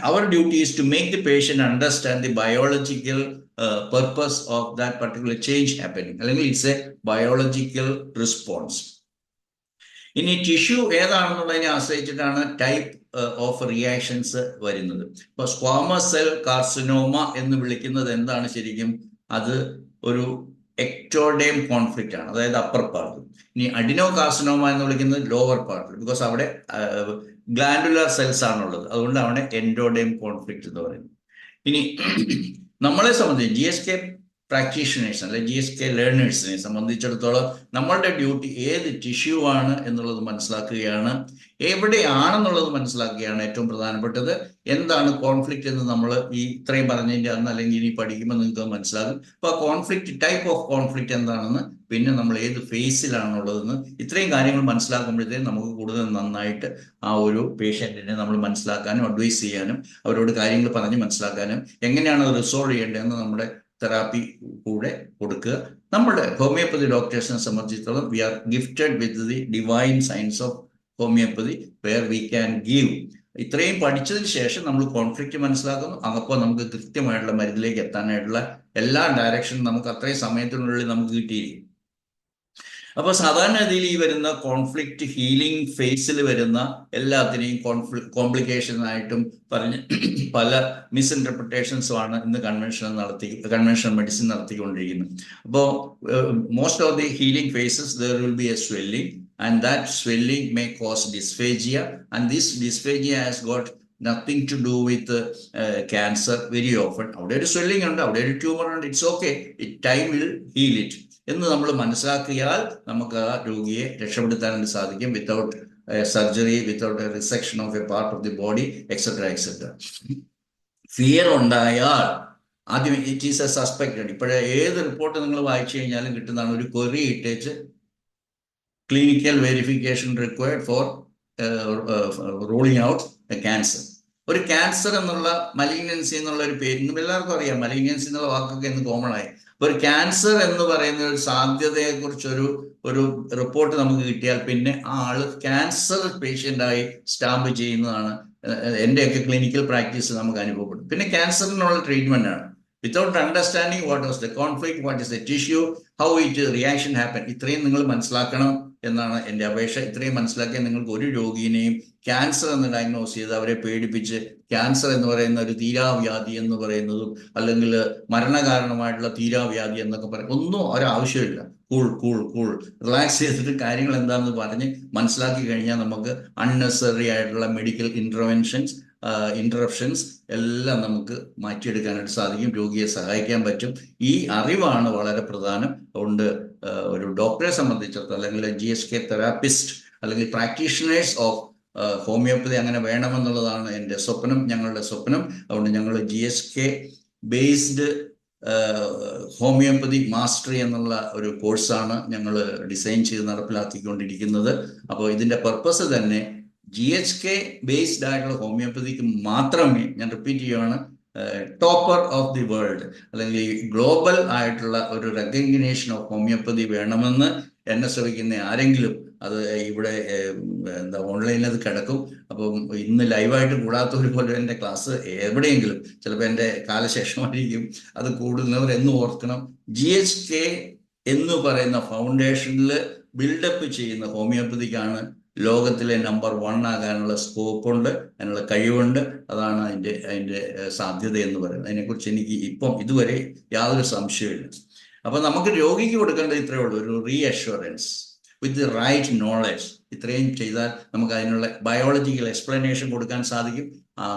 our duty is to make the patient understand the biological purpose of that particular change happening. അല്ലെങ്കിൽ it's a biological response. ഇനി tissue ഏതാണെന്നുള്ളതിനെ ആശ്രയിച്ചിട്ടാണ് type of reactions വരുന്നത്. ഇപ്പൊ squamous cell carcinoma എന്ന് വിളിക്കുന്നത് എന്താണ് ശരിക്കും? അത് ഒരു എക്ടോഡേം കോൺഫ്ലിക്റ്റ് ആണ്, അതായത് അപ്പർ പാർട്ട്. ഇനി അഡിനോ കാർസിനോമ എന്ന് വിളിക്കുന്നത് ലോവർ പാർട്ട്, ബിക്കോസ് അവിടെ ഗ്ലാൻഡുലർ സെൽസ് ആണുള്ളത്. അതുകൊണ്ട് അവിടെ എൻഡോഡേം കോൺഫ്ലിക്റ്റ് എന്ന് പറയുന്നത്. ഇനി നമ്മളെ സംബന്ധിച്ച് GSK പ്രാക്ടീഷണേഴ്സ് അല്ലെങ്കിൽ GSK ലേണേഴ്സിനെ സംബന്ധിച്ചിടത്തോളം നമ്മളുടെ ഡ്യൂട്ടി ഏത് ടിഷ്യൂ ആണ് എന്നുള്ളത് മനസ്സിലാക്കുകയാണ്, എവിടെയാണെന്നുള്ളത് മനസ്സിലാക്കുകയാണ് ഏറ്റവും പ്രധാനപ്പെട്ടത്. എന്താണ് കോൺഫ്ലിക്റ്റ് എന്ന് നമ്മൾ ഈ ഇത്രയും പറഞ്ഞതിൻ്റെ അന്ന് അല്ലെങ്കിൽ ഇനി പഠിക്കുമ്പോൾ നിങ്ങൾക്ക് മനസ്സിലാകും. അപ്പോൾ ആ കോൺഫ്ലിക്റ്റ്, ടൈപ്പ് ഓഫ് കോൺഫ്ലിക്റ്റ് എന്താണെന്ന്, പിന്നെ നമ്മൾ ഏത് ഫേസിലാണുള്ളതെന്ന്, ഇത്രയും കാര്യങ്ങൾ മനസ്സിലാക്കുമ്പോഴത്തേക്കും നമുക്ക് കൂടുതൽ നന്നായിട്ട് ആ ഒരു പേഷ്യൻറ്റിനെ നമ്മൾ മനസ്സിലാക്കാനും അഡ്വൈസ് ചെയ്യാനും അവരോട് കാര്യങ്ങൾ പറഞ്ഞ് മനസ്സിലാക്കാനും എങ്ങനെയാണ് അത് റിസോൾവ് ചെയ്യേണ്ടതെന്ന് നമ്മുടെ തെറാപ്പി കൂടെ കൊടുക്കുക. നമ്മുടെ ഹോമിയോപ്പതി ഡോക്ടേഴ്സിനെ സംബന്ധിച്ചിടത്തോളം we are gifted with the divine science of homoeopathy where we can give. ഇത്രയും പഠിച്ചതിന് ശേഷം നമ്മൾ കോൺഫ്ലിക്റ്റ് മനസ്സിലാക്കുന്നു. അപ്പോൾ നമുക്ക് കൃത്യമായിട്ടുള്ള മരുന്നിലേക്ക് എത്താനായിട്ടുള്ള എല്ലാ ഡയറക്ഷനും നമുക്ക് അത്രയും സമയത്തിനുള്ളിൽ നമുക്ക് കിട്ടിയിരിക്കും. അപ്പോൾ സാധാരണഗതിയിൽ ഈ വരുന്ന കോൺഫ്ലിക്റ്റ് ഹീലിംഗ് ഫേസിൽ വരുന്ന എല്ലാത്തിനെയും കോംപ്ലിക്കേഷൻ ആയിട്ടും പറഞ്ഞ് പല മിസ്ഇൻറ്റർപ്രിട്ടേഷൻസുമാണ് ഇന്ന് കൺവെൻഷണൽ മെഡിസിൻ നടത്തിക്കൊണ്ടിരിക്കുന്നത്. അപ്പോൾ most of the healing phases there will be a swelling, and that swelling may cause dysphagia, and this dysphagia has got nothing to do with cancer very often. അവിടെ ഒരു swelling ഉണ്ട്, അവിടെ ഒരു tumour ഉണ്ട്, it's okay, time will heal it എന്ന് നമ്മൾ മനസ്സിലാക്കിയാൽ നമുക്ക് ആ രോഗിയെ രക്ഷപ്പെടുത്താനായിട്ട് സാധിക്കും, without surgery, without a resection of a part of the body, etcetera etcetera. Fear ഉണ്ടായാൽ ആദ്യം ഇറ്റ് ഈസ് എ സസ്പെക്റ്റഡ്. ഇപ്പോഴേ ഏത് റിപ്പോർട്ട് നിങ്ങൾ വായിച്ചു കഴിഞ്ഞാലും കിട്ടുന്നതാണ് ഒരു ക്വറി ഇട്ടേച്ച് clinical verification required for ruling out a cancer. ഒരു ക്യാൻസർ എന്നുള്ള മലിഗ്നൻസി എന്നുള്ള ഒരു പേര് ഇന്നും എല്ലാവർക്കും അറിയാം. മലിഗ്നൻസി എന്നുള്ള വാക്കൊക്കെ ഇന്ന് കോമൺ ആയി. ഒരു ക്യാൻസർ എന്ന് പറയുന്ന ഒരു സാധ്യതയെ കുറിച്ചൊരു റിപ്പോർട്ട് നമുക്ക് കിട്ടിയാൽ പിന്നെ ആ ആള് ക്യാൻസർ പേഷ്യൻ്റായി സ്റ്റാമ്പ് ചെയ്യുന്നതാണ് എൻ്റെയൊക്കെ ക്ലിനിക്കൽ പ്രാക്ടീസ് നമുക്ക് അനുഭവപ്പെടും. പിന്നെ ക്യാൻസറിനുള്ള ട്രീറ്റ്മെന്റ് ആണ്. Without understanding what was the conflict, what is the tissue, how it reaction happen, ഇത്രയും നിങ്ങൾ മനസ്സിലാക്കണം എന്നാണ് എൻ്റെ അപേക്ഷ. ഇത്രയും മനസ്സിലാക്കിയാൽ നിങ്ങൾക്ക് ഒരു രോഗിയെയും ക്യാൻസർ എന്ന് ഡയഗ്നോസ് ചെയ്ത് അവരെ പേടിപ്പിച്ച് ക്യാൻസർ എന്ന് പറയുന്ന ഒരു തീരാവ്യാധി എന്ന് പറയുന്നതും അല്ലെങ്കിൽ മരണകാരണമായിട്ടുള്ള തീരാവ്യാധി എന്നൊക്കെ പറയും ഒന്നും ഒരാവശ്യമില്ല. കൂൾ കൂൾ കൂൾ റിലാക്സ് ചെയ്തിട്ട് കാര്യങ്ങൾ എന്താണെന്ന് പറഞ്ഞ് മനസ്സിലാക്കി കഴിഞ്ഞാൽ നമുക്ക് അൺനെസറി ആയിട്ടുള്ള മെഡിക്കൽ ഇന്ററപ്ഷൻസ് എല്ലാം നമുക്ക് മാറ്റിയെടുക്കാനായിട്ട് സാധിക്കും, രോഗിയെ സഹായിക്കാൻ പറ്റും. ഈ അറിവാണ് വളരെ പ്രധാനം. അതുകൊണ്ട് ഒരു ഡോക്ടറെ സംബന്ധിച്ചിടത്തോളം അല്ലെങ്കിൽ GSK തെറാപ്പിസ്റ്റ് അല്ലെങ്കിൽ പ്രാക്ടീഷണേഴ്സ് ഓഫ് ഹോമിയോപ്പതി അങ്ങനെ വേണമെന്നുള്ളതാണ് എൻ്റെ സ്വപ്നം, ഞങ്ങളുടെ സ്വപ്നം. അതുകൊണ്ട് ഞങ്ങൾ GSK ബേസ്ഡ് ഹോമിയോപ്പതി മാസ്റ്ററി എന്നുള്ള ഒരു കോഴ്സാണ് ഞങ്ങൾ ഡിസൈൻ ചെയ്ത് നടപ്പിലാക്കിക്കൊണ്ടിരിക്കുന്നത്. അപ്പോൾ ഇതിൻ്റെ പർപ്പസ് തന്നെ GSK ബേസ്ഡ് ആയിട്ടുള്ള ഹോമിയോപ്പതിക്ക് മാത്രമേ, ഞാൻ റിപ്പീറ്റ് ചെയ്യുകയാണ്, ടോപ്പർ ഓഫ് ദി വേൾഡ് അല്ലെങ്കിൽ ഗ്ലോബൽ ആയിട്ടുള്ള ഒരു റെക്കഗ്നേഷൻ ഓഫ് ഹോമിയോപ്പതി വേണമെന്ന് എന്നെ ശ്രമിക്കുന്ന ആരെങ്കിലും, അത് ഇവിടെ ഓൺലൈനിൽ അത് കിടക്കും. അപ്പം ഇന്ന് ലൈവായിട്ട് കൂടാത്തവർ പോലും എൻ്റെ ക്ലാസ് എവിടെയെങ്കിലും ചിലപ്പോൾ എൻ്റെ കാലശേഷമായിരിക്കും അത് കൂടുന്നവർ എന്ന് ഓർക്കണം. GSK എന്ന് പറയുന്ന ഫൗണ്ടേഷനിൽ ബിൽഡപ്പ് ചെയ്യുന്ന ഹോമിയോപ്പതിക്കാണ് ലോകത്തിലെ നമ്പർ 1 ആകാനുള്ള സ്കോപ്പുണ്ട്, അതിനുള്ള കഴിവുണ്ട്. അതാണ് അതിൻ്റെ സാധ്യത എന്ന് പറയുന്നത്. അതിനെക്കുറിച്ച് എനിക്ക് ഇപ്പം ഇതുവരെ യാതൊരു സംശയമില്ല. അപ്പം നമുക്ക് രോഗിക്ക് കൊടുക്കേണ്ടത് ഇത്രയേ ഉള്ളൂ, ഒരു റീഅഷ്വറൻസ് വിത്ത് ദി റൈറ്റ് നോളജ്. ഇത്രയും ചെയ്താൽ നമുക്ക് അതിനുള്ള ബയോളജിക്കൽ എക്സ്പ്ലനേഷൻ കൊടുക്കാൻ സാധിക്കും.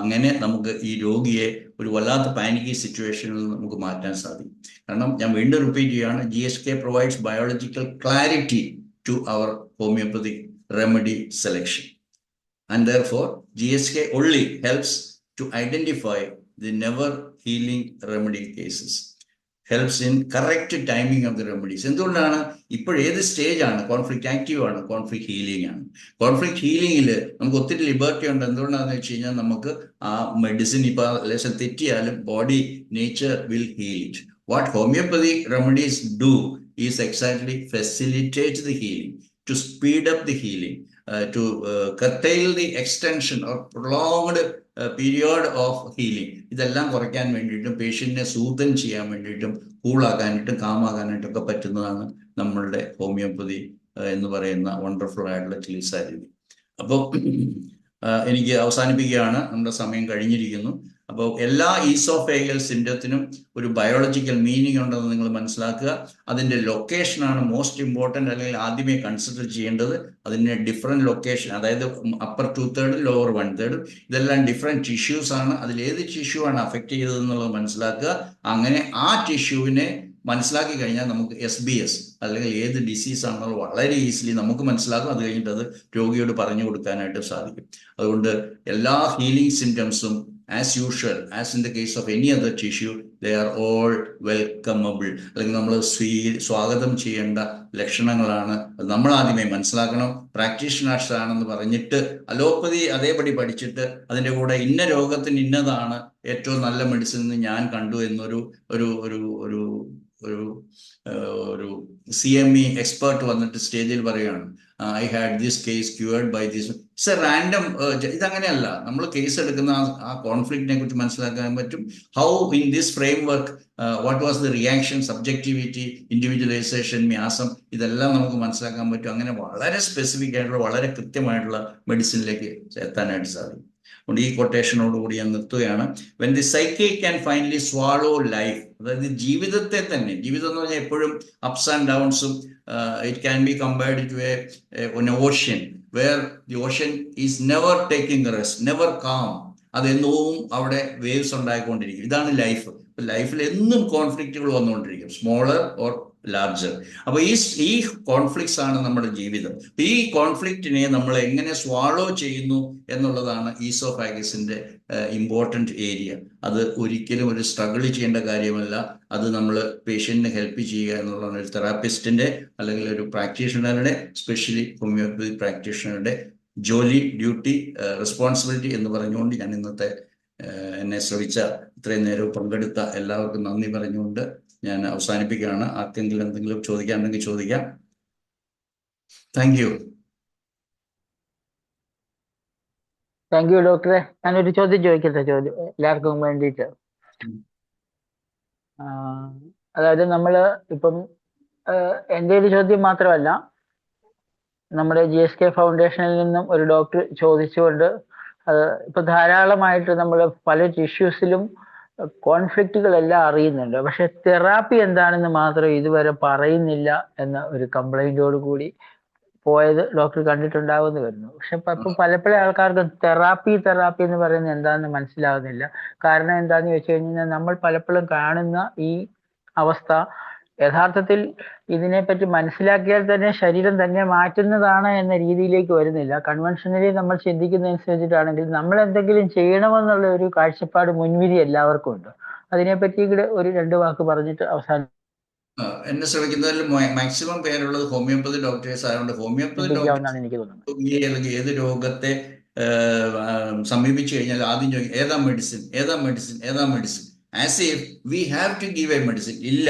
അങ്ങനെ നമുക്ക് ഈ രോഗിയെ ഒരു വല്ലാത്ത പാനിക്കി സിറ്റുവേഷനിൽ നമുക്ക് മാറ്റാൻ സാധിക്കും. കാരണം ഞാൻ വീണ്ടും റിപ്പീറ്റ് ചെയ്യുകയാണ്, GSK provides biological clarity to our homoeopathic remedy selection, and therefore GSK only helps to identify the never healing remedy cases, helps in correct timing of the remedies. എന്തുകൊണ്ടാണ് ഏത് സ്റ്റേജ് ആണ്? കോൺഫ്ലിക്റ്റ് ആക്റ്റീവ് ആണ്, conflict healing ആണ്. Conflict ഹീലിംഗിൽ നമുക്ക് ഒത്തിരി liberty ഉണ്ട്. എന്തുകൊണ്ടാണെന്ന് വെച്ച് കഴിഞ്ഞാൽ നമുക്ക് ആ മെഡിസിൻ ഇപ്പോൾ ലേശം തെറ്റിയാലും body nature will heal it. What homeopathy remedies do is exactly facilitate the healing, to speed up the healing, to curtail the extension or prolonged period of healing. ഇതെല്ലാം കുറയ്ക്കാൻ വേണ്ടിയിട്ടും പേഷ്യന്റിനെ സൂതൻ ചെയ്യാൻ വേണ്ടിയിട്ടും കൂളാക്കാനായിട്ടും കാമാകാനായിട്ടൊക്കെ പറ്റുന്നതാണ് നമ്മളുടെ ഹോമിയോപ്പതി എന്ന് പറയുന്ന വണ്ടർഫുൾ ആയിട്ടുള്ള ചികിത്സാ രീതി. അപ്പോൾ എനിക്ക് അവസാനിപ്പിക്കുകയാണ്, നമ്മുടെ സമയം കഴിഞ്ഞിരിക്കുന്നു. അപ്പോൾ എല്ലാ ഈസോഫേഗൽ സിംറ്റത്തിനും ഒരു ബയോളജിക്കൽ മീനിങ് ഉണ്ടെന്ന് നിങ്ങൾ മനസ്സിലാക്കുക. അതിൻ്റെ ലൊക്കേഷനാണ് മോസ്റ്റ് ഇമ്പോർട്ടൻ്റ്, അല്ലെങ്കിൽ ആദ്യമേ കൺസിഡർ ചെയ്യേണ്ടത്. അതിൻ്റെ ഡിഫറെൻറ്റ് ലൊക്കേഷൻ, അതായത് അപ്പർ 2/3 ലോവർ 1/3, ഇതെല്ലാം ഡിഫറെൻറ്റ് ടിഷ്യൂസ് ആണ്. അതിലേത് ടിഷ്യൂ ആണ് അഫക്റ്റ് ചെയ്തതെന്നുള്ളത് മനസ്സിലാക്കുക. അങ്ങനെ ആ ടിഷ്യൂവിനെ മനസ്സിലാക്കി കഴിഞ്ഞാൽ നമുക്ക് SBS അല്ലെങ്കിൽ ഏത് ഡിസീസ് ആണെന്നുള്ളത് വളരെ ഈസിലി നമുക്ക് മനസ്സിലാക്കും. അത് കഴിഞ്ഞിട്ട് അത് രോഗിയോട് പറഞ്ഞു കൊടുക്കാനായിട്ട് സാധിക്കും. അതുകൊണ്ട് എല്ലാ ഹീലിംഗ് സിംറ്റംസും as usual, as in the case of any other tissue, they are all welcomable, അല്ലെങ്കിൽ നമ്മൾ സ്വാഗതം ചെയ്യേണ്ട ലക്ഷണങ്ങളാണ്. അത് നമ്മൾ ആദ്യമേ മനസ്സിലാക്കണം. പ്രാക്ടീഷണേഴ്സ് ആണെന്ന് പറഞ്ഞിട്ട് അലോപ്പതി അതേപടി പഠിച്ചിട്ട് അതിൻ്റെ കൂടെ ഇന്ന രോഗത്തിന് ഇന്നതാണ് ഏറ്റവും നല്ല മെഡിസിൻ എന്ന് ഞാൻ കണ്ടു എന്നൊരു ഒരു ഒരു ഒരു ഒരു CME എക്സ്പേർട്ട് വന്നിട്ട് സ്റ്റേജിൽ പറയുകയാണ്, I had this case cured by this. It's a random. ഇതങ്ങനെയല്ല. നമ്മൾ കേസ് എടുക്കുന്ന ആ കോൺഫ്ലിക്റ്റിനെ കുറിച്ച് മനസ്സിലാക്കാൻ പറ്റും. How in this framework, what was the reaction, subjectivity, individualisation, miasm, ഇതെല്ലാം നമുക്ക് മനസ്സിലാക്കാൻ പറ്റും. അങ്ങനെ വളരെ സ്പെസിഫിക് ആയിട്ടുള്ള വളരെ കൃത്യമായിട്ടുള്ള മെഡിസിനിലേക്ക് എത്താനായിട്ട് സാധിക്കും. അതുകൊണ്ട് ഈ കൊട്ടേഷനോടുകൂടി ഞാൻ നിർത്തുകയാണ്. When the psyche can finally swallow life, അതായത് ജീവിതത്തെ തന്നെ, ജീവിതം എന്ന് പറഞ്ഞാൽ എപ്പോഴും അപ്സ് ആൻഡ് ഡൗൺസും, it can be compared to an ocean where the ocean is never taking a rest, never calm. അതെന്നും അവിടെ വേവ്സ് ഉണ്ടായിക്കൊണ്ടിരിക്കും. ഇതാണ് ലൈഫ്. ലൈഫിൽ എന്നും കോൺഫ്ലിക്റ്റുകൾ വന്നുകൊണ്ടിരിക്കും, സ്മോളർ ഓർ ലാർജർ. അപ്പൊ ഈ കോൺഫ്ലിക്ട്സ് ആണ് നമ്മുടെ ജീവിതം. ഈ കോൺഫ്ലിക്റ്റിനെ നമ്മൾ എങ്ങനെ സ്വാളോ ചെയ്യുന്നു എന്നുള്ളതാണ് ഈസോഫാഗസിന്റെ ഇമ്പോർട്ടൻറ്റ് ഏരിയ. അത് ഒരിക്കലും ഒരു സ്ട്രഗിൾ ചെയ്യേണ്ട കാര്യമല്ല. അത് നമ്മൾ പേഷ്യന്റിനെ ഹെൽപ്പ് ചെയ്യുക എന്നുള്ളതാണ് ഒരു തെറാപ്പിസ്റ്റിന്റെ അല്ലെങ്കിൽ ഒരു പ്രാക്ടീഷണറുടെ, സ്പെഷ്യലി ഹോമിയോപ്പതി പ്രാക്ടീഷണറുടെ ജോലി, ഡ്യൂട്ടി, റെസ്പോൺസിബിലിറ്റി എന്ന് പറഞ്ഞുകൊണ്ട് ഞാൻ ഇന്നത്തെ എന്നെ ശ്രമിച്ച ഇത്രയും നേരം പങ്കെടുത്ത എല്ലാവർക്കും നന്ദി പറഞ്ഞുകൊണ്ട് ഞാൻ അവസാനിപ്പിക്കുകയാണ്. ആർക്കെങ്കിലും എന്തെങ്കിലും ചോദിക്കാനുണ്ടെങ്കിൽ ചോദിക്കാം. Thank you. താങ്ക് യു ഡോക്ടറെ. ഞാനൊരു ചോദ്യം ചോദിക്കട്ടെ? എല്ലാവർക്കും വേണ്ടിയിട്ട്. അതായത് നമ്മൾ ഇപ്പം എൻ്റെ ഒരു ചോദ്യം മാത്രമല്ല, നമ്മുടെ GSK ഫൗണ്ടേഷനിൽ നിന്നും ഒരു ഡോക്ടർ ചോദിച്ചുകൊണ്ട് ഇപ്പൊ ധാരാളമായിട്ട് നമ്മൾ പല ടിഷ്യൂസിലും കോൺഫ്ലിക്റ്റുകളെല്ലാം അറിയുന്നുണ്ട്, പക്ഷെ തെറാപ്പി എന്താണെന്ന് മാത്രം ഇതുവരെ പറയുന്നില്ല എന്ന ഒരു കംപ്ലൈന്റോട് കൂടി പോയത് ഡോക്ടർ കണ്ടിട്ടുണ്ടാവുമെന്ന് വരുന്നു. പക്ഷെ ഇപ്പൊ പലപ്പോഴും ആൾക്കാർക്ക് തെറാപ്പി എന്ന് പറയുന്നത് എന്താണെന്ന് മനസ്സിലാവുന്നില്ല. കാരണം എന്താന്ന് വെച്ച് കഴിഞ്ഞാൽ നമ്മൾ പലപ്പോഴും കാണുന്ന ഈ അവസ്ഥ യഥാർത്ഥത്തിൽ ഇതിനെപ്പറ്റി മനസ്സിലാക്കിയാൽ തന്നെ ശരീരം തന്നെ മാറ്റുന്നതാണ് എന്ന രീതിയിലേക്ക് വരുന്നില്ല. കൺവെൻഷനലി നമ്മൾ ചിന്തിക്കുന്നതനുസരിച്ചിട്ടാണെങ്കിൽ നമ്മൾ എന്തെങ്കിലും ചെയ്യണമെന്നുള്ള ഒരു കാഴ്ചപ്പാട്, മുൻവിധി എല്ലാവർക്കും ഉണ്ട്. അതിനെപ്പറ്റി കൂടെ ഒരു 2 വാക്ക് പറഞ്ഞിട്ട് അവസാനം. എന്നെ ശ്രമിക്കുന്നതിൽ മാക്സിമം പേരുള്ളത് ഹോമിയോപ്പതി ഡോക്ടേഴ്സ് ആയതുകൊണ്ട് ഹോമിയോപ്പതി ഡോക്ടേഴ്സ് എനിക്ക് തോന്നുന്നത് അല്ലെങ്കിൽ ഏത് രോഗത്തെ സമീപിച്ചു കഴിഞ്ഞാൽ ആദ്യം ചോദിക്കും ഏതാ medicine as if we have to give a medicine. ഇല്ല,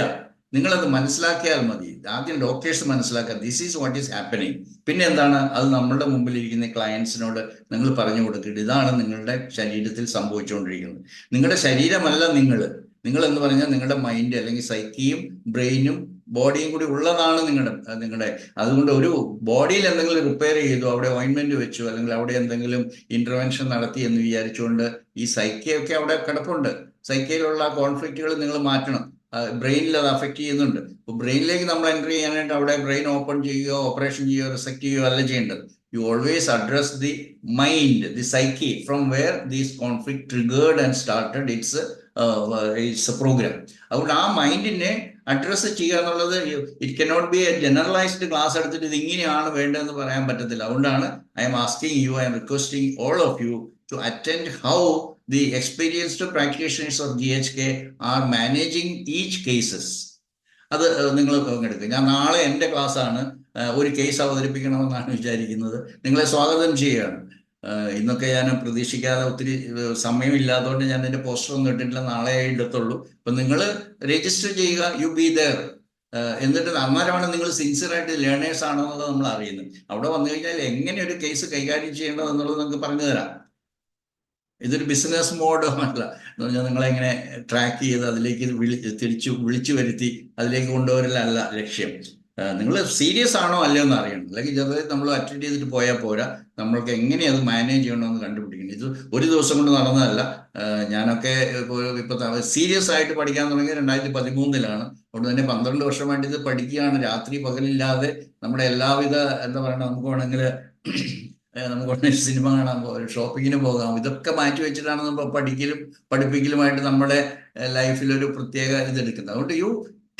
നിങ്ങളത് മനസ്സിലാക്കിയാൽ മതി. ആദ്യം ഡോക്ടേഴ്സ് മനസ്സിലാക്കുക this is what is happening. പിന്നെ എന്താണ്, അത് നമ്മളുടെ മുമ്പിൽ ഇരിക്കുന്ന ക്ലയൻസിനോട് നിങ്ങൾ പറഞ്ഞു കൊടുക്കുക, ഇതാണ് നിങ്ങളുടെ ശരീരത്തിൽ സംഭവിച്ചുകൊണ്ടിരിക്കുന്നത്. നിങ്ങളുടെ ശരീരമല്ല നിങ്ങൾ എന്ന് പറഞ്ഞാൽ നിങ്ങളുടെ മൈൻഡ് അല്ലെങ്കിൽ സൈക്കിയും ബ്രെയിനും ബോഡിയും കൂടി ഉള്ളതാണ് നിങ്ങളുടെ. അതുകൊണ്ട് ഒരു ബോഡിയിൽ എന്തെങ്കിലും റിപ്പയർ ചെയ്തു, അവിടെ ഓയിൻമെന്റ് വെച്ചു, അല്ലെങ്കിൽ അവിടെ എന്തെങ്കിലും ഇന്റർവെൻഷൻ നടത്തി എന്ന് വിചാരിച്ചുകൊണ്ട് ഈ സൈക്കിയൊക്കെ അവിടെ കിടപ്പുണ്ട്. സൈക്കയിലുള്ള കോൺഫ്ലിക്റ്റുകൾ നിങ്ങൾ മാറ്റണം. ബ്രെയിനിൽ അത് അഫക്റ്റ് ചെയ്യുന്നുണ്ട്. അപ്പോൾ ബ്രെയിനിലേക്ക് നമ്മൾ എൻ്റർ ചെയ്യാനായിട്ട് അവിടെ ബ്രെയിൻ ഓപ്പൺ ചെയ്യുകയോ ഓപ്പറേഷൻ ചെയ്യുകയോ റിസെക്ട് ചെയ്യുകയോ അല്ല ചെയ്യേണ്ടത്. You always address the mind, the psyche, from where these conflict triggered and started its program. അതുകൊണ്ട് ആ മൈൻഡിനെ അഡ്രസ്സ് ചെയ്യുക എന്നുള്ളത് it cannot be a generalized class എടുത്തിട്ട് ഇത് ഇങ്ങനെയാണ് വേണ്ടതെന്ന് പറയാൻ പറ്റത്തില്ല. അതുകൊണ്ടാണ് I'm asking you, I'm requesting all of you to attend how the experienced practitioners of GHK are managing each cases. അത് നിങ്ങൾ പങ്കെടുക്കുക. ഞാൻ നാളെ എൻ്റെ ക്ലാസ്സാണ്, ഒരു കേസ് അവതരിപ്പിക്കണമെന്നാണ് വിചാരിക്കുന്നത്. നിങ്ങളെ സ്വാഗതം ചെയ്യുകയാണ്. ഇന്നൊക്കെ ഞാൻ പ്രതീക്ഷിക്കാതെ ഒത്തിരി സമയമില്ലാത്തതുകൊണ്ട് ഞാൻ എൻ്റെ പോസ്റ്റർ ഒന്നും ഇട്ടിട്ടില്ല, നാളെ ഇടത്തുള്ളൂ. അപ്പം നിങ്ങൾ രജിസ്റ്റർ ചെയ്യുക, യു ബി ദർ. എന്നിട്ട് അന്നേരമാണ് നിങ്ങൾ സിൻസിയറായിട്ട് ലേണേഴ്സ് ആണോ എന്നുള്ളത് നമ്മൾ അറിയുന്നത്. അവിടെ വന്നു കഴിഞ്ഞാൽ എങ്ങനെ ഒരു കേസ് കൈകാര്യം ചെയ്യേണ്ടതെന്നുള്ളത് നിങ്ങൾക്ക് പറഞ്ഞു തരാം. ഇതൊരു ബിസിനസ് മോഡോ അല്ല എന്ന് പറഞ്ഞാൽ നിങ്ങളെങ്ങനെ ട്രാക്ക് ചെയ്ത് അതിലേക്ക് വിളിച്ചു വരുത്തി അതിലേക്ക് കൊണ്ടുവരലല്ല ലക്ഷ്യം. നിങ്ങൾ സീരിയസ് ആണോ അല്ലയോ എന്ന് അറിയണം. അല്ലെങ്കിൽ ചെറുതായി നമ്മൾ അറ്റൻഡ് ചെയ്തിട്ട് പോയാൽ പോരാ, നമ്മൾക്ക് എങ്ങനെ അത് മാനേജ് ചെയ്യണമെന്ന് കണ്ടുപിടിക്കണം. ഇത് ഒരു ദിവസം കൊണ്ട് നടന്നതല്ല. ഞാനൊക്കെ ഇപ്പോൾ സീരിയസ് ആയിട്ട് പഠിക്കാൻ തുടങ്ങിയത് 2013-ലാണ്. അതുകൊണ്ട് തന്നെ 12 വർഷമായിട്ട് ഇത് പഠിക്കുകയാണ്, രാത്രി പകലില്ലാതെ. നമ്മുടെ എല്ലാവിധ എന്താ പറയുക, നമുക്ക് വേണമെങ്കിൽ സിനിമ കാണാൻ പോകാം, ഷോപ്പിങ്ങിന് പോകാം, ഇതൊക്കെ മാറ്റി വെച്ചിട്ടാണ് നമ്മൾ പഠിപ്പിക്കലുമായിട്ട് നമ്മുടെ ലൈഫിലൊരു പ്രത്യേക ഇതെടുക്കുന്നത്. അതുകൊണ്ട് യു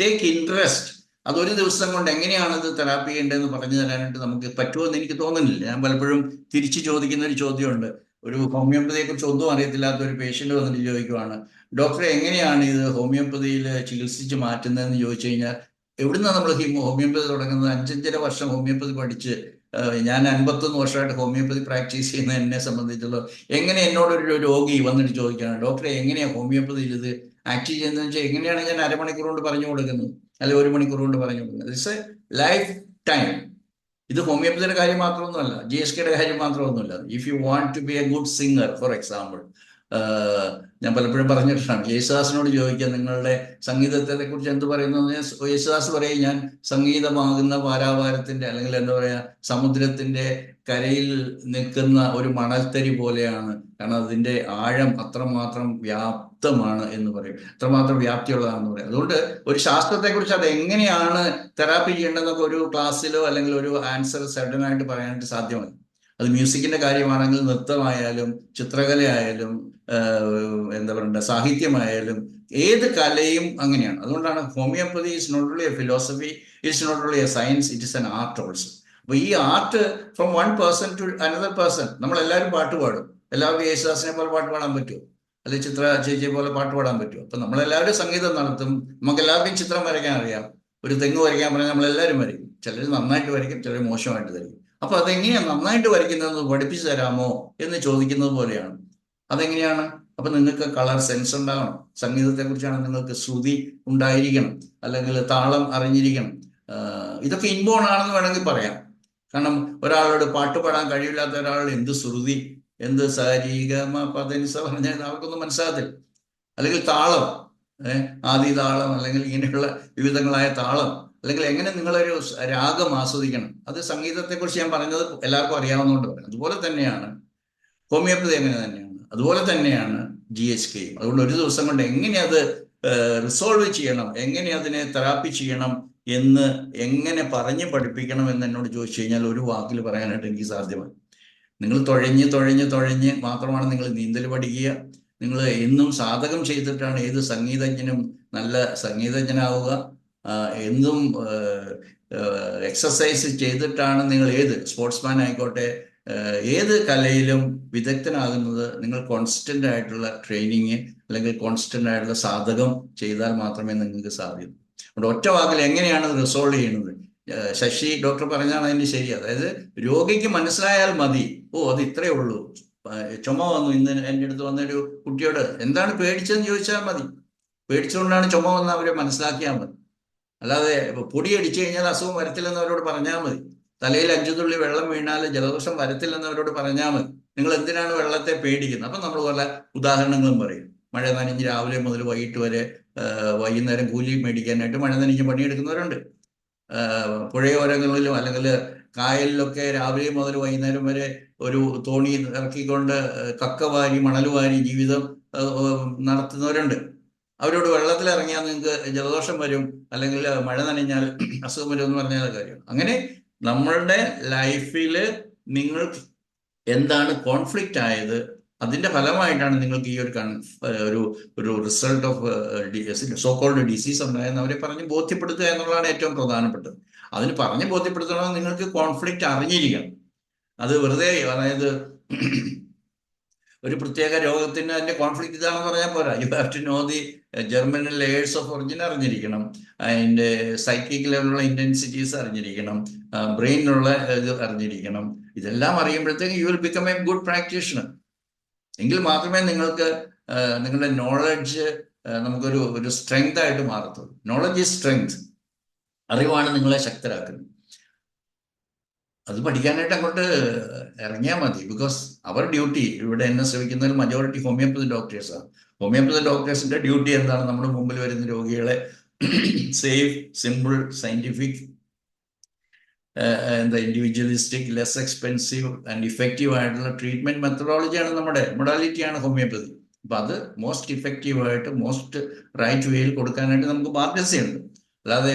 ടേക്ക് ഇൻട്രസ്റ്റ്. അതൊരു ദിവസം കൊണ്ട് എങ്ങനെയാണ് ഇത് തെറാപ്പി ചെയ്യേണ്ടതെന്ന് പറഞ്ഞു തരാനായിട്ട് നമുക്ക് പറ്റുമെന്ന് എനിക്ക് തോന്നുന്നില്ല. ഞാൻ പലപ്പോഴും തിരിച്ചു ചോദിക്കുന്ന ഒരു ചോദ്യമുണ്ട്. ഒരു ഹോമിയോപ്പതിയെ കുറിച്ച് ഒന്നും അറിയത്തില്ലാത്ത ഒരു പേഷ്യന്റ് വന്നിട്ട് ചോദിക്കുവാണ്, ഡോക്ടറെ എങ്ങനെയാണ് ഇത് ഹോമിയോപ്പതിയിൽ ചികിത്സിച്ച് മാറ്റുന്നതെന്ന് ചോദിച്ചു കഴിഞ്ഞാൽ, എവിടുന്നാണ് നമ്മൾ ഹോമിയോപ്പതി തുടങ്ങുന്നത്? 5.5 വർഷം ഹോമിയോപ്പതി പഠിച്ച് ഞാൻ 51 വർഷമായിട്ട് ഹോമിയോപ്പതി പ്രാക്ടീസ് ചെയ്യുന്ന എന്നെ സംബന്ധിച്ചുള്ള എങ്ങനെ എന്നോടൊരു രോഗി വന്നിട്ട് ചോദിക്കുകയാണ്, ഡോക്ടറെ എങ്ങനെയാണ് ഹോമിയോപ്പതിയിൽ ഇത് ആക്ട് ചെയ്യുന്നതെന്ന് വെച്ചാൽ എങ്ങനെയാണ് ഞാൻ അരമണിക്കൂർ കൊണ്ട് പറഞ്ഞു കൊടുക്കുന്നത്, അല്ലെങ്കിൽ 1 മണിക്കൂർ കൊണ്ട് പറഞ്ഞു കൊടുക്കുന്നത്? It's a lifetime. ഇത് ഹോമിയോപ്പതിയുടെ കാര്യം മാത്രമൊന്നുമല്ല, GSKയുടെ കാര്യം മാത്രമൊന്നുമല്ല. If you want to be a good singer, for example, ഞാൻ പലപ്പോഴും പറഞ്ഞിട്ടാണ്, യേശുദാസിനോട് ചോദിക്കുക നിങ്ങളുടെ സംഗീതത്തെ കുറിച്ച് എന്ത് പറയുന്നു. യേശുദാസ് പറയും, ഞാൻ സംഗീതമാകുന്ന പാരാവാരത്തിന്റെ അല്ലെങ്കിൽ എന്താ പറയാ സമുദ്രത്തിന്റെ കരയിൽ നിൽക്കുന്ന ഒരു മണൽത്തരി പോലെയാണ്. കാരണം അതിന്റെ ആഴം അത്രമാത്രം വ്യാപ്തമാണ് എന്ന് പറയും, അത്രമാത്രം വ്യാപ്തിയുള്ളതാണെന്ന് പറയും. അതുകൊണ്ട് ഒരു ശാസ്ത്രത്തെക്കുറിച്ച് അത് എങ്ങനെയാണ് തെറാപ്പി ചെയ്യേണ്ടതെന്നൊക്കെ ഒരു ക്ലാസ്സിലോ അല്ലെങ്കിൽ ഒരു ആൻസർ സഡനായിട്ട് പറയാനായിട്ട് സാധ്യമല്ല. അത് മ്യൂസിക്കിന്റെ കാര്യമാണെങ്കിൽ നൃത്തമായാലും ചിത്രകലയായാലും എന്താ പറയണ്ട സാഹിത്യമായാലും ഏത് കലയും അങ്ങനെയാണ്. അതുകൊണ്ടാണ് homeopathy is not only a philosophy, it's not only a science, it is an art also. അപ്പൊ ഈ art from one person to another person. നമ്മളെല്ലാവരും പാട്ട് പാടും. എല്ലാവർക്കും യേശുദാസിനെ പോലെ പാട്ട് പാടാൻ പറ്റുമോ? അല്ലെങ്കിൽ ചിത്ര ചേച്ചിയെ പോലെ പാട്ട് പാടാൻ പറ്റുമോ? അപ്പൊ നമ്മളെല്ലാവരും സംഗീതം നടത്തും. നമുക്ക് എല്ലാവർക്കും ചിത്രം വരയ്ക്കാൻ അറിയാം. ഒരു തെങ്ങ് വരയ്ക്കാൻ പറഞ്ഞാൽ നമ്മളെല്ലാവരും വരയ്ക്കും. ചിലർ നന്നായിട്ട് വരയ്ക്കും, ചിലർ മോശമായിട്ട് വരയ്ക്കും. അപ്പൊ അതെങ്ങനെയാണ് നന്നായിട്ട് വരയ്ക്കുന്നതെന്ന് പഠിപ്പിച്ചു തരാമോ എന്ന് ചോദിക്കുന്നത് പോലെയാണ്. അതെങ്ങനെയാണ്? അപ്പൊ നിങ്ങൾക്ക് കളർ സെൻസ് ഉണ്ടാവണം. സംഗീതത്തെ കുറിച്ചാണ് നിങ്ങൾക്ക് ശ്രുതി ഉണ്ടായിരിക്കണം, അല്ലെങ്കിൽ താളം അറിഞ്ഞിരിക്കണം. ഇതൊക്കെ ഇൻബോൺ ആണെന്ന് വേണമെങ്കിൽ പറയാം. കാരണം ഒരാളോട് പാട്ട് പാടാൻ കഴിയില്ലാത്ത ഒരാൾ എന്ത് ശ്രുതി, എന്ത് സരിഗമ പദനിസ പറഞ്ഞാൽ അവർക്കൊന്നും മനസ്സിലാകത്തില്ല. അല്ലെങ്കിൽ താളം, ആദി താളം, അല്ലെങ്കിൽ ഇങ്ങനെയുള്ള വിവിധങ്ങളായ താളം, അല്ലെങ്കിൽ എങ്ങനെ നിങ്ങളൊരു രാഗം ആസ്വദിക്കണം. അത് സംഗീതത്തെക്കുറിച്ച് ഞാൻ പറഞ്ഞത് എല്ലാവർക്കും അറിയാവുന്നതുകൊണ്ട് പറയാം. അതുപോലെ തന്നെയാണ് ഹോമിയോപ്പതി, അങ്ങനെ തന്നെയാണ്. അതുപോലെ തന്നെയാണ് GHK. അതുകൊണ്ട് ഒരു ദിവസം കൊണ്ട് എങ്ങനെ അത് റിസോൾവ് ചെയ്യണം, എങ്ങനെ അതിനെ തെറാപ്പി ചെയ്യണം എന്ന് എങ്ങനെ പറഞ്ഞ് പഠിപ്പിക്കണം എന്ന് എന്നോട് ചോദിച്ചു കഴിഞ്ഞാൽ ഒരു വാക്കിൽ പറയാനായിട്ട് എനിക്ക് സാധ്യമല്ല. നിങ്ങൾ തുഴഞ്ഞ് മാത്രമാണ് നിങ്ങൾ നീന്തൽ പഠിക്കുക. നിങ്ങൾ എന്നും സാധകം ചെയ്തിട്ടാണ് ഏത് സംഗീതജ്ഞനും നല്ല സംഗീതജ്ഞനാവുക. എന്നും എക്സസൈസ് ചെയ്തിട്ടാണ് നിങ്ങൾ ഏത് സ്പോർട്സ്മാൻ ആയിക്കോട്ടെ ഏത് കലയിലും വിദഗ്ധനാകുന്നത്. നിങ്ങൾ കോൺസ്റ്റന്റ് ആയിട്ടുള്ള ട്രെയിനിങ് അല്ലെങ്കിൽ കോൺസ്റ്റന്റ് ആയിട്ടുള്ള സാധകം ചെയ്താൽ മാത്രമേ നിങ്ങൾക്ക് സാധിക്കൂ. അതുകൊണ്ട് ഒറ്റ വാക്കിൽ എങ്ങനെയാണ് റിസോൾവ് ചെയ്യുന്നത്? ശശി ഡോക്ടർ പറഞ്ഞാണ് അതിന് ശരി. അതായത് രോഗിക്ക് മനസ്സിലായാൽ മതി, ഓ അത് ഇത്രയേ ഉള്ളൂ. ചുമ വന്നു, ഇന്ന് എൻ്റെ അടുത്ത് വന്നൊരു കുട്ടിയോട് എന്താണ് പേടിച്ചതെന്ന് ചോദിച്ചാൽ മതി. പേടിച്ചുകൊണ്ടാണ് ചുമ വന്ന് അവരെ മനസ്സിലാക്കിയാൽ മതി. അല്ലാതെ പൊടി അടിച്ചു കഴിഞ്ഞാൽ അസുഖം വരത്തില്ലെന്ന് അവരോട് പറഞ്ഞാൽ മതി. തലയിൽ 5 തുള്ളി വെള്ളം വീണാൽ ജലദോഷം വരത്തില്ലെന്ന് അവരോട് പറഞ്ഞാൽ മതി. നിങ്ങൾ എന്തിനാണ് വെള്ളത്തെ പേടിക്കുന്നത്? അപ്പം നമ്മൾ പല ഉദാഹരണങ്ങളും പറയും. മഴ നനഞ്ഞ് രാവിലെ മുതൽ വൈകിട്ട് വരെ വൈകുന്നേരം കൂലി മേടിക്കാനായിട്ട് മഴ നനഞ്ഞ് പണിയെടുക്കുന്നവരുണ്ട്. പുഴയോരങ്ങളിലും അല്ലെങ്കിൽ കായലിലൊക്കെ രാവിലെ മുതൽ വൈകുന്നേരം വരെ ഒരു തോണി ഇറക്കിക്കൊണ്ട് കക്കവാരി മണലുവാരി ജീവിതം നടത്തുന്നവരുണ്ട്. അവരോട് വെള്ളത്തിൽ ഇറങ്ങിയാൽ നിങ്ങൾക്ക് ജലദോഷം വരും, അല്ലെങ്കിൽ മഴ നനഞ്ഞാൽ അസുഖം വരും എന്ന് പറഞ്ഞാൽ കാര്യമാണ്. അങ്ങനെ നമ്മളുടെ ലൈഫിൽ നിങ്ങൾ എന്താണ് കോൺഫ്ലിക്റ്റ് ആയത്, അതിന്റെ ഫലമായിട്ടാണ് നിങ്ങൾക്ക് ഈ ഒരു result of so called disease ഉണ്ടായെന്ന് അവരെ പറഞ്ഞ് ബോധ്യപ്പെടുത്തുക എന്നുള്ളതാണ് ഏറ്റവും പ്രധാനപ്പെട്ടത്. അതിന് പറഞ്ഞ് ബോധ്യപ്പെടുത്തണമെങ്കിൽ നിങ്ങൾക്ക് കോൺഫ്ലിക്റ്റ് അറിഞ്ഞിരിക്കണം. അത് വെറുതെ, അതായത് ഒരു പ്രത്യേക രോഗത്തിന് അതിന്റെ കോൺഫ്ലിക്റ്റ് ഇതാണെന്ന് പറഞ്ഞാൽ പോരാ. You have to know the germinal layers of origin അറിഞ്ഞിരിക്കണം, അതിന്റെ സൈക്കിക് ലെവലുള്ള ഇന്റൻസിറ്റീസ് അറിഞ്ഞിരിക്കണം, ബ്രെയിനിലുള്ള ഇത് അറിഞ്ഞിരിക്കണം. ഇതെല്ലാം അറിയുമ്പോഴത്തേക്ക് you will become a good practitioner. എങ്കിൽ മാത്രമേ നിങ്ങൾക്ക് നിങ്ങളുടെ നോളജ് നമുക്കൊരു സ്ട്രെങ്ത് ആയിട്ട് മാറത്തുള്ളൂ. Knowledge is strength. അറിവാണ് നിങ്ങളെ ശക്തരാക്കുന്നത്. അത് പഠിക്കാനായിട്ട് അങ്ങോട്ട് ഇറങ്ങിയാൽ മതി. ബിക്കോസ് അവർ ഡ്യൂട്ടി, ഇവിടെ എന്നെ ശ്രമിക്കുന്നതിൽ മജോറിറ്റി ഹോമിയോപ്പതി ഡോക്ടേഴ്സാണ്. ഹോമിയോപ്പതി ഡോക്ടേഴ്സിന്റെ ഡ്യൂട്ടി എന്താണ്? നമ്മുടെ മുമ്പിൽ വരുന്ന രോഗികളെ safe, simple, scientific, individualistic, less expensive and effective ആയിട്ടുള്ള ട്രീറ്റ്മെന്റ് മെത്തഡോളജിയാണ് നമ്മുടെ മൊഡാലിറ്റിയാണ് ഹോമിയോപ്പതി. അപ്പൊ അത് മോസ്റ്റ് ഇഫക്റ്റീവായിട്ട് മോസ്റ്റ് റൈറ്റ് വേയിൽ കൊടുക്കാനായിട്ട് നമുക്ക് ബാധ്യതയുണ്ട്. അല്ലാതെ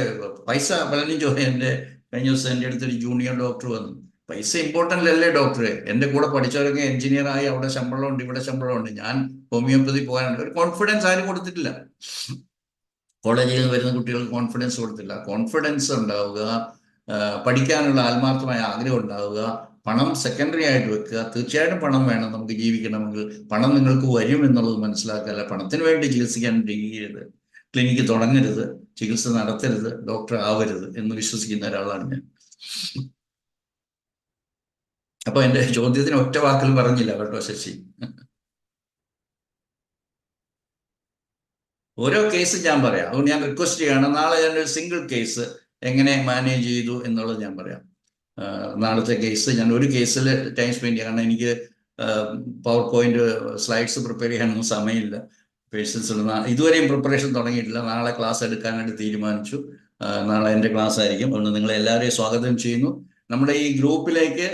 പൈസ പലരും എൻ്റെ കഴിഞ്ഞ ദിവസം എൻ്റെ അടുത്തൊരു ജൂനിയർ ഡോക്ടർ വന്നു. പൈസ ഇമ്പോർട്ടൻ്റ് അല്ലേ ഡോക്ടറെ? എൻ്റെ കൂടെ പഠിച്ചവരൊക്കെ എഞ്ചിനീയറായി, അവിടെ ശമ്പളമുണ്ട്, ഇവിടെ ശമ്പളമുണ്ട്, ഞാൻ ഹോമിയോപ്പതി പോകാനുണ്ട്. ഒരു കോൺഫിഡൻസ് ആരും കൊടുത്തിട്ടില്ല. കോളേജിൽ വരുന്ന കുട്ടികൾക്ക് കോൺഫിഡൻസ് കൊടുത്തില്ല. കോൺഫിഡൻസ് ഉണ്ടാവുക, പഠിക്കാനുള്ള ആത്മാർത്ഥമായ ആഗ്രഹം ഉണ്ടാവുക, പണം സെക്കൻഡറി ആയിട്ട് വെക്കുക. തീർച്ചയായിട്ടും പണം വേണം നമുക്ക് ജീവിക്കണമെങ്കിൽ. പണം നിങ്ങൾക്ക് വരും എന്നുള്ളത് മനസ്സിലാക്കുക. പണത്തിന് വേണ്ടി ചികിത്സിക്കാൻ ചെയ്യരുത്, ക്ലിനിക്ക് തുടങ്ങരുത്, ചികിത്സ നടത്തരുത്, ഡോക്ടർ ആവരുത് എന്ന് വിശ്വസിക്കുന്ന ഒരാളാണ് ഞാൻ. അപ്പൊ എൻ്റെ ചോദ്യത്തിന് ഒറ്റ വാക്കിൽ പറഞ്ഞില്ല കേട്ടോ ശശി. ഓരോ കേസ് ഞാൻ പറയാം. അതുകൊണ്ട് ഞാൻ റിക്വസ്റ്റ് ചെയ്യണം, നാളെ ഞാനൊരു സിംഗിൾ കേസ് എങ്ങനെ മാനേജ് ചെയ്തു എന്നുള്ളത് ഞാൻ പറയാം. നാളത്തെ കേസ് ഞാൻ ഒരു കേസിൽ ടൈം സ്പെൻഡ് ചെയ്യാം. കാരണം എനിക്ക് പവർ പോയിന്റ് സ്ലൈഡ്സ് പ്രിപ്പയർ ചെയ്യാനൊന്നും സമയമില്ല. പേഴ്സൺസ് ഇതുവരെയും പ്രിപ്പറേഷൻ തുടങ്ങിയിട്ടില്ല. നാളെ ക്ലാസ് എടുക്കാനായിട്ട് തീരുമാനിച്ചു. നാളെ എൻ്റെ ക്ലാസ് ആയിരിക്കും. അതുകൊണ്ട് നിങ്ങളെ എല്ലാവരെയും സ്വാഗതം ചെയ്യുന്നു. നമ്മുടെ ഈ ഗ്രൂപ്പിലേക്ക്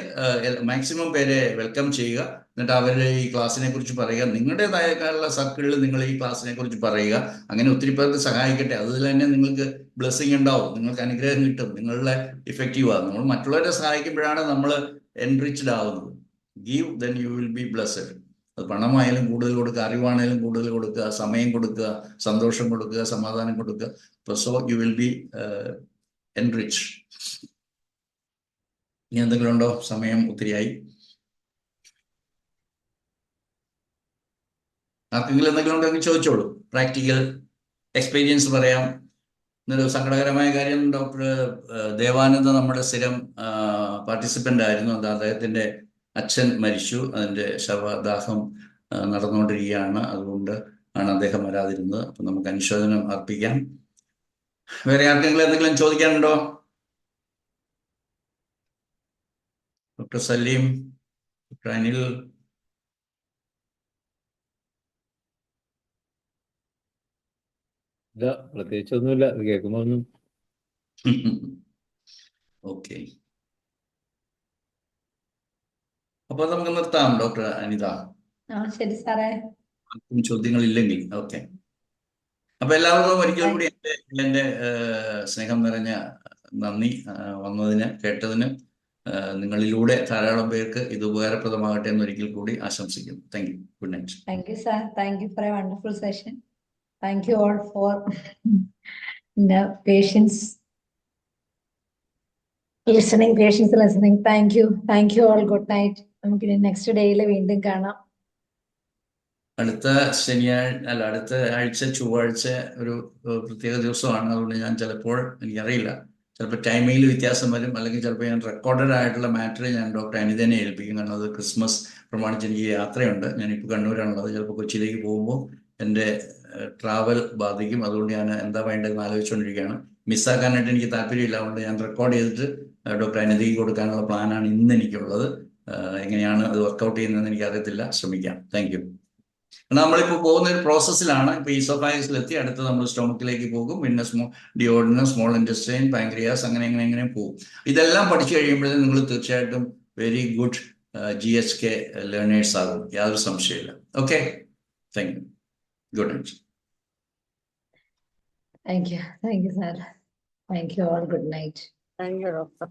മാക്സിമം പേരെ വെൽക്കം ചെയ്യുക. എന്നിട്ട് അവരുടെ ഈ ക്ലാസ്സിനെ കുറിച്ച് പറയുക. നിങ്ങളുടേതായിട്ടുള്ള സർക്കിളിൽ നിങ്ങൾ ഈ ക്ലാസ്സിനെ കുറിച്ച് പറയുക. അങ്ങനെ ഒത്തിരി പേർക്ക് സഹായിക്കട്ടെ. അതിൽ തന്നെ നിങ്ങൾക്ക് ബ്ലെസ്സിങ് ഉണ്ടാവും, നിങ്ങൾക്ക് അനുഗ്രഹം കിട്ടും, നിങ്ങളുടെ ഇഫക്റ്റീവ് ആകും. നമ്മൾ മറ്റുള്ളവരെ സഹായിക്കുമ്പോഴാണ് നമ്മൾ എൻറിച്ച്ഡ് ആവുന്നത്. Give then you will be blessed. അത് പണമായാലും കൂടുതൽ കൊടുക്കുക, അറിവാണേലും കൂടുതൽ കൊടുക്കുക, സമയം കൊടുക്കുക, സന്തോഷം കൊടുക്കുക, സമാധാനം കൊടുക്കുക. So you will be enrich. ഇനി എന്തെങ്കിലും ഉണ്ടോ? സമയം ഒത്തിരിയായി. ആർക്കെങ്കിലും എന്തെങ്കിലും ഉണ്ടെങ്കിൽ ചോദിച്ചോളൂ. പ്രാക്ടിക്കൽ എക്സ്പീരിയൻസ് പറയാം. എന്നൊരു സങ്കടകരമായ കാര്യം, ഡോക്ടർ ദേവാനന്ദ നമ്മുടെ സ്ഥിരം പാർട്ടിസിപ്പൻ്റ് ആയിരുന്നു. അത് അദ്ദേഹത്തിൻ്റെ അച്ഛൻ മരിച്ചു. അതിൻ്റെ ശവദാഹം നടന്നുകൊണ്ടിരിക്കുകയാണ്. അതുകൊണ്ട് ആണ് അദ്ദേഹം വരാതിരുന്നത്. അപ്പം നമുക്ക് അനുശോചനം അർപ്പിക്കാം. വേറെ ആർക്കെങ്കിലും എന്തെങ്കിലും ചോദിക്കാനുണ്ടോ? Doctor Saleem, doctor Anil? ഇല്ല, പ്രത്യേകിച്ചൊന്നുമില്ല. ഇത് കേൾക്കുമ്പോ ഒന്നും. ഓക്കെ, അപ്പൊ നമുക്ക് നിർത്താം. ഡോക്ടർ അനിത, ശരി സാറേ. ചോദ്യങ്ങളില്ലെങ്കിൽ ഓക്കെ. അപ്പൊ എല്ലാവർക്കും ഒരിക്കൽ കൂടി എൻ്റെ സ്നേഹം നിറഞ്ഞ നന്ദി. വന്നതിന്, കേട്ടതിന്. നിങ്ങളിലൂടെ ധാരാളം പേർക്ക് ഇത് ഉപകാരപ്രദമാകട്ടെ എന്ന് ഒരിക്കൽ കൂടി ആശംസിക്കുന്നു. Thank you. Good night. Thank you, sir. Thank you for a wonderful session. Thank you all for the patience listening. Thank you. Thank you all. Good night. നമുക്ക് നെക്സ്റ്റ് ഡേയിൽ വീണ്ടും കാണാം. അടുത്ത അടുത്ത ആഴ്ച ചൊവ്വാഴ്ച ഒരു പ്രത്യേക ദിവസമാണ്. അതുകൊണ്ട് ഞാൻ ചിലപ്പോൾ, എനിക്കറിയില്ല, ചിലപ്പോൾ ടൈമിങ്ങിൽ വ്യത്യാസം വരും. അല്ലെങ്കിൽ ചിലപ്പോൾ ഞാൻ റെക്കോർഡഡ് ആയിട്ടുള്ള മാറ്റർ ഞാൻ ഡോക്ടർ അനിതനെ ഏൽപ്പിക്കും. കാരണം അത് ക്രിസ്മസ് പ്രമാണിച്ച് എനിക്ക് യാത്രയുണ്ട്. ഞാനിപ്പോൾ കണ്ണൂരാണുള്ളത്. ചിലപ്പോൾ കൊച്ചിയിലേക്ക് പോകുമ്പോൾ എൻ്റെ ട്രാവൽ ബാധിക്കും. അതുകൊണ്ട് ഞാൻ എന്താ വേണ്ടതെന്ന് ആലോചിച്ചുകൊണ്ടിരിക്കുകയാണ്. മിസ്സാക്കാനായിട്ട് എനിക്ക് താല്പര്യമില്ല. അതുകൊണ്ട് ഞാൻ റെക്കോർഡ് ചെയ്തിട്ട് ഡോക്ടർ അനിതയ്ക്ക് കൊടുക്കാനുള്ള പ്ലാനാണ് ഇന്ന് എനിക്കുള്ളത്. എങ്ങനെയാണ് അത് വർക്കൗട്ട് ചെയ്യുന്നതെന്ന് എനിക്കറിയത്തില്ല. ശ്രമിക്കാം. Thank you. നമ്മളിപ്പോൾ പോകുന്ന ഒരു പ്രോസസ്സിലാണ്. ഇപ്പോൾ ഈസോഫാഗസിലെത്തി അടുത്ത് നമ്മൾ സ്റ്റൊമക്കിലേക്ക് പോകും. പിന്നെ ഡിയോഡിനം, സ്മോൾ ഇൻറ്റസ്റ്റൈൻ, പാൻക്രിയാസ്, അങ്ങനെ പോകും. ഇതെല്ലാം പഠിച്ചു കഴിയുമ്പോഴേ നിങ്ങൾ തീർച്ചയായിട്ടും വെരി ഗുഡ് GHK ലേണേഴ്സ് ആകും. യാതൊരു സംശയമില്ല. Okay, thank you. Good night. Thank you. Thank you, sir. Thank you all. Good night. Thank you, doctor.